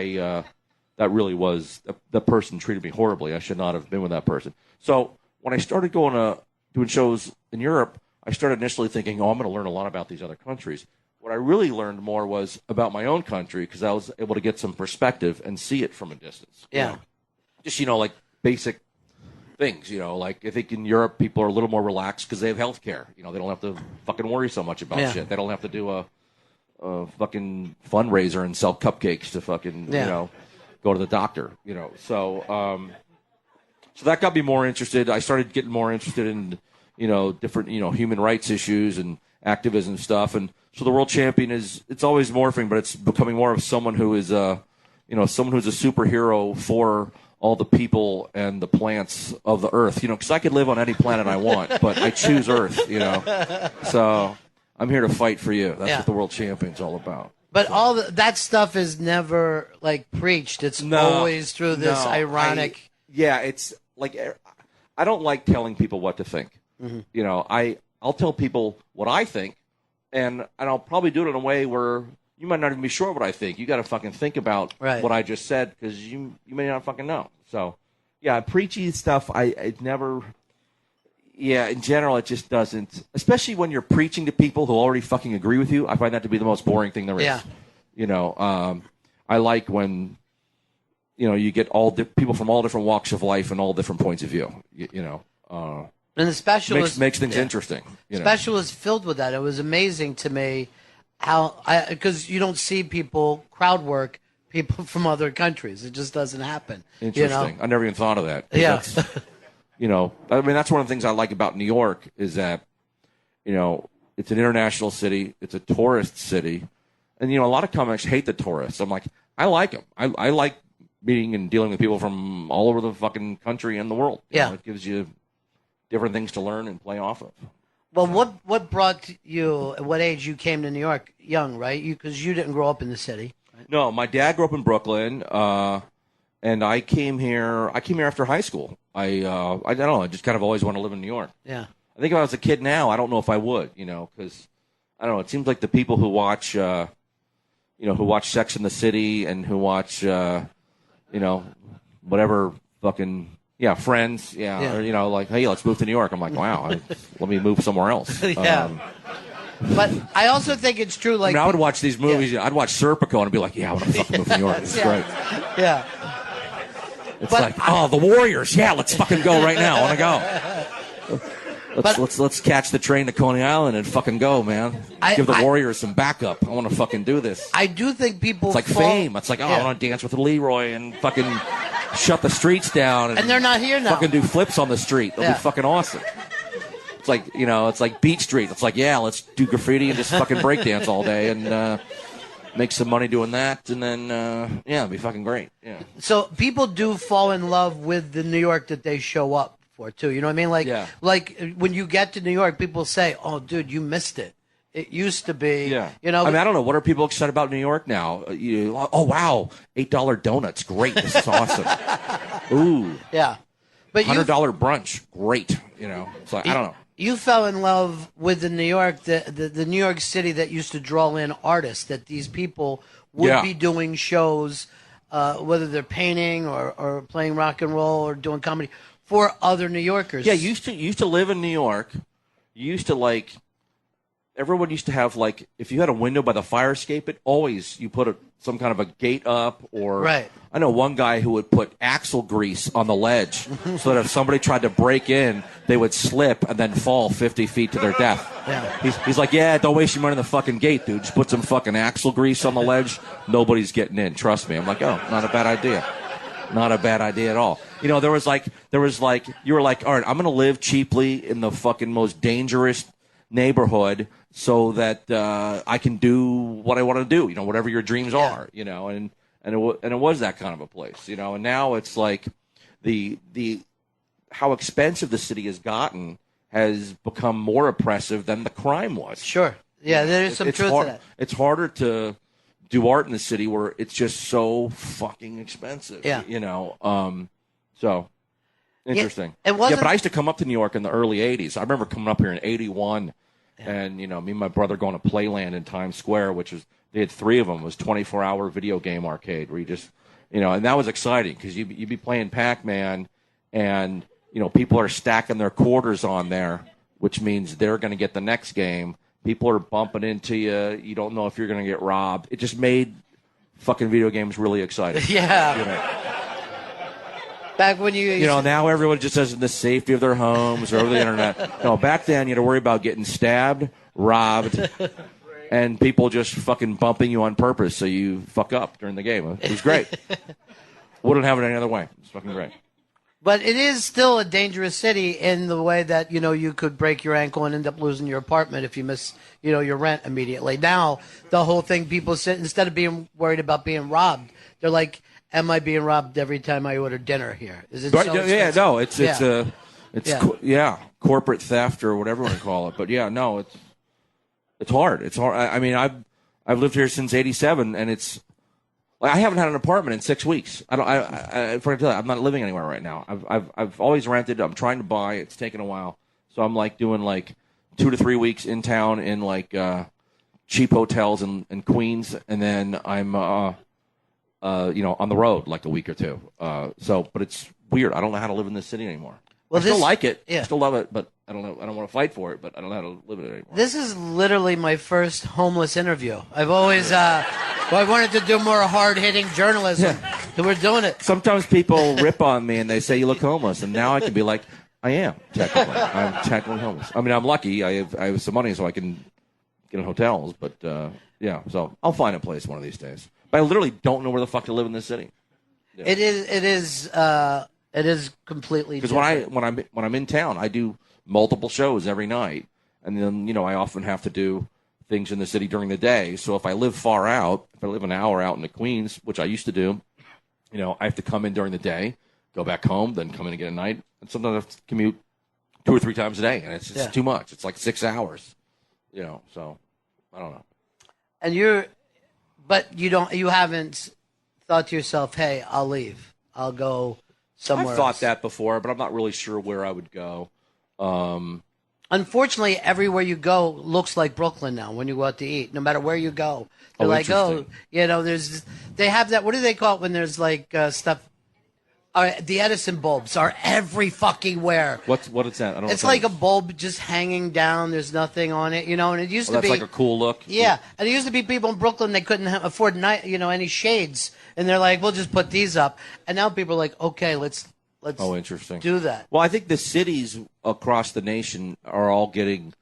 that really was the person treated me horribly. I should not have been with that person." So when I started doing shows in Europe, I started initially thinking, "Oh, I'm going to learn a lot about these other countries." What I really learned more was about my own country because I was able to get some perspective and see it from a distance. Yeah. You know? Just, you know, like basic things, you know, like I think in Europe people are a little more relaxed because they have health care. You know, they don't have to fucking worry so much about shit. They don't have to do a fucking fundraiser and sell cupcakes to fucking, you know, go to the doctor, you know. So that got me more interested. I started getting more interested in, you know, different, you know, human rights issues and activism stuff. And so the world champion it's always morphing, but it's becoming more of someone who is someone who's a superhero for all the people and the plants of the earth, you know, because I could live on any planet I want, but I choose Earth, you know. So I'm here to fight for you. That's what the world champion's all about. But all that stuff is never like preached. It's always through this ironic. It's like I don't like telling people what to think. Mm-hmm. You know, I'll tell people what I think, and I'll probably do it in a way where you might not even be sure what I think. You got to fucking think about what I just said because you may not fucking know. So, yeah, preachy stuff, it never. Yeah, in general, it just doesn't. Especially when you're preaching to people who already fucking agree with you, I find that to be the most boring thing there is. Yeah. You know, I like when, you know, you get people from all different walks of life and all different points of view. You know. And the special makes things interesting. You know? Special is filled with that. It was amazing to me how because you don't see people crowd work people from other countries. It just doesn't happen. Interesting. You know? I never even thought of that. Yeah. You know, I mean, that's one of the things I like about New York is that, you know, it's an international city. It's a tourist city. And, you know, a lot of comics hate the tourists. I'm like, I like them. I like meeting and dealing with people from all over the fucking country and the world. You know, it gives you different things to learn and play off of. Well, what brought you, at what age you came to New York? Young, right? Because you didn't grow up in the city. Right? No, my dad grew up in Brooklyn, and I came here after high school. I don't know, I just kind of always wanted to live in New York. Yeah. I think if I was a kid now, I don't know if I would, you know, because I don't know. It seems like the people who watch, who watch Sex and the City and who watch, whatever fucking, Friends, or, like, hey, let's move to New York. I'm like, wow, let me move somewhere else. Yeah. But I also think it's true. Like, I would watch these movies. I'd watch Serpico and be like, I want to fucking move to New York. It's great. Yeah. It's like, the Warriors. Yeah, let's fucking go right now. I want to go. Let's catch the train to Coney Island and fucking go, man. Give the Warriors some backup. I want to fucking do this. I do think people. It's like Fame. It's like, I want to dance with Leroy and fucking shut the streets down. And they're not here now. Fucking do flips on the street. They'll be fucking awesome. It's like, it's like Beach Street. It's like, let's do graffiti and just fucking breakdance all day and make some money doing that. And then, it'll be fucking great. Yeah. So people do fall in love with the New York that they show up for, too. You know what I mean? Like when you get to New York, people say, oh, dude, you missed it. It used to be, I don't know. What are people excited about in New York now? Oh, wow. $8 donuts. Great. This is awesome. Ooh. Yeah. But $100 brunch. Great. It's like, I don't know. You fell in love with the New York, the New York City that used to draw in artists, that these people would be doing shows, whether they're painting or playing rock and roll or doing comedy for other New Yorkers. Yeah, you used to live in New York. You used to everyone used to have if you had a window by the fire escape, you put some kind of a gate up or right. I know one guy who would put axle grease on the ledge so that if somebody tried to break in, they would slip and then fall 50 feet to their death. Yeah. He's like, don't waste your money on the fucking gate, dude. Just put some fucking axle grease on the ledge. Nobody's getting in. Trust me. I'm like, not a bad idea. Not a bad idea at all. There was you were like, all right, I'm going to live cheaply in the fucking most dangerous neighborhood so that I can do what I want to do, whatever your dreams are, and it was that kind of a place, and now it's like the how expensive the city has gotten has become more oppressive than the crime was. Sure. Yeah, there's some truth to that. It's harder to do art in the city where it's just so fucking expensive. Yeah. So interesting. It wasn't... but I used to come up to New York in the early 80s. I remember coming up here in 81 and, me and my brother going to Playland in Times Square, which was, they had 3 of them. It was 24-hour video game arcade where you just, and that was exciting because you'd be playing Pac-Man and, people are stacking their quarters on there, which means they're going to get the next game. People are bumping into you. You don't know if you're going to get robbed. It just made fucking video games really exciting. Yeah. Back when you now everyone just says in the safety of their homes or over the internet. No, back then you had to worry about getting stabbed, robbed, and people just fucking bumping you on purpose so you fuck up during the game. It was great. Wouldn't have it any other way. It's fucking great. But it is still a dangerous city in the way that, you could break your ankle and end up losing your apartment if you miss, your rent immediately. Now, the whole thing, people sit, instead of being worried about being robbed, they're like, am I being robbed every time I order dinner here? Is it right, so yeah, no, it's corporate theft or whatever you want to call it. But yeah, no, it's hard. It's hard. I mean, I've lived here since '87, and it's I haven't had an apartment in 6 weeks. I'm not living anywhere right now. I've always rented. I'm trying to buy. It's taken a while, so I'm doing 2 to 3 weeks in town in cheap hotels in Queens, and then I'm on the road a week or two. But it's weird. I don't know how to live in this city anymore. Well, I still like it. Yeah. I still love it, but I don't know. I don't want to fight for it, but I don't know how to live in it anymore. This is literally my first homeless interview. I've always, I wanted to do more hard-hitting journalism. And we're doing it. Sometimes people rip on me and they say you look homeless, and now I can be like, I am technically. I'm technically homeless. I mean, I'm lucky. I have some money so I can get in hotels, but so I'll find a place one of these days. But I literally don't know where the fuck to live in this city. Yeah. It is completely because when I'm in town, I do multiple shows every night, and then I often have to do things in the city during the day. So if I live far out, if I live an hour out in the Queens, which I used to do, I have to come in during the day, go back home, then come in again at night, and sometimes I have to commute 2 or 3 times a day, and it's just too much. It's 6 hours, So I don't know. And you haven't thought to yourself, hey, I'll leave. I'll go somewhere I've thought else. that before, but I'm not really sure where I would go. unfortunately, everywhere you go looks like Brooklyn now when you go out to eat. No matter where you go, they're Oh, like, interesting. they have that. What do they call it when there's like stuff? The Edison bulbs are every fucking where. What is that? I don't know. It's like a bulb just hanging down. There's nothing on it, and it used to that's be like a cool look. Yeah, and it used to be people in Brooklyn they couldn't afford any shades, and they're like, we'll just put these up. And now people are like, okay, let's Oh, interesting. do that. Well, I think the cities across the nation are all getting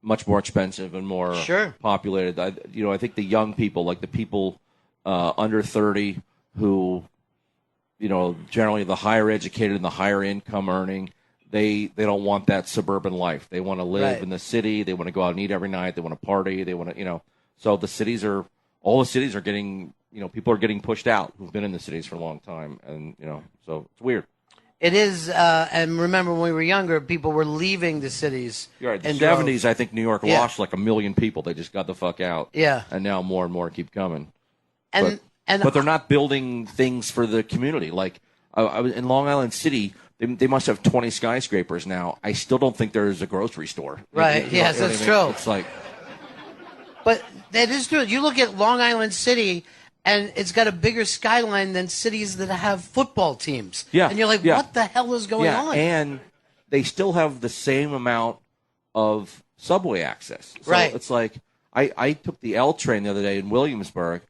much more expensive and more Sure. populated. I think the young people, like the people under 30 who, generally the higher educated and the higher income earning, they don't want that suburban life. They want to live Right. in the city. They want to go out and eat every night. They want to party. They want to, so all the cities are getting, people are getting pushed out who've been in the cities for a long time. And, so it's weird. It is, and remember when we were younger, people were leaving the cities. You're right. The in 70s, droves. I think New York Yeah. lost like 1 million people. They just got the fuck out. Yeah. And now more and more keep coming. And But they're not building things for the community. Like I was in Long Island City, they must have 20 skyscrapers now. I still don't think there's a grocery store. Right. You know Yes, what that's I mean? true. It's like, But that is true. You look at Long Island City, and it's got a bigger skyline than cities that have football teams. Yeah, And you're like, yeah. what the hell is going on? And they still have the same amount of subway access. So Right. It's like I took the L train the other day in Williamsburg.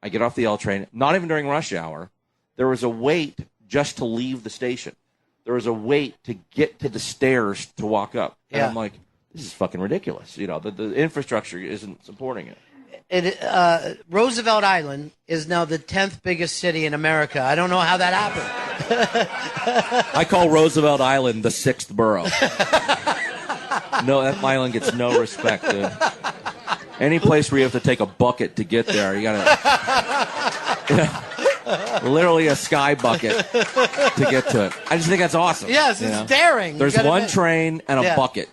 I get off the L train, not even during rush hour. There was a wait just to leave the station. There was a wait to get to the stairs to walk up. And Yeah. I'm like, this is fucking ridiculous. The infrastructure isn't supporting it. Roosevelt Island is now the 10th biggest city in America. I don't know how that happened. I call Roosevelt Island the sixth borough. No, that island gets no respect, dude. Any place where you have to take a bucket to get there, you gotta literally a sky bucket to get to it. I just think that's awesome. Yes, it's daring. There's one train and a bucket.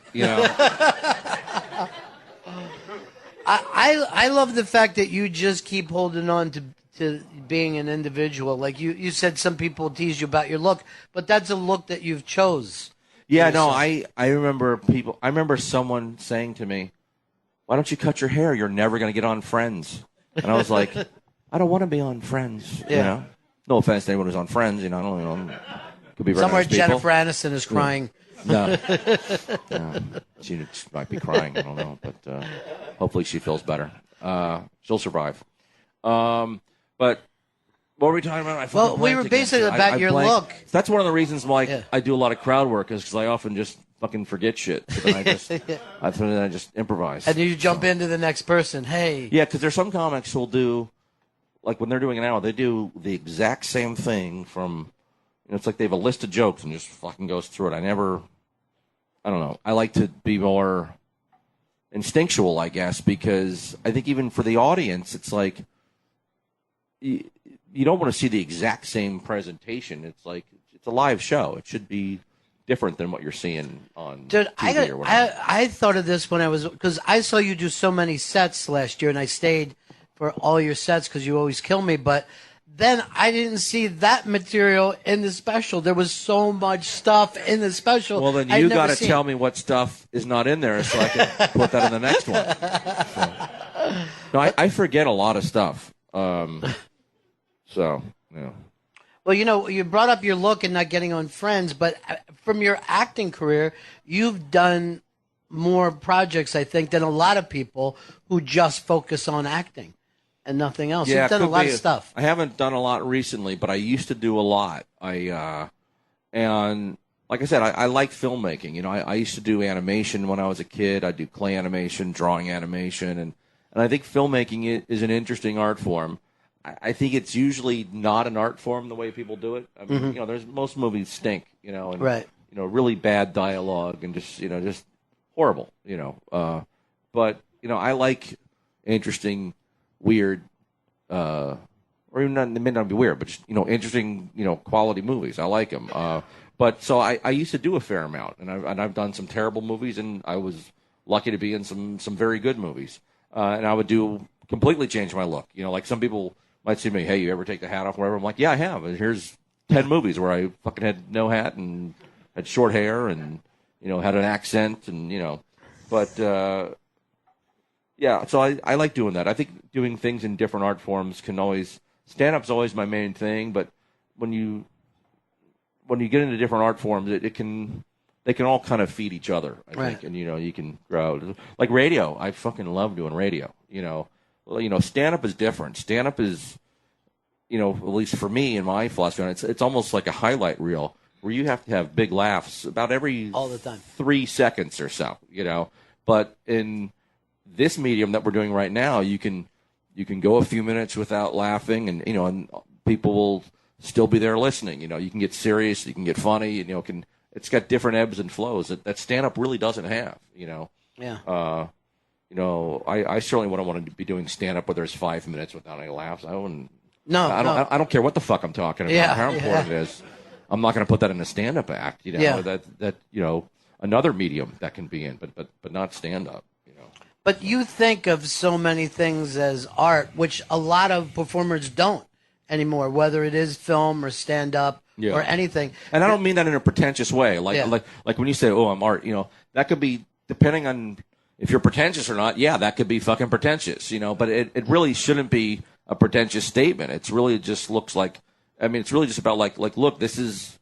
I love the fact that you just keep holding on to being an individual. Like you said, some people tease you about your look, but that's a look that you've chose. Yeah, no, I remember someone saying to me, "Why don't you cut your hair? You're never going to get on Friends." And I was like, "I don't want to be on Friends." Yeah. No offense to anyone who's on Friends. I don't know. Could be very Somewhere nice people. Jennifer Aniston is crying. No. She might be crying. I don't know, but hopefully she feels better. She'll survive. But what were we talking about? Well, we were basically about your look. That's one of the reasons why I do a lot of crowd work, is because I often just fucking forget shit. So then I just improvise. And you jump into the next person. Hey. Yeah, because there's some comics who'll do, like when they're doing an hour, they do the exact same thing from. It's like they have a list of jokes and just fucking goes through it. I don't know. I like to be more instinctual, I guess, because I think even for the audience, it's like you don't want to see the exact same presentation. It's like it's a live show. It should be different than what you're seeing on TV or whatever. I thought of this when because I saw you do so many sets last year, and I stayed for all your sets because you always kill me, but then I didn't see that material in the special. There was so much stuff in the special. Well, then you got to tell me what stuff is not in there so I can put that in the next one. No, I forget a lot of stuff. So, yeah. Well, you brought up your look and not getting on Friends, but from your acting career, you've done more projects, I think, than a lot of people who just focus on acting and nothing else. Yeah, You've done a could lot be. of stuff. I haven't done a lot recently, but I used to do a lot. And like I said, I like filmmaking. I used to do animation when I was a kid. I do clay animation, drawing animation, and I think filmmaking is an interesting art form. I think it's usually not an art form the way people do it. I mean, there's most movies stink, and Right. really bad dialogue and just horrible, but I like interesting, weird, or even not, they may not be weird, but just, interesting, quality movies. I like them. But so I used to do a fair amount, and I've done some terrible movies, and I was lucky to be in some very good movies. And I would completely change my look. Like some people might see me, hey, you ever take the hat off, wherever? I'm like, yeah, I have. And here's 10 movies where I fucking had no hat and had short hair and had an accent and but yeah. So I like doing that. I think doing things in different art forms can always stand-up's always my main thing, but when you get into different art forms, they can all kind of feed each other, I think, and you can grow. Like radio, I fucking love doing radio. Stand-up is different. Stand-up is, at least for me and my philosophy, it's almost like a highlight reel where you have to have big laughs about every all the time 3 seconds or so. But in this medium that we're doing right now, you can go a few minutes without laughing, and and people will still be there listening. You can get serious, you can get funny, it's got different ebbs and flows that stand-up really doesn't have. Yeah. I certainly wouldn't want to be doing stand-up where there's 5 minutes without any laughs. I wouldn't. I don't care what the fuck I'm talking about. How important it is. I'm not going to put that in a stand-up act. That another medium that can be in, but not stand-up. But you think of so many things as art, which a lot of performers don't anymore, whether it is film or stand-up or anything. And I don't mean that in a pretentious way. Like when you say, "Oh, I'm art," that could be depending on if you're pretentious or not. Yeah, that could be fucking pretentious. But it really shouldn't be a pretentious statement. It's really just looks like. I mean, it's really just about like look, this is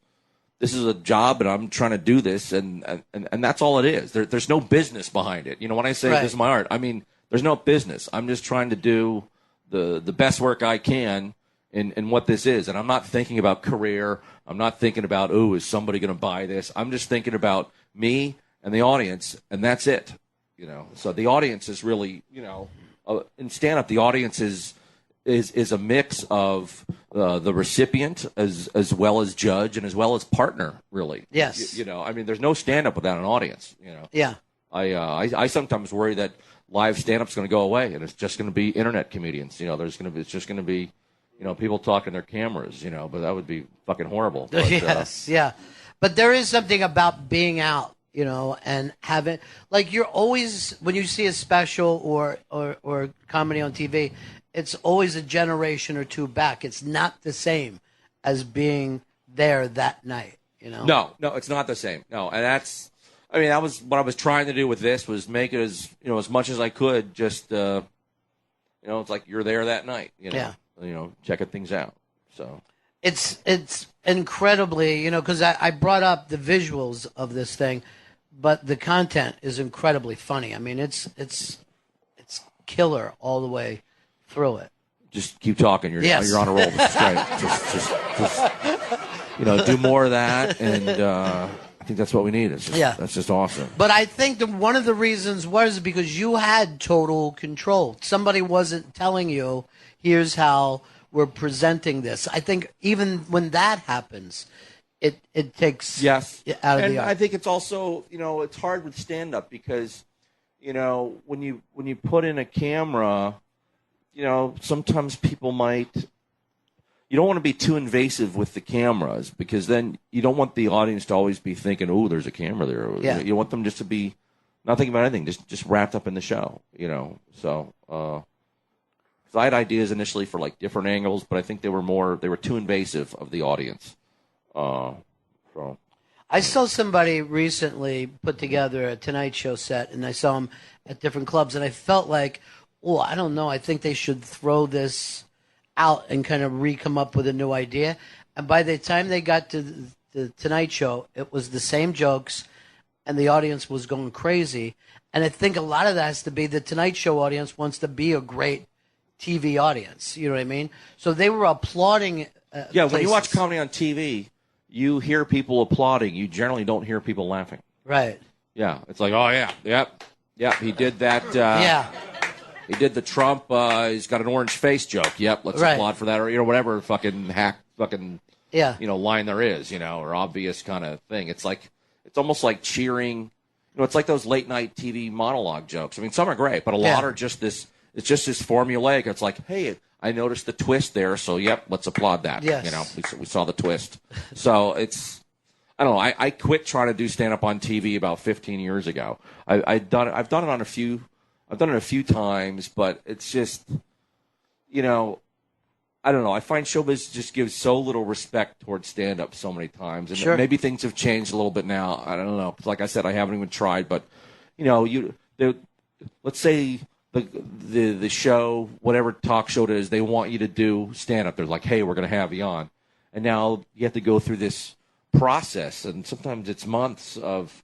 a job, and I'm trying to do this, and that's all it is. There's no business behind it. When I say this is my art, I mean there's no business. I'm just trying to do the best work I can in what this is, and I'm not thinking about career. I'm not thinking about is somebody going to buy this. I'm just thinking about me and the audience, and that's it. So the audience is really in stand up, the audience is a mix of the recipient as well as judge and as well as partner, really. Yes. I mean, there's no stand-up without an audience. Yeah. I sometimes worry that live stand-up's going to go away and it's just going to be internet comedians. It's just going to be people talking their cameras. But that would be fucking horrible. But, yes. Yeah. But there is something about being out. And having you're always when you see a special or comedy on TV. It's always a generation or two back. It's not the same as being there that night, No, it's not the same. No, and that was what I was trying to do with this was make it as as much as I could. Just it's like you're there that night. Checking things out. So it's incredibly because I brought up the visuals of this thing, but the content is incredibly funny. I mean, it's killer all the way through it. Just keep talking. You're on a roll. This is great. Just do more of that, and I think that's what we need. That's just awesome. But I think one of the reasons was because you had total control. Somebody wasn't telling you, "Here's how we're presenting this." I think even when that happens, it takes out of the art. I think it's also it's hard with stand up because when you put in a camera. Sometimes people might. You don't want to be too invasive with the cameras because then you don't want the audience to always be thinking, "Oh, there's a camera there." Yeah. You want them just to be not thinking about anything, just wrapped up in the show. So I had ideas initially for different angles, but I think they were too invasive of the audience. So I saw somebody recently put together a Tonight Show set, and I saw him at different clubs, and I felt like. Oh, I don't know. I think they should throw this out and kind of come up with a new idea. And by the time they got to the Tonight Show, it was the same jokes, and the audience was going crazy. And I think a lot of that has to be the Tonight Show audience wants to be a great TV audience. You know what I mean? So they were applauding. When you watch comedy on TV, you hear people applauding. You generally don't hear people laughing. Right. Yeah. It's like, oh, yeah. Yep. He did that. Yeah. He did the Trump, he's got an orange face joke. Yep, let's applaud for that. Or, whatever fucking line there is, or obvious kind of thing. It's almost like cheering. It's like those late night TV monologue jokes. I mean, some are great, but a lot are just this, it's just this formulaic. It's like, hey, I noticed the twist there, so yep, let's applaud that. Yes. We saw the twist. So it's, I don't know. I quit trying to do stand up on TV about 15 years ago. I've done it on a few times, but it's just, I don't know. I find showbiz just gives so little respect towards stand-up so many times, and Sure. maybe things have changed a little bit now. I don't know. Like I said, I haven't even tried, but let's say the show, whatever talk show it is, they want you to do stand-up. They're like, hey, we're going to have you on, and now you have to go through this process, and sometimes it's months of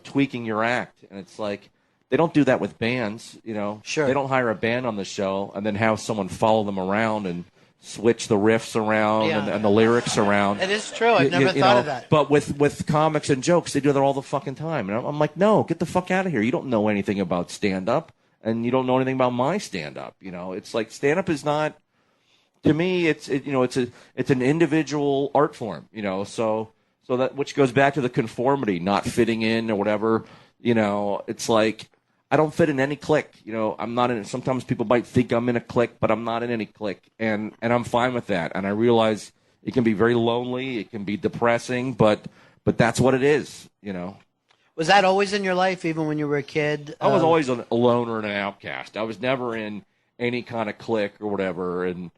tweaking your act, and it's like they don't do that with bands. Sure. They don't hire a band on the show and then have someone follow them around and switch the riffs around and the lyrics around. It is true. I've never thought of that. But with comics and jokes, they do that all the fucking time. And I'm like, no, get the fuck out of here. You don't know anything about stand-up, and you don't know anything about my stand-up. It's like stand-up is not, to me, it's an individual art form. So that, which goes back to the conformity, not fitting in or whatever. It's like, I don't fit in any clique. I'm not in. Sometimes people might think I'm in a clique, but I'm not in any clique, and I'm fine with that. And I realize it can be very lonely, it can be depressing, but that's what it is. Was that always in your life, even when you were a kid? I was always a loner and an outcast. I was never in any kind of clique or whatever, and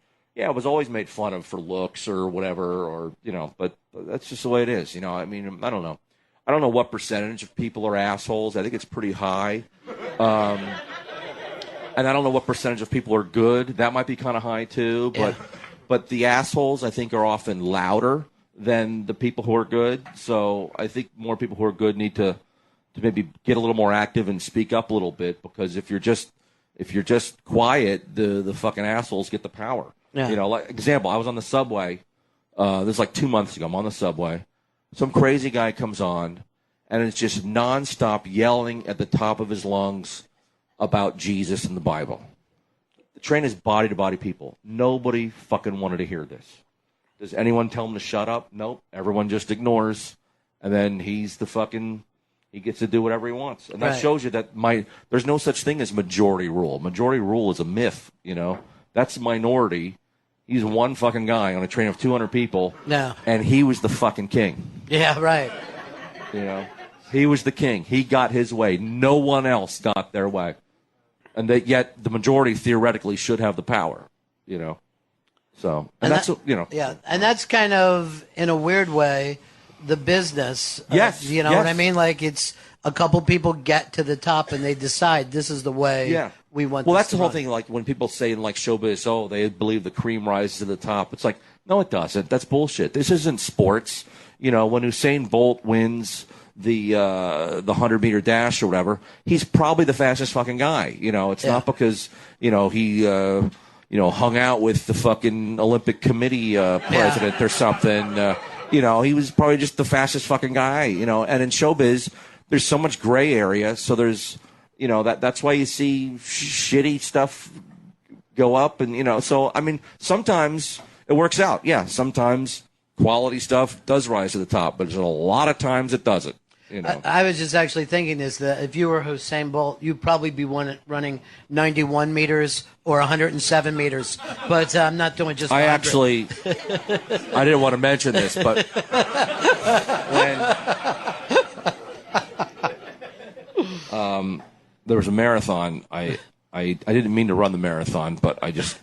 I was always made fun of for looks or whatever, or But that's just the way it is. I mean, I don't know. I don't know what percentage of people are assholes. I think it's pretty high. And I don't know what percentage of people are good. That might be kind of high too. But the assholes, I think, are often louder than the people who are good. So I think more people who are good need to maybe get a little more active and speak up a little bit, because if you're just quiet, the fucking assholes get the power. Yeah. Like example, I was on the subway. This was like 2 months ago. I'm on the subway. Some crazy guy comes on, and it's just nonstop yelling at the top of his lungs about Jesus and the Bible. The train is body-to-body people. Nobody fucking wanted to hear this. Does anyone tell him to shut up? Nope. Everyone just ignores, and then he gets to do whatever he wants. And that shows you that there's no such thing as majority rule. Majority rule is a myth, That's a minority. He's one fucking guy on a train of 200 people, and he was the fucking king. Yeah, right. He was the king. He got his way. No one else got their way. And yet the majority theoretically should have the power, So, and that's. Yeah, and that's kind of, in a weird way, the business. Yes. You know what I mean? Like, it's a couple people get to the top and they decide this is the way we want. Well, that's the whole thing. Like when people say in like showbiz, they believe the cream rises to the top. It's like, no, it doesn't. That's bullshit. This isn't sports. When Usain Bolt wins the 100-meter dash or whatever, he's probably the fastest fucking guy. It's not because he hung out with the fucking Olympic Committee president or something. He was probably just the fastest fucking guy. And in showbiz, there's so much gray area. So there's, that's why you see shitty stuff go up. And, so, I mean, sometimes it works out. Yeah, sometimes quality stuff does rise to the top, but there's a lot of times it doesn't. I was just actually thinking this, that if you were Usain Bolt, you'd probably be running 91 meters or 107 meters. But I'm not doing just 100. I didn't want to mention this, but when there was a marathon, I didn't mean to run the marathon, but I just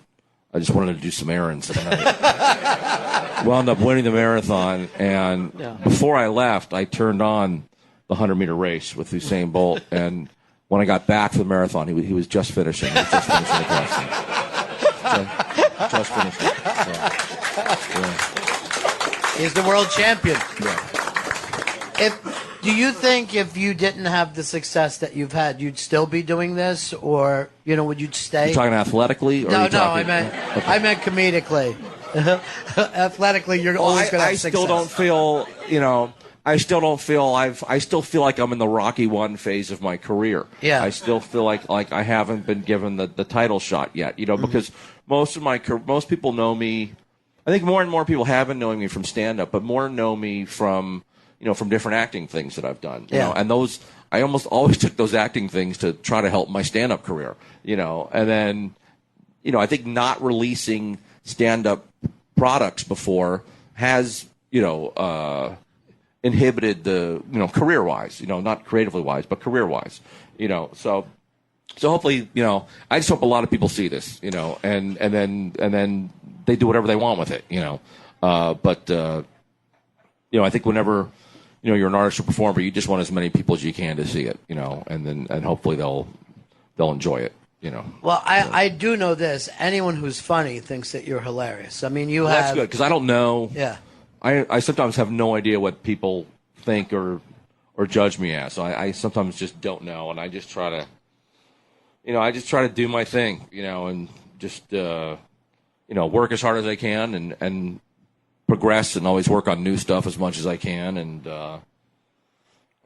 wanted to do some errands. And I wound up winning the marathon, and before I left, I turned on the 100-meter race with Usain Bolt, and when I got back for the marathon, he was just finishing. He was just finishing the question. Just finishing. He's the world champion. Yeah. Do you think if you didn't have the success that you've had, you'd still be doing this, or would you stay? You talking athletically? Or No, I meant comedically. Athletically, you're always going to have success. I still feel like I'm in the Rocky 1 phase of my career. Yeah. I still feel like I haven't been given the title shot yet, because most people know me. I think more and more people have been knowing me from stand-up, but more know me from different acting things that I've done. And those, I almost always took those acting things to try to help my stand-up career, and then, I think not releasing stand-up products before has, inhibited the, career-wise, not creatively-wise, but career-wise, so hopefully, I just hope a lot of people see this, and then they do whatever they want with it, But I think whenever you're an artist or performer, you just want as many people as you can to see it, and hopefully they'll enjoy it, Well, I do know this. Anyone who's funny thinks that you're hilarious. I mean, you Well, have. that's good because I don't know. Yeah. I sometimes have no idea what people think or judge me as. So I sometimes just don't know, and I just try to do my thing, and just work as hard as I can and progress and always work on new stuff as much as I can and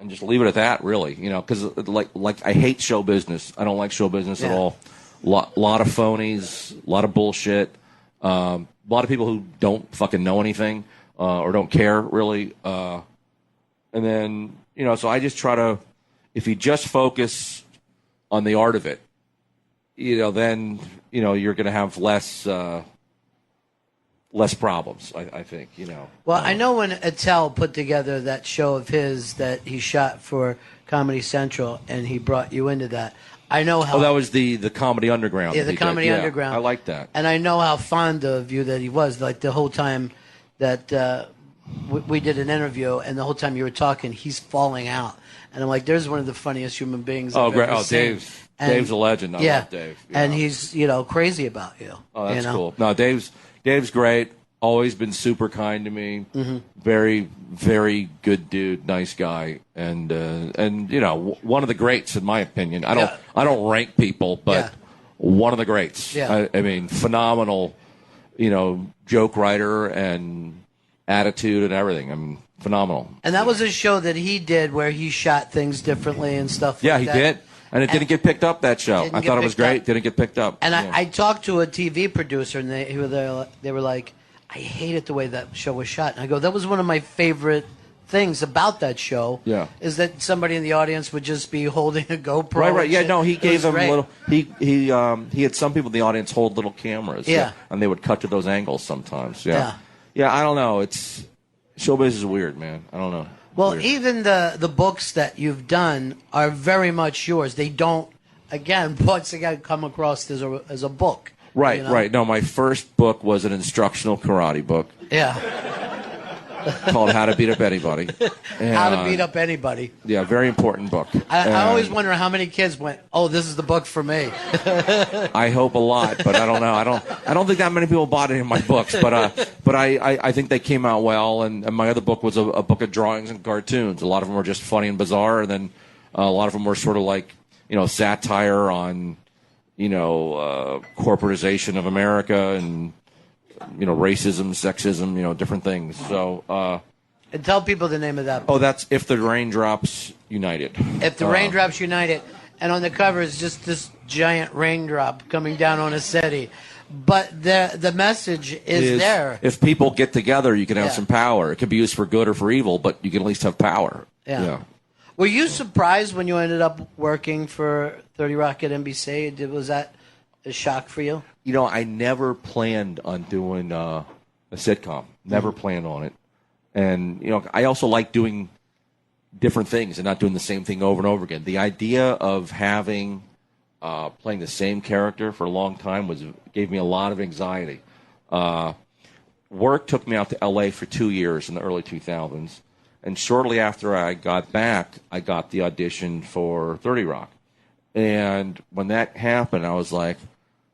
just leave it at that, really, because like I hate show business. I don't like show business at all. Lot of phonies, a lot of bullshit, a lot of people who don't fucking know anything or don't care really, and then so I just try to, if you just focus on the art of it, then you're going to have less problems, I think, Well, I know when Attell put together that show of his that he shot for Comedy Central, and he brought you into that. I know how. Oh, that was the Comedy Underground. Yeah, the Comedy Underground. I like that. And I know how fond of you that he was. Like the whole time that we did an interview, and the whole time you were talking, he's falling out. And I'm like, there's one of the funniest human beings I've great. ever seen. Dave's a legend. I love Dave. And he's crazy about you. Oh, that's cool. No, Dave's great. Always been super kind to me. Mm-hmm. Very, very good dude. Nice guy. And one of the greats in my opinion. I don't rank people, but one of the greats. Yeah. I mean, phenomenal. Joke writer and attitude and everything. I mean, phenomenal. And that was a show that he did where he shot things differently and stuff. Yeah, like he that. did. And it didn't get picked up, that show. Didn't I get thought it was picked up. great. Didn't get picked up. And Yeah. I talked to a TV producer, and they were like, I hated the way that show was shot. And I go, that was one of my favorite things about that show. Yeah. Is that somebody in the audience would just be holding a GoPro. Right. and Yeah. shit. No, he It gave was them great. little. He had some people in the audience hold little cameras. Yeah. And they would cut to those angles sometimes. Yeah. Yeah. Yeah. I don't know. It's showbiz is weird, man. I don't know. Well, Weird. even the books that you've done are very much yours. They don't, once again, come across as a book. Right. Right. No, my first book was an instructional karate book Yeah. called How to Beat Up Anybody. How to beat up anybody. Yeah. Very important book. I always And wonder how many kids went, oh, this is the book for me. I hope a lot, but I don't know. I don't think that many people bought any of my books, but I think they came out well. And my other book was a book of drawings and cartoons. A lot of them were just funny and bizarre, and then a lot of them were sort of like satire on corporatization of America and racism, sexism, different things. So. And tell people the name of that book. Oh, that's If the Raindrops United. If the Raindrops United. And on the cover is just this giant raindrop coming down on a city. But the message is there. If people get together, you can have Yeah. some power. It could be used for good or for evil, but you can at least have power. Yeah. Were you surprised when you ended up working for 30 Rock at NBC? Was that a shock for you? I never planned on doing a sitcom. Never planned on it. And, I also like doing different things and not doing the same thing over and over again. The idea of having playing the same character for a long time gave me a lot of anxiety. Work took me out to L.A. for 2 years in the early 2000s. And shortly after I got back, I got the audition for 30 Rock. And when that happened, I was like,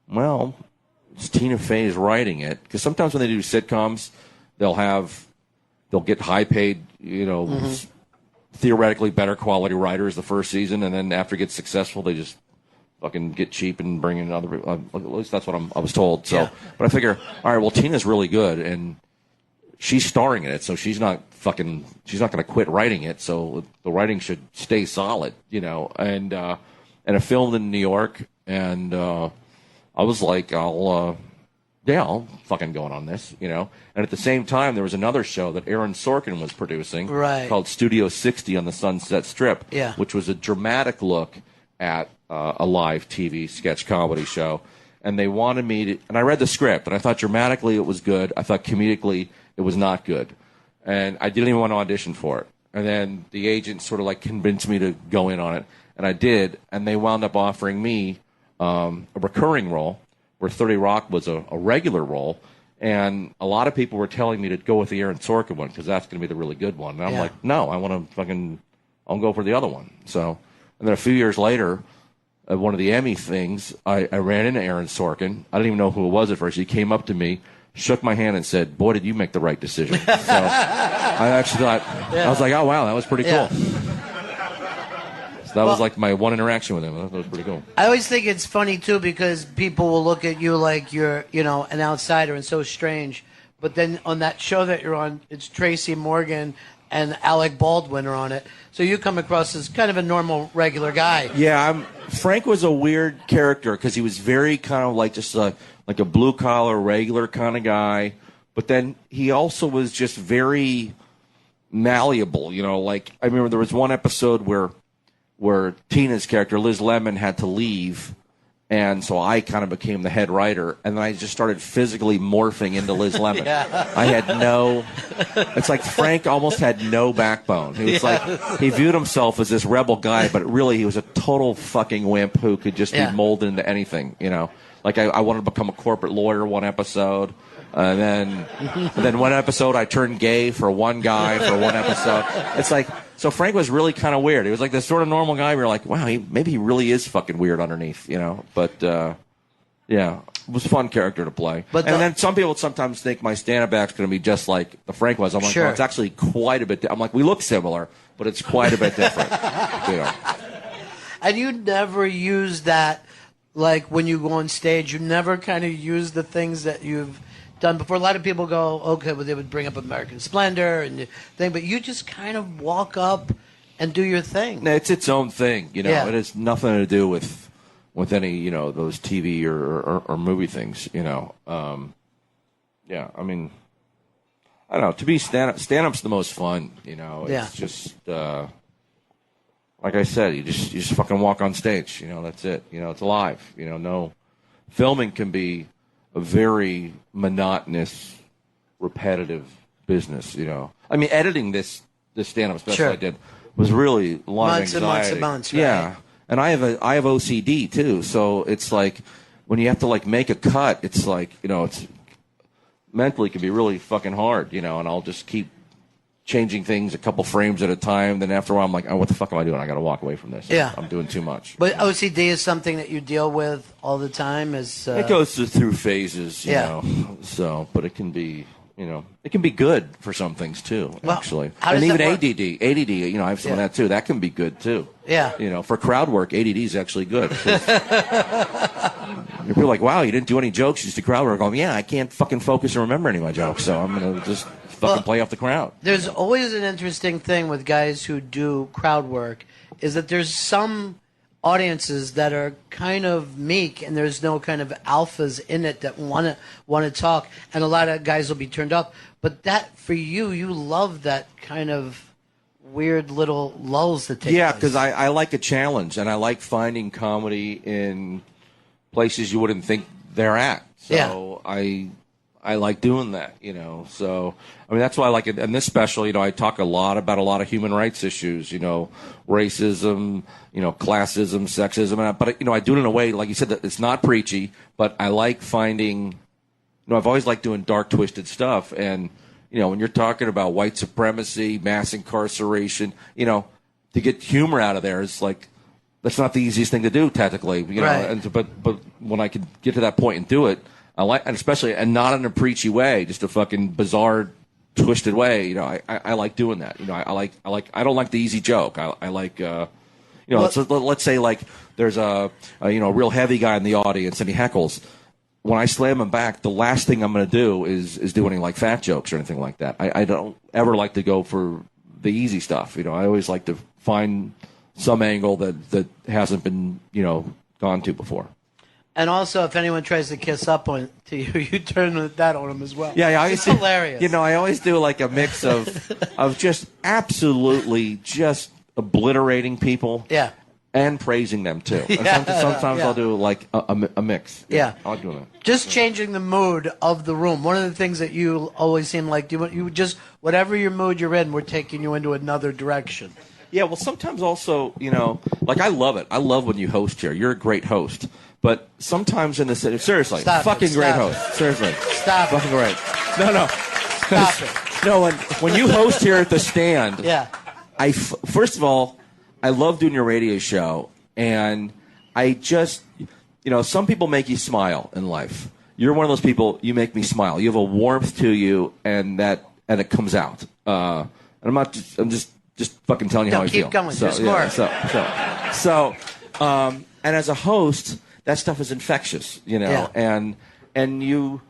well, it's Tina Fey's writing it. Because sometimes when they do sitcoms, they'll get high-paid, theoretically better quality writers the first season, and then after it gets successful, they just fucking get cheap and bring in other. At least that's what I was told. So, but I figure, all right, well, Tina's really good, and she's starring in it, so she's not going to quit writing it. So the writing should stay solid, And I filmed in New York, and I was like, I'll fucking going on this, And at the same time, there was another show that Aaron Sorkin was producing called Studio 60 on the Sunset Strip, which was a dramatic look at a live TV sketch comedy show. And they wanted me to, and I read the script, and I thought dramatically it was good. I thought comedically it was not good. And I didn't even want to audition for it. And then the agent sort of like convinced me to go in on it, and I did. And they wound up offering me a recurring role, where 30 Rock was a regular role. And a lot of people were telling me to go with the Aaron Sorkin one because that's going to be the really good one. And I'm like, no, I want to I'll go for the other one. So, and then a few years later, at one of the Emmy things, I ran into Aaron Sorkin. I didn't even know who it was at first. He came up to me, shook my hand, and said, "Boy, did you make the right decision." So I actually thought, I was like, oh, wow, that was pretty cool. So that was like my one interaction with him. That was pretty cool. I always think it's funny, too, because people will look at you like you're, an outsider and so strange. But then on that show that you're on, it's Tracy Morgan and Alec Baldwin are on it. So you come across as kind of a normal, regular guy. Yeah, Frank was a weird character because he was very kind of like just like a blue-collar, regular kind of guy. But then he also was just very malleable. Like I remember there was one episode where Tina's character, Liz Lemon, had to leave, and so I kind of became the head writer, and then I just started physically morphing into Liz Lemon. I had it's like Frank almost had no backbone. He was like, he viewed himself as this rebel guy, but really he was a total fucking wimp who could just be molded into anything, Like I wanted to become a corporate lawyer one episode. And then one episode I turned gay for one guy for one episode. It's like, so Frank was really kind of weird. He was like this sort of normal guy. We were like, wow, maybe he really is fucking weird underneath, But yeah, it was a fun character to play. And then some people sometimes think my stand-up act's going to be just like the Frank was. I'm like, no, it's actually quite a bit. I'm like, we look similar, but it's quite a bit different. And you never use that, like when you go on stage. You never kind of use the things that you've done before. A lot of people go, okay, well, they would bring up American Splendor and thing, but you just kind of walk up and do your thing. No, it's its own thing, It has nothing to do with any, those TV or movie things, Yeah, I mean, I don't know. To be stand-up's the most fun, It's just like I said, you just fucking walk on stage, That's it. It's live. No filming can be a very monotonous, repetitive business, I mean, editing this stand-up special I did was really a lot of anxiety. Months and months, right? Yeah, and I have OCD too, so it's like when you have to like make a cut, it's like it's mentally can be really fucking hard, and I'll just keep changing things a couple frames at a time. Then after a while, I'm like, oh, what the fuck am I doing? I got to walk away from this. Yeah. I'm doing too much. But OCD is something that you deal with all the time. It goes through phases, you know. So, but it can be, it can be good for some things too, actually. And even ADD, I have some of that too. That can be good too. Yeah. For crowd work, ADD is actually good. People are like, wow, you didn't do any jokes, you just did crowd work. I'm going, yeah, I can't fucking focus and remember any of my jokes, so I'm going to just fucking play off the crowd. There's always an interesting thing with guys who do crowd work is that there's some audiences that are kind of meek and there's no kind of alphas in it that want to talk, and a lot of guys will be turned up. But that, for you love that kind of weird little lulls that take place. Because I like a challenge, and I like finding comedy in places you wouldn't think they're at. So I like doing that, So, I mean, that's why I like it. And this special, I talk a lot about a lot of human rights issues, racism, classism, sexism. But, I do it in a way, like you said, that it's not preachy, but I like finding, I've always liked doing dark, twisted stuff. And, when you're talking about white supremacy, mass incarceration, to get humor out of there is like, that's not the easiest thing to do, technically, Right. But when I could get to that point and do it, I like, and especially, and not in a preachy way, just a fucking bizarre, twisted way. I like doing that. I don't like the easy joke. I like, let's say like there's a real heavy guy in the audience and he heckles. When I slam him back, the last thing I'm going to do is do any like fat jokes or anything like that. I don't ever like to go for the easy stuff. I always like to find some angle that hasn't been gone to before. And also, if anyone tries to kiss up to you, you turn that on them as well. Yeah, it's hilarious. I always do like a mix of just absolutely just obliterating people. Yeah. And praising them too. And sometimes I'll do like a mix. Yeah. I'll do that. Just changing the mood of the room. One of the things that you always seem like you just whatever your mood you're in, we're taking you into another direction. Yeah, well, sometimes also, like I love it. I love when you host here. You're a great host. But sometimes in the city, seriously, Stop fucking it, great stop host. Seriously. Stop Fucking it. great. No. Stop it. No, when you host here at the Stand, Yeah. First of all, I love doing your radio show, and I just, some people make you smile in life. You're one of those people. You make me smile. You have a warmth to you, and it comes out. And I'm just fucking telling you how I feel. Keep going. So, There's more. And as a host, that stuff is infectious, Yeah. and you,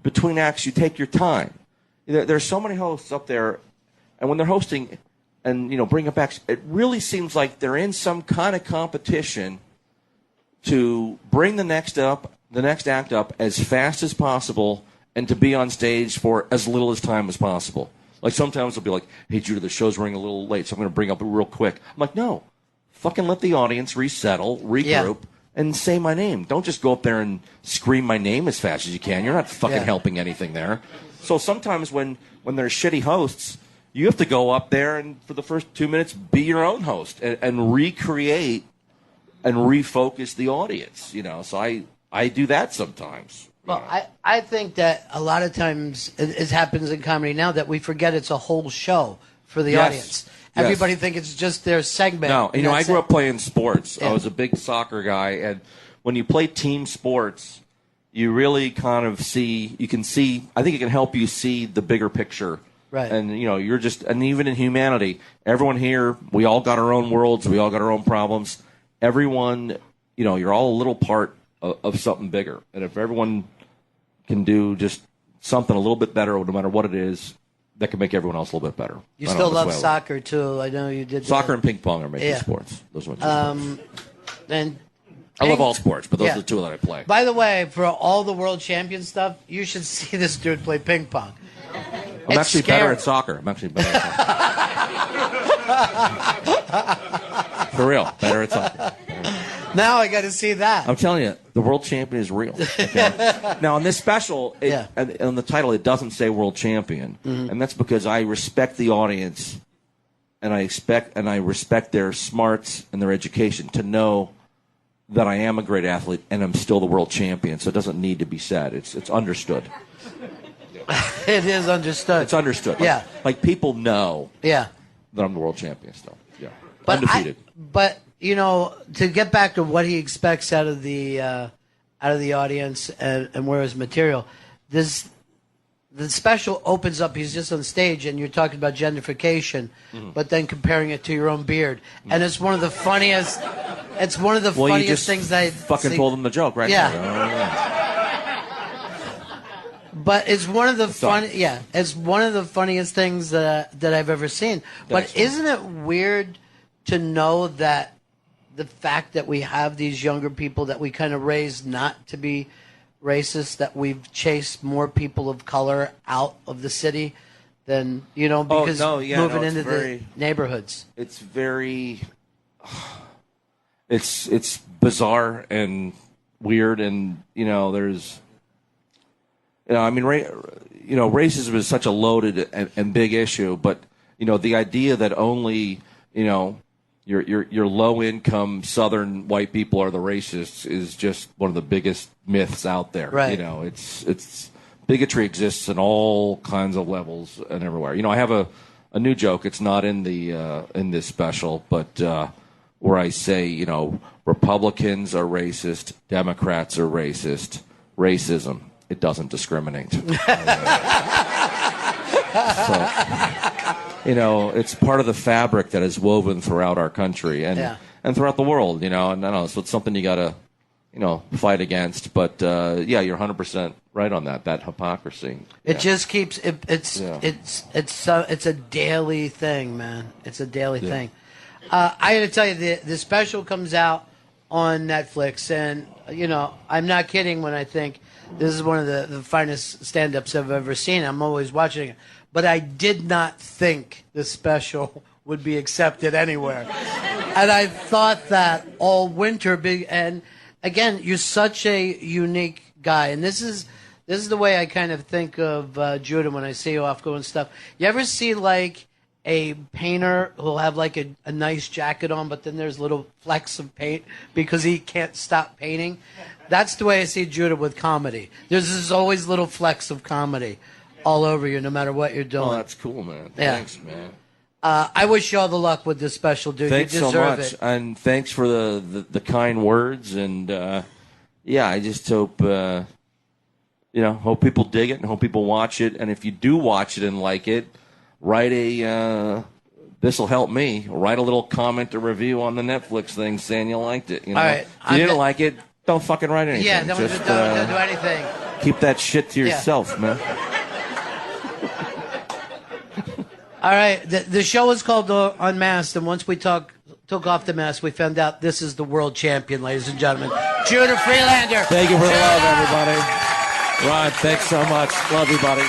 between acts, you take your time. There's so many hosts up there, and when they're hosting and, bring it back, it really seems like they're in some kind of competition to bring the next act up as fast as possible and to be on stage for as little as time as possible. Like sometimes they'll be like, hey, Judah, the show's running a little late, so I'm going to bring up it real quick. I'm like, no, fucking let the audience resettle, regroup, and say my name. Don't just go up there and scream my name as fast as you can. You're not fucking helping anything there. So sometimes when there's shitty hosts, you have to go up there and for the first 2 minutes be your own host and recreate and refocus the audience. So I do that sometimes. Well, I think that a lot of times it happens in comedy now that we forget it's a whole show for the audience. Everybody thinks it's just their segment. No, I grew up playing sports. Yeah. I was a big soccer guy, and when you play team sports, you really kind of you can see, I think it can help you see the bigger picture. Right. And, you're just, and even in humanity, everyone here, we all got our own worlds, we all got our own problems. Everyone, you're all a little part of something bigger. And if everyone can do just something a little bit better, no matter what it is, that can make everyone else a little bit better. You still love soccer, too. I know you did. Soccer and ping pong are making sports. Those are my two sports. And I love all sports, but those are the two that I play. By the way, for all the world champion stuff, you should see this dude play ping pong. I'm actually better at soccer. For real, better at soccer. Now I got to see that. I'm telling you, the world champion is real. Okay? Now, on this special, on the title, it doesn't say world champion, and that's because I respect the audience, and I respect their smarts and their education to know that I am a great athlete and I'm still the world champion. So it doesn't need to be said. It's understood. It is understood. It's understood. Like people know. that I'm the world champion still. Yeah, but undefeated. But to get back to what he expects out of the audience and where his material, the special opens up. He's just on stage, and you're talking about gentrification, but then comparing it to your own beard, and it's one of the funniest. It's one of the funniest things that I fucking told him the joke, right? But it's one of the it's one of the funniest things that I've ever seen. But isn't it weird to know that the fact that we have these younger people that we kind of raised not to be racist, that we've chased more people of color out of the city than because moving into the neighborhoods. It's very, it's bizarre and weird, and there's. Racism is such a loaded and big issue, but the idea that only your low income Southern white people are the racists is just one of the biggest myths out there. Right. It's bigotry exists in all kinds of levels and everywhere. I have a new joke. It's not in the in this special, but where I say Republicans are racist, Democrats are racist, racism. It doesn't discriminate. It's part of the fabric that is woven throughout our country and throughout the world, and I know, so it's something you got to, fight against. But, you're 100% right on that hypocrisy. It just keeps, it's a daily thing, man. It's a daily thing. I got to tell you, the special comes out on Netflix, and, I'm not kidding when I think this is one of the finest stand-ups I've ever seen. I'm always watching it. But I did not think the special would be accepted anywhere. And I thought that all winter. And again, you're such a unique guy. And this is the way I kind of think of Judah when I see you off going stuff. You ever see like a painter who'll have like a nice jacket on, but then there's little flecks of paint because he can't stop painting. That's the way I see Judah with comedy. There's always little flecks of comedy all over you, no matter what you're doing. Oh, that's cool, man. Yeah. Thanks, man. I wish you all the luck with this special, dude. Thanks you so deserve much, it. and thanks for the kind words. And yeah, I just hope hope people dig it and hope people watch it. And if you do watch it and like it, write a this will help me. Write a little comment or review on the Netflix thing saying you liked it. You know, All right. if you didn't like it, don't fucking write anything. Yeah, don't do anything. Keep that shit to yourself, man. All right, the show is called Unmasked, and once we took off the mask, we found out this is the world champion, ladies and gentlemen, Judah Friedlander. Thank you for the love, everybody. Ron, thanks so much. Love you, buddy.